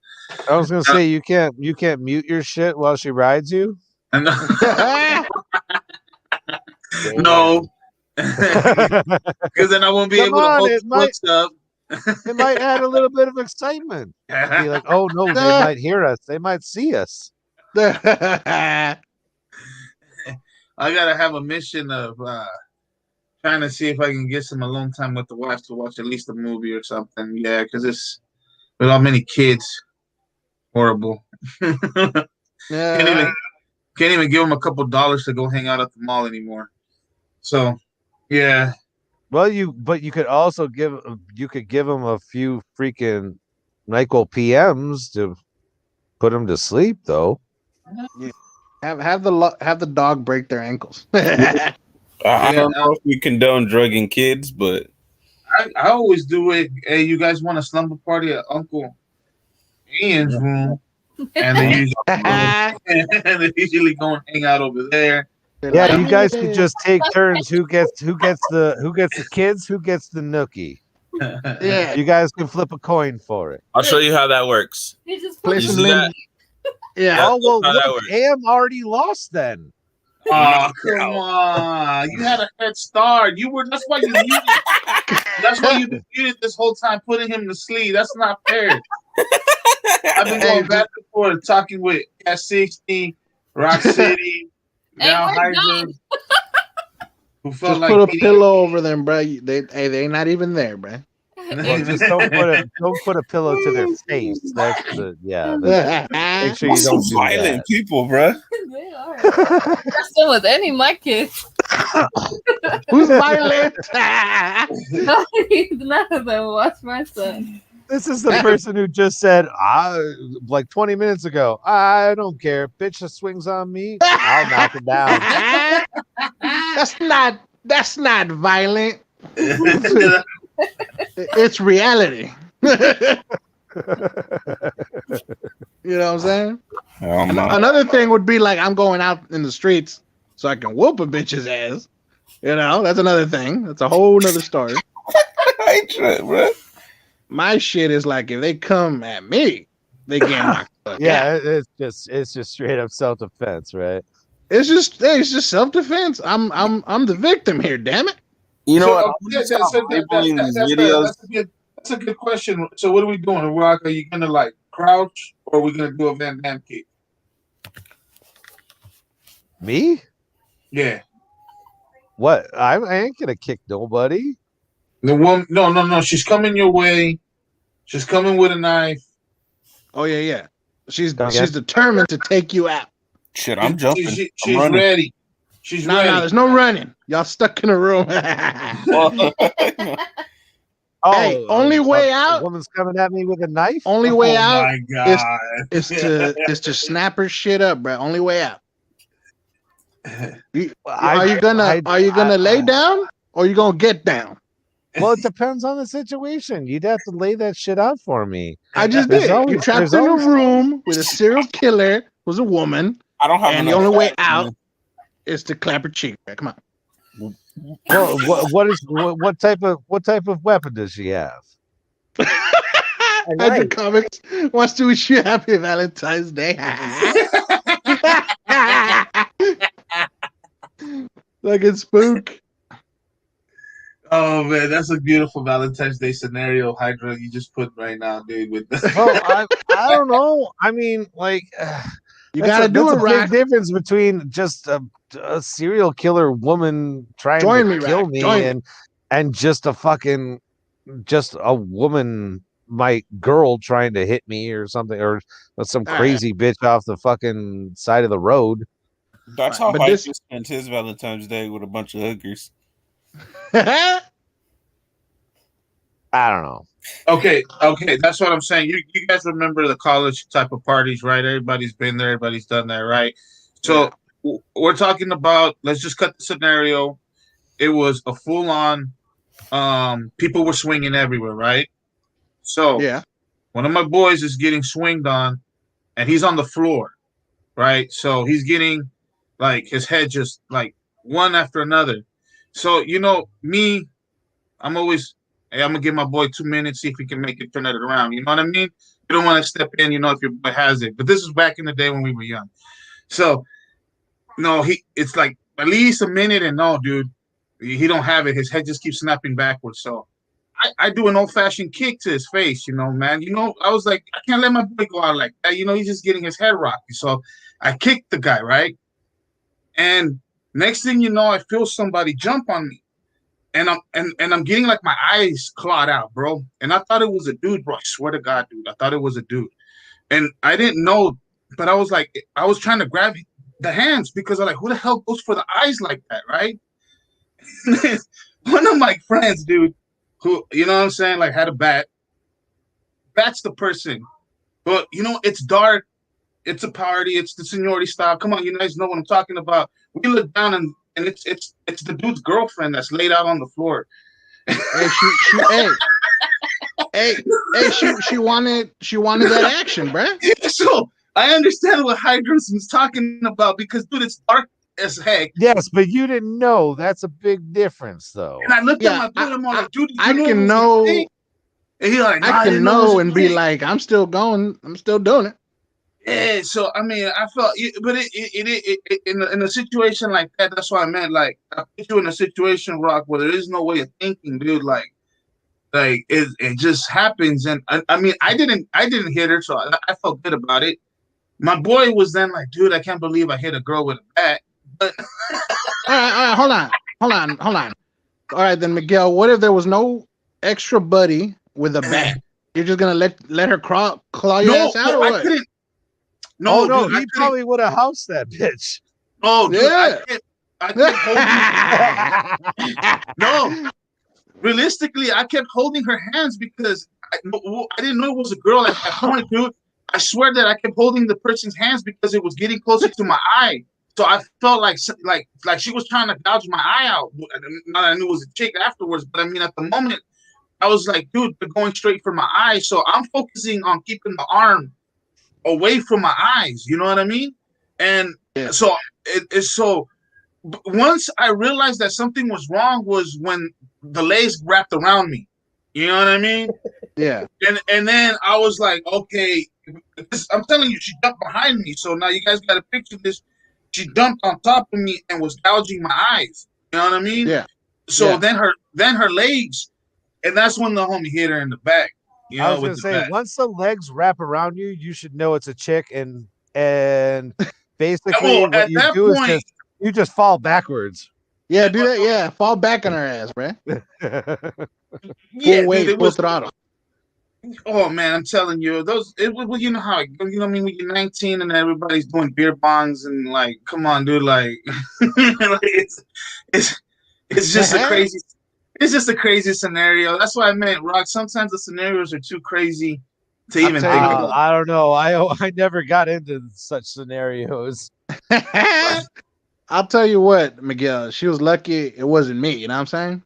[SPEAKER 2] I was gonna say you can't mute your shit while she rides you.
[SPEAKER 5] No. Because then I won't be able to hold what's up.
[SPEAKER 2] It might add a little bit of excitement. Be like, oh no, they might hear us. They might see us.
[SPEAKER 5] I gotta have a mission of trying to see if I can get some alone time with the wife to watch at least a movie or something. Yeah, because it's with all many kids, horrible. Can't even give them a couple dollars to go hang out at the mall anymore. So, yeah.
[SPEAKER 2] Well, you could also give them a few freaking NyQuil PMs to put them to sleep, though.
[SPEAKER 6] Have the dog break their ankles.
[SPEAKER 7] I don't know if we condone drugging kids, but
[SPEAKER 5] I always do it. Hey, you guys want a slumber party at Uncle Ian's room? And they usually go and hang out over there.
[SPEAKER 2] Yeah, you guys could just take turns. Who gets the kids? Who gets the nookie?
[SPEAKER 6] Yeah,
[SPEAKER 2] you guys can flip a coin for it.
[SPEAKER 7] I'll show you how that works.
[SPEAKER 4] You just
[SPEAKER 6] play
[SPEAKER 4] put
[SPEAKER 6] some limb. Yeah.
[SPEAKER 2] Oh well,
[SPEAKER 7] how that
[SPEAKER 2] look,
[SPEAKER 7] works.
[SPEAKER 2] Am already lost then.
[SPEAKER 5] Oh, come on. You had a head start. That's why you muted. That's why you muted this whole time, putting him to sleep. That's not fair. I've been going back and forth, talking with Cat 60, Rock City, now Hydra. Who felt
[SPEAKER 6] Just
[SPEAKER 5] like
[SPEAKER 6] put a pillow over them, bro. They not even there, bro.
[SPEAKER 2] Well, just don't put a pillow to their face. That's make sure you
[SPEAKER 7] Some
[SPEAKER 2] don't do
[SPEAKER 7] violent
[SPEAKER 2] that.
[SPEAKER 7] people, bro.
[SPEAKER 4] They are. That's still with any of my kids.
[SPEAKER 6] Who's violent?
[SPEAKER 4] None of them watch my son.
[SPEAKER 2] This is the person who just said, like 20 minutes ago, I don't care. Bitch that swings on me, I'll knock it down.
[SPEAKER 6] That's not violent. It's reality. You know what I'm saying? Another thing would be like I'm going out in the streets so I can whoop a bitch's ass. You know, that's another thing. That's a whole nother story.
[SPEAKER 7] I ain't trying, bro.
[SPEAKER 6] My shit is like if they come at me, they get knocked out.
[SPEAKER 2] Yeah, it's just straight up self-defense, right?
[SPEAKER 6] It's just self-defense. I'm the victim here, damn it.
[SPEAKER 7] You know
[SPEAKER 5] So,
[SPEAKER 7] what?
[SPEAKER 5] that's a good question. So what are we doing, Rock? Are you gonna like crouch or are we gonna do a Van Damme kick?
[SPEAKER 2] Me?
[SPEAKER 5] Yeah.
[SPEAKER 2] What? I ain't gonna kick nobody.
[SPEAKER 5] The woman, no. She's coming your way. She's coming with a knife.
[SPEAKER 6] Oh yeah. She's determined to take you out.
[SPEAKER 7] Shit, I'm jumping.
[SPEAKER 5] She's ready. She's ready.
[SPEAKER 6] No, there's no running. Y'all stuck in a room. Hey, only way out.
[SPEAKER 2] A woman's coming at me with a knife.
[SPEAKER 6] Only way out.
[SPEAKER 5] My God.
[SPEAKER 6] Is to snap her shit up, bro. Only way out. Are you gonna lay down or are you gonna get down?
[SPEAKER 2] Well, it depends on the situation. You'd have to lay that shit out for me.
[SPEAKER 6] I just did. You're trapped in a room with a serial killer who's a woman.
[SPEAKER 7] I don't have.
[SPEAKER 6] And the only way out is to clap her cheek. Come on.
[SPEAKER 2] Well, what type of weapon does she have?
[SPEAKER 6] Andrew Komikz wants to wish you happy Valentine's Day. Like it's spook.
[SPEAKER 5] Oh man, that's a beautiful Valentine's Day scenario, Hydra. You just put right now, dude. With
[SPEAKER 2] Well, I don't know. I mean, like,
[SPEAKER 6] you gotta do it right.
[SPEAKER 2] Big difference between just a serial killer woman trying to kill me and just a woman, my girl trying to hit me or something, or some crazy bitch off the fucking side of the road.
[SPEAKER 7] That's how Mike spent his Valentine's Day with a bunch of hookers.
[SPEAKER 2] I don't know.
[SPEAKER 5] Okay, that's what I'm saying. You guys remember the college type of parties, right? Everybody's been there, everybody's done that, right? So we're talking about, let's just cut the scenario. It was a full-on, people were swinging everywhere, right? So one of my boys is getting swinged on, and he's on the floor, right? So he's getting, like, his head just, like, one after another. So, you know, me, I'm always, hey, I'm going to give my boy 2 minutes, see if he can make it, turn it around. You know what I mean? You don't want to step in, you know, if your boy has it. But this is back in the day when we were young. So, no, it's like at least a minute, and no, dude, he don't have it. His head just keeps snapping backwards. So I do an old-fashioned kick to his face, you know, man. You know, I was like, I can't let my boy go out like that. You know, he's just getting his head rocky. So I kicked the guy, right? And next thing you know, I feel somebody jump on me. And I'm getting like my eyes clawed out, bro. And I thought it was a dude, bro. I swear to God, dude. I thought it was a dude. And I didn't know, but I was trying to grab the hands because I'm like, who the hell goes for the eyes like that, right? One of my friends, dude, who, you know what I'm saying, like had a bat. That's the person. But, you know, it's dark. It's a party. It's the seniority style. Come on, you guys know what I'm talking about. We look down and it's the dude's girlfriend that's laid out on the floor. She wanted that action, bruh. So I understand what Hydrus was talking about because, dude, it's dark as heck.
[SPEAKER 2] Yes, but you didn't know. That's a big difference, though.
[SPEAKER 5] And I looked at my dude, I'm like, dude,
[SPEAKER 6] I can know. And
[SPEAKER 5] he's like,
[SPEAKER 6] I can know and be like, I'm still going. I'm still doing it.
[SPEAKER 5] Yeah, so I mean, I felt, but it in a situation like that, that's what I meant. Like, I put you in a situation, Rock, where there is no way of thinking, dude. Like it just happens, and I mean, I didn't hit her, so I felt good about it. My boy was then like, dude, I can't believe I hit a girl with a bat. But
[SPEAKER 6] all right, hold on. All right, then Miguel, what if there was no extra buddy with a bat? You're just gonna let her claw your ass out, or what?
[SPEAKER 2] No, dude, he probably would have housed that bitch.
[SPEAKER 5] Oh, dude, yeah. I kept holding. No, realistically, I kept holding her hands because I didn't know it was a girl at that point, dude. I swear that I kept holding the person's hands because it was getting closer to my eye. So I felt like she was trying to gouge my eye out. Not that I knew it was a chick afterwards, but I mean, at the moment, I was like, dude, they're going straight for my eye. So I'm focusing on keeping the arm away from my eyes. You know what I mean? And so once I realized that something was wrong was when the legs wrapped around me. You know what I mean?
[SPEAKER 6] Yeah.
[SPEAKER 5] And then I was like, okay, I'm telling you, she jumped behind me. So now you guys got to picture this. She jumped on top of me and was gouging my eyes. You know what I mean?
[SPEAKER 6] Yeah.
[SPEAKER 5] So then her legs, and that's when the homie hit her in the back. You know,
[SPEAKER 2] I was gonna say, once the legs wrap around you, you should know it's a chick, and basically what you do is you just fall backwards.
[SPEAKER 6] Yeah, do that. Yeah, fall back on her ass, man.
[SPEAKER 5] Yeah,
[SPEAKER 6] full weight,
[SPEAKER 5] dude,
[SPEAKER 6] full throttle.
[SPEAKER 5] Oh man, I'm telling you, you know how you know what I mean when you're 19 and everybody's doing beer bongs and like, come on, dude, like, like it's just a crazy. It's just a crazy scenario. That's what I meant, Rock. Sometimes the scenarios are too crazy to even think about.
[SPEAKER 2] I don't know. I never got into such scenarios.
[SPEAKER 6] I'll tell you what, Miguel. She was lucky it wasn't me. You know what I'm saying?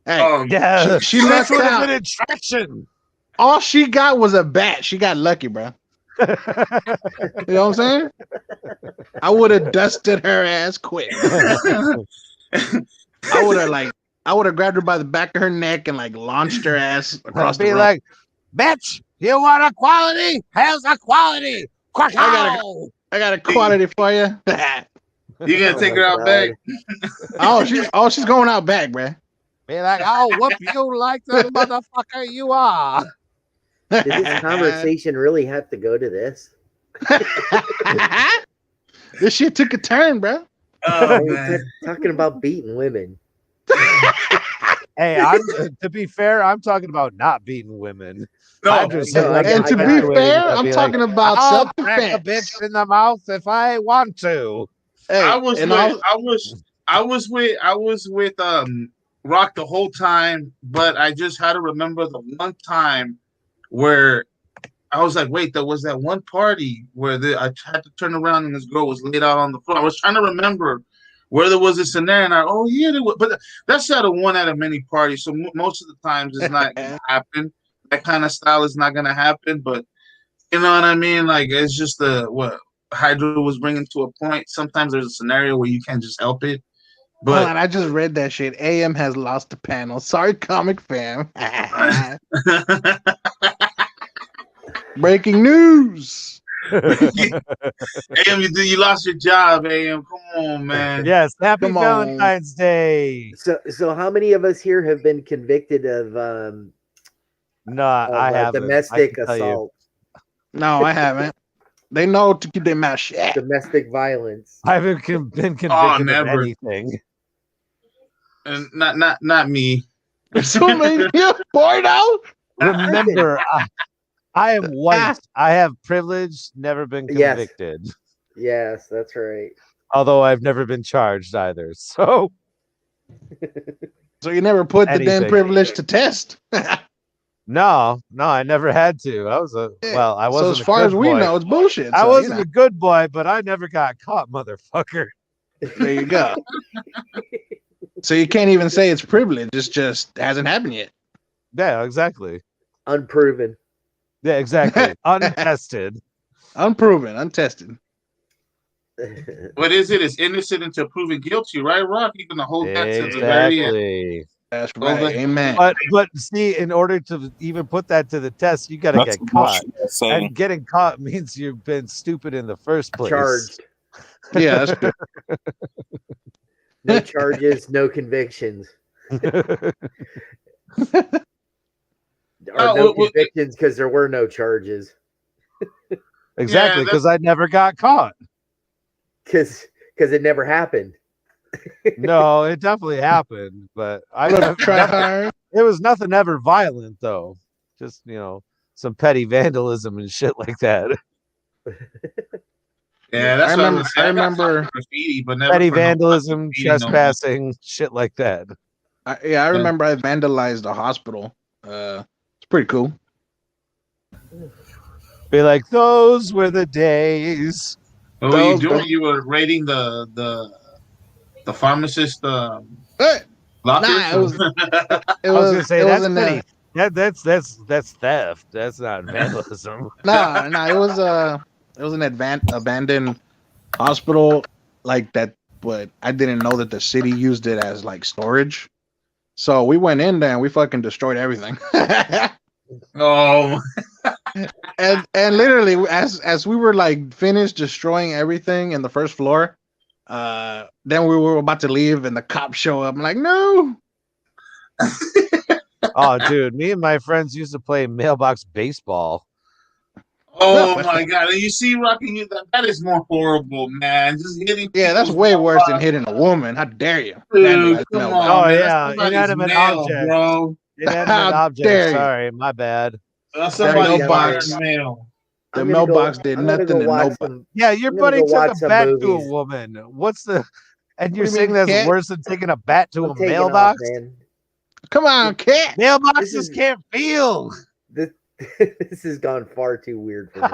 [SPEAKER 6] Hey,
[SPEAKER 2] yeah,
[SPEAKER 6] she lucked
[SPEAKER 2] would have
[SPEAKER 6] out.
[SPEAKER 2] been in traction.
[SPEAKER 6] All she got was a bat. She got lucky, bro. You know what I'm saying? I would have dusted her ass quick. I would have grabbed her by the back of her neck and like launched her ass across the room.
[SPEAKER 2] Like, bitch, you want equality? How's equality?
[SPEAKER 6] I got a quality for you.
[SPEAKER 5] You gonna take her out back?
[SPEAKER 6] she's going out back, bro.
[SPEAKER 2] Be like, I'll whoop you like the motherfucker you are.
[SPEAKER 3] Did this conversation really have to go to this?
[SPEAKER 6] This shit took a turn, bro.
[SPEAKER 5] Oh man,
[SPEAKER 3] talking about beating women.
[SPEAKER 2] Hey, to be fair, I'm talking about not beating women.
[SPEAKER 5] No,
[SPEAKER 2] and to be
[SPEAKER 6] fair, I'm talking about
[SPEAKER 2] self-defense. Crack a bitch in the mouth if I want to.
[SPEAKER 6] Hey,
[SPEAKER 5] I was with Rock the whole time, but I just had to remember the one time where I was like, wait, there was that one party where I had to turn around and this girl was laid out on the floor. I was trying to remember where there was a scenario, and there was, but that's out of one out of many parties. So most of the times it's not going to happen. That kind of style is not going to happen. But you know what I mean? Like, it's just what Hydra was bringing to a point. Sometimes there's a scenario where you can't just help it. But
[SPEAKER 6] hold on, I just read that shit. AM has lost the panel. Sorry, comic fam. Breaking news.
[SPEAKER 5] AM, you lost your job, AM. Come on, man.
[SPEAKER 2] Yes, happy Valentine's Day.
[SPEAKER 3] So how many of us here have been convicted of
[SPEAKER 2] I haven't.
[SPEAKER 3] Domestic assault?
[SPEAKER 6] No, I haven't. They know to keep their mouth shut.
[SPEAKER 3] Domestic violence.
[SPEAKER 2] I haven't been convicted of anything.
[SPEAKER 5] And not me.
[SPEAKER 6] Assuming you're bored out.
[SPEAKER 2] Remember, I am white. I have privilege, never been convicted.
[SPEAKER 3] Yes, that's right.
[SPEAKER 2] Although I've never been charged either. So
[SPEAKER 6] you never put the damn privilege to test.
[SPEAKER 2] No, I never had to. I wasn't. So
[SPEAKER 6] as far as we know, it's bullshit.
[SPEAKER 2] I wasn't a good boy, but I never got caught, motherfucker.
[SPEAKER 6] There you go. So you can't even say it's privilege. It just hasn't happened yet.
[SPEAKER 2] Yeah, exactly.
[SPEAKER 3] Unproven.
[SPEAKER 2] Yeah, exactly. Untested.
[SPEAKER 6] Unproven, untested.
[SPEAKER 5] What is it? It's innocent until proven guilty, right, Rock? You're gonna hold that to the very end.
[SPEAKER 6] That's right. Amen.
[SPEAKER 2] But see, in order to even put that to the test, you got to get caught. And getting caught means you've been stupid in the first place.
[SPEAKER 3] Charged.
[SPEAKER 6] Yeah, that's good.
[SPEAKER 3] No charges, no convictions. No convictions because there were no charges.
[SPEAKER 2] Exactly, because I never got caught.
[SPEAKER 3] Because it never happened.
[SPEAKER 2] No, it definitely happened, but it was nothing ever violent though. Just some petty vandalism and shit like that.
[SPEAKER 5] Yeah, that's
[SPEAKER 6] I remember
[SPEAKER 5] graffiti, but never
[SPEAKER 2] petty vandalism, trespassing, shit like that.
[SPEAKER 6] I remember I vandalized a hospital. It's pretty cool.
[SPEAKER 2] Be like, those were the days.
[SPEAKER 5] What were you doing? You were raiding the pharmacist
[SPEAKER 6] Hey,
[SPEAKER 5] lockers?
[SPEAKER 6] nah, it was.
[SPEAKER 2] I was gonna say that's
[SPEAKER 6] in
[SPEAKER 2] petty. That's theft. That's not vandalism.
[SPEAKER 6] No, it was an abandoned hospital like that, but I didn't know that the city used it as like storage. So we went in there and we fucking destroyed everything.
[SPEAKER 5] Oh,
[SPEAKER 6] and literally as we were like finished destroying everything in the first floor, then we were about to leave and the cops show up. I'm like, no.
[SPEAKER 2] Oh, dude, me and my friends used to play mailbox baseball.
[SPEAKER 5] Oh my god! And you see, Rocky, that is more horrible, man. Just hitting.
[SPEAKER 6] Yeah, that's way worse than hitting a woman. How dare you?
[SPEAKER 5] Dude, come on,
[SPEAKER 2] oh
[SPEAKER 5] man.
[SPEAKER 2] Yeah,
[SPEAKER 5] inanimate
[SPEAKER 2] object,
[SPEAKER 5] bro.
[SPEAKER 2] Inanimate object. Sorry, my bad.
[SPEAKER 5] That's somebody's
[SPEAKER 6] mailbox.
[SPEAKER 5] mail.
[SPEAKER 6] The mailbox did nothing to nobody.
[SPEAKER 2] Yeah, your buddy took a bat to a woman. What's the? And you're saying that's worse than taking a bat to a mailbox?
[SPEAKER 6] Come on, cat.
[SPEAKER 2] Mailboxes can't feel.
[SPEAKER 3] This has gone far too weird for me.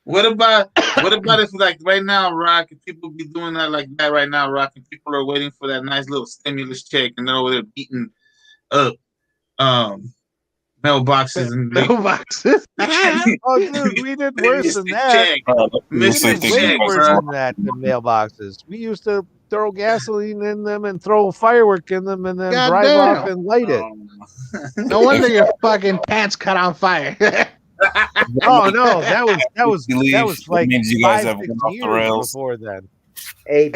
[SPEAKER 5] What about if like right now, Rock, if people be doing that like that right now, Rock, and people are waiting for that nice little stimulus check and they're over there beating up mailboxes and
[SPEAKER 6] mailboxes.
[SPEAKER 2] Oh, dude, we did worse than that. We did way worse than that than mailboxes. We used to throw gasoline in them and throw firework in them and then drive off and light it.
[SPEAKER 6] No wonder your fucking pants caught on fire.
[SPEAKER 2] Oh no, that was like
[SPEAKER 7] means you guys have
[SPEAKER 2] 5-6
[SPEAKER 7] gone off the
[SPEAKER 2] years
[SPEAKER 7] rails
[SPEAKER 2] before then.
[SPEAKER 3] Hey,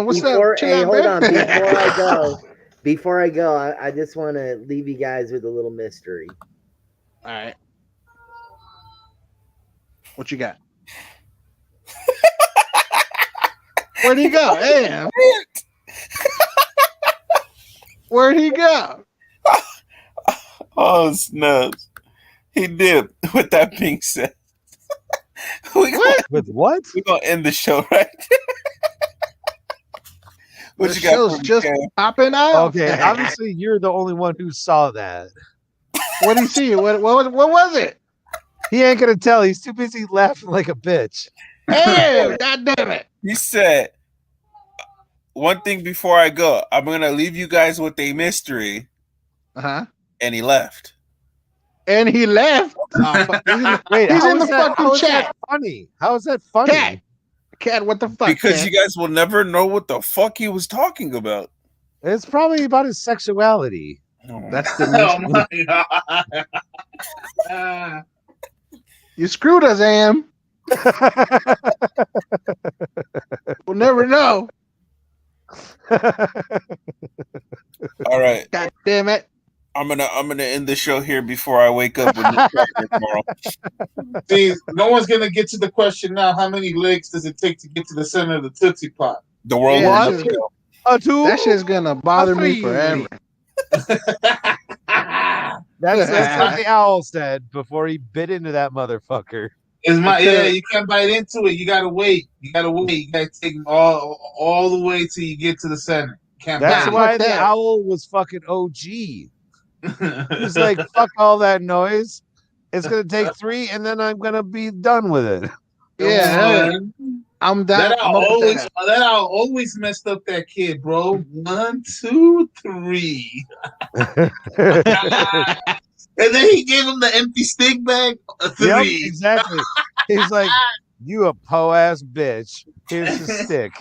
[SPEAKER 6] what's up?
[SPEAKER 3] Hey, hold on. Before I go, I just want to leave you guys with a little mystery.
[SPEAKER 6] All right. What you got? Where'd he go? Damn. Where'd he go?
[SPEAKER 7] Oh, snubs. He did. With that being said,
[SPEAKER 2] with what?
[SPEAKER 7] We're going to end the show right
[SPEAKER 6] What the show's just popping out.
[SPEAKER 2] Okay, obviously you're the only one who saw that.
[SPEAKER 6] What did he see? What was it?
[SPEAKER 2] He ain't gonna tell. He's too busy laughing like a bitch.
[SPEAKER 6] Hey, God damn it!
[SPEAKER 7] He said, "One thing before I go, I'm gonna leave you guys with a mystery." And he left.
[SPEAKER 6] And he left.
[SPEAKER 2] Wait,
[SPEAKER 6] he's in the fucking chat.
[SPEAKER 2] Funny? How is that funny?
[SPEAKER 6] Cat, what the fuck?
[SPEAKER 7] Because you guys will never know what the fuck he was talking about.
[SPEAKER 2] It's probably about his sexuality.
[SPEAKER 6] That's the mystery.
[SPEAKER 5] Oh my god!
[SPEAKER 6] You screwed us, Am. We'll never know.
[SPEAKER 7] All right.
[SPEAKER 6] God damn it.
[SPEAKER 7] I'm gonna end the show here before I wake up with tomorrow.
[SPEAKER 5] See, no one's gonna get to the question now. How many licks does it take to get to the center of the Tootsie Pop?
[SPEAKER 7] The world.
[SPEAKER 6] That shit's gonna bother me forever.
[SPEAKER 2] That's what the owl said before he bit into that motherfucker.
[SPEAKER 5] You can't bite into it. You gotta wait. You gotta take all the way till you get to the center.
[SPEAKER 2] That's why the owl was fucking OG. He's like, fuck all that noise. It's gonna take 3, and then I'm gonna be done with it.
[SPEAKER 6] Yeah, I'm done.
[SPEAKER 5] That owl always messed up that kid, bro. 1, 2, 3. And then he gave him the empty stick bag. 3.
[SPEAKER 2] Yep, exactly. He's like, you a po-ass bitch. Here's the stick.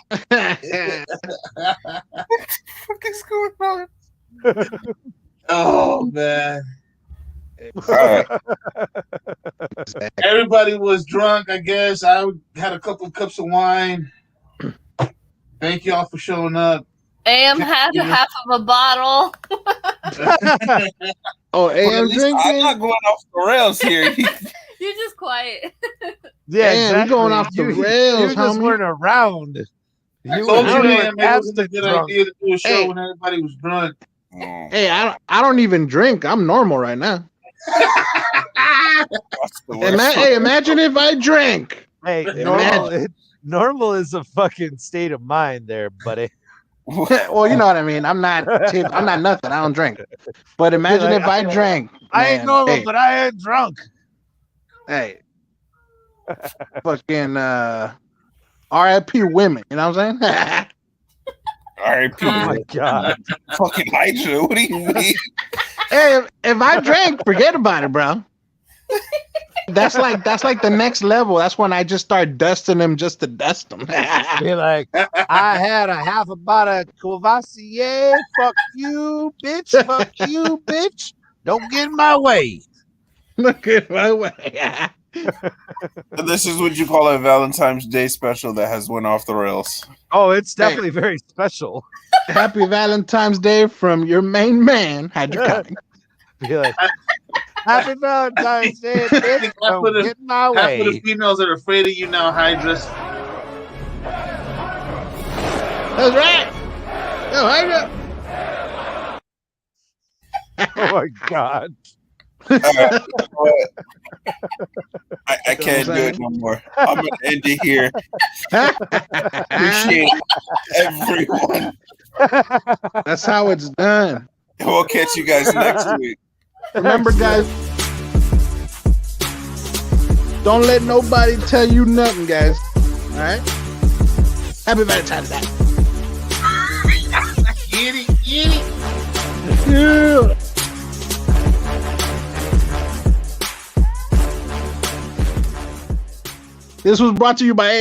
[SPEAKER 5] What is going on? Oh, man. Everybody was drunk, I guess. I had a couple cups of wine. Thank y'all for showing up.
[SPEAKER 4] AM had half of a bottle.
[SPEAKER 6] Oh, AM drinking?
[SPEAKER 7] I'm not going off the rails here.
[SPEAKER 4] You're just quiet.
[SPEAKER 2] Yeah,
[SPEAKER 6] exactly. You're going off the rails.
[SPEAKER 2] You just weren't around.
[SPEAKER 5] I told you, man, it wasn't a good idea to do a show when everybody was drunk.
[SPEAKER 6] Hey, I don't even drink. I'm normal right now. Imagine if I drank.
[SPEAKER 2] Hey, normal is a fucking state of mind there, buddy.
[SPEAKER 6] Well, you know what I mean. I'm not nothing. I don't drink. But imagine
[SPEAKER 2] Like,
[SPEAKER 6] if I drank.
[SPEAKER 2] I ain't
[SPEAKER 6] man,
[SPEAKER 2] normal,
[SPEAKER 6] hey,
[SPEAKER 2] but I ain't drunk.
[SPEAKER 6] hey, fucking R.I.P. women. You know what I'm saying?
[SPEAKER 7] R.I.P.
[SPEAKER 2] Oh my god.
[SPEAKER 7] Fucking Hydra. What do you mean?
[SPEAKER 6] Hey, if I drank, forget about it, bro. That's like the next level. That's when I just start dusting them just to dust them.
[SPEAKER 2] Be like, I had a half a bottle of Courvoisier. Fuck you, bitch. Fuck you, bitch. Don't get in my way.
[SPEAKER 6] Look at my way.
[SPEAKER 7] This is what you call a Valentine's Day special that has went off the rails.
[SPEAKER 2] Oh, it's definitely very special.
[SPEAKER 6] Happy Valentine's Day from your main man, Hydroconic.
[SPEAKER 2] Be like, Happy Valentine's Day, bitch. Don't get in my
[SPEAKER 5] Half of the
[SPEAKER 2] way.
[SPEAKER 5] females are afraid of you now, Hydras.
[SPEAKER 6] That's right. Yo, Hydra.
[SPEAKER 2] Oh my god.
[SPEAKER 7] I can't do it no more. I'm gonna end it here. Appreciate everyone.
[SPEAKER 6] That's how it's done.
[SPEAKER 7] We'll catch you guys next week.
[SPEAKER 6] Remember, guys, don't let nobody tell you nothing, guys. All right? Happy Valentine's Day.
[SPEAKER 5] Get it.
[SPEAKER 6] Yeah. This was brought to you by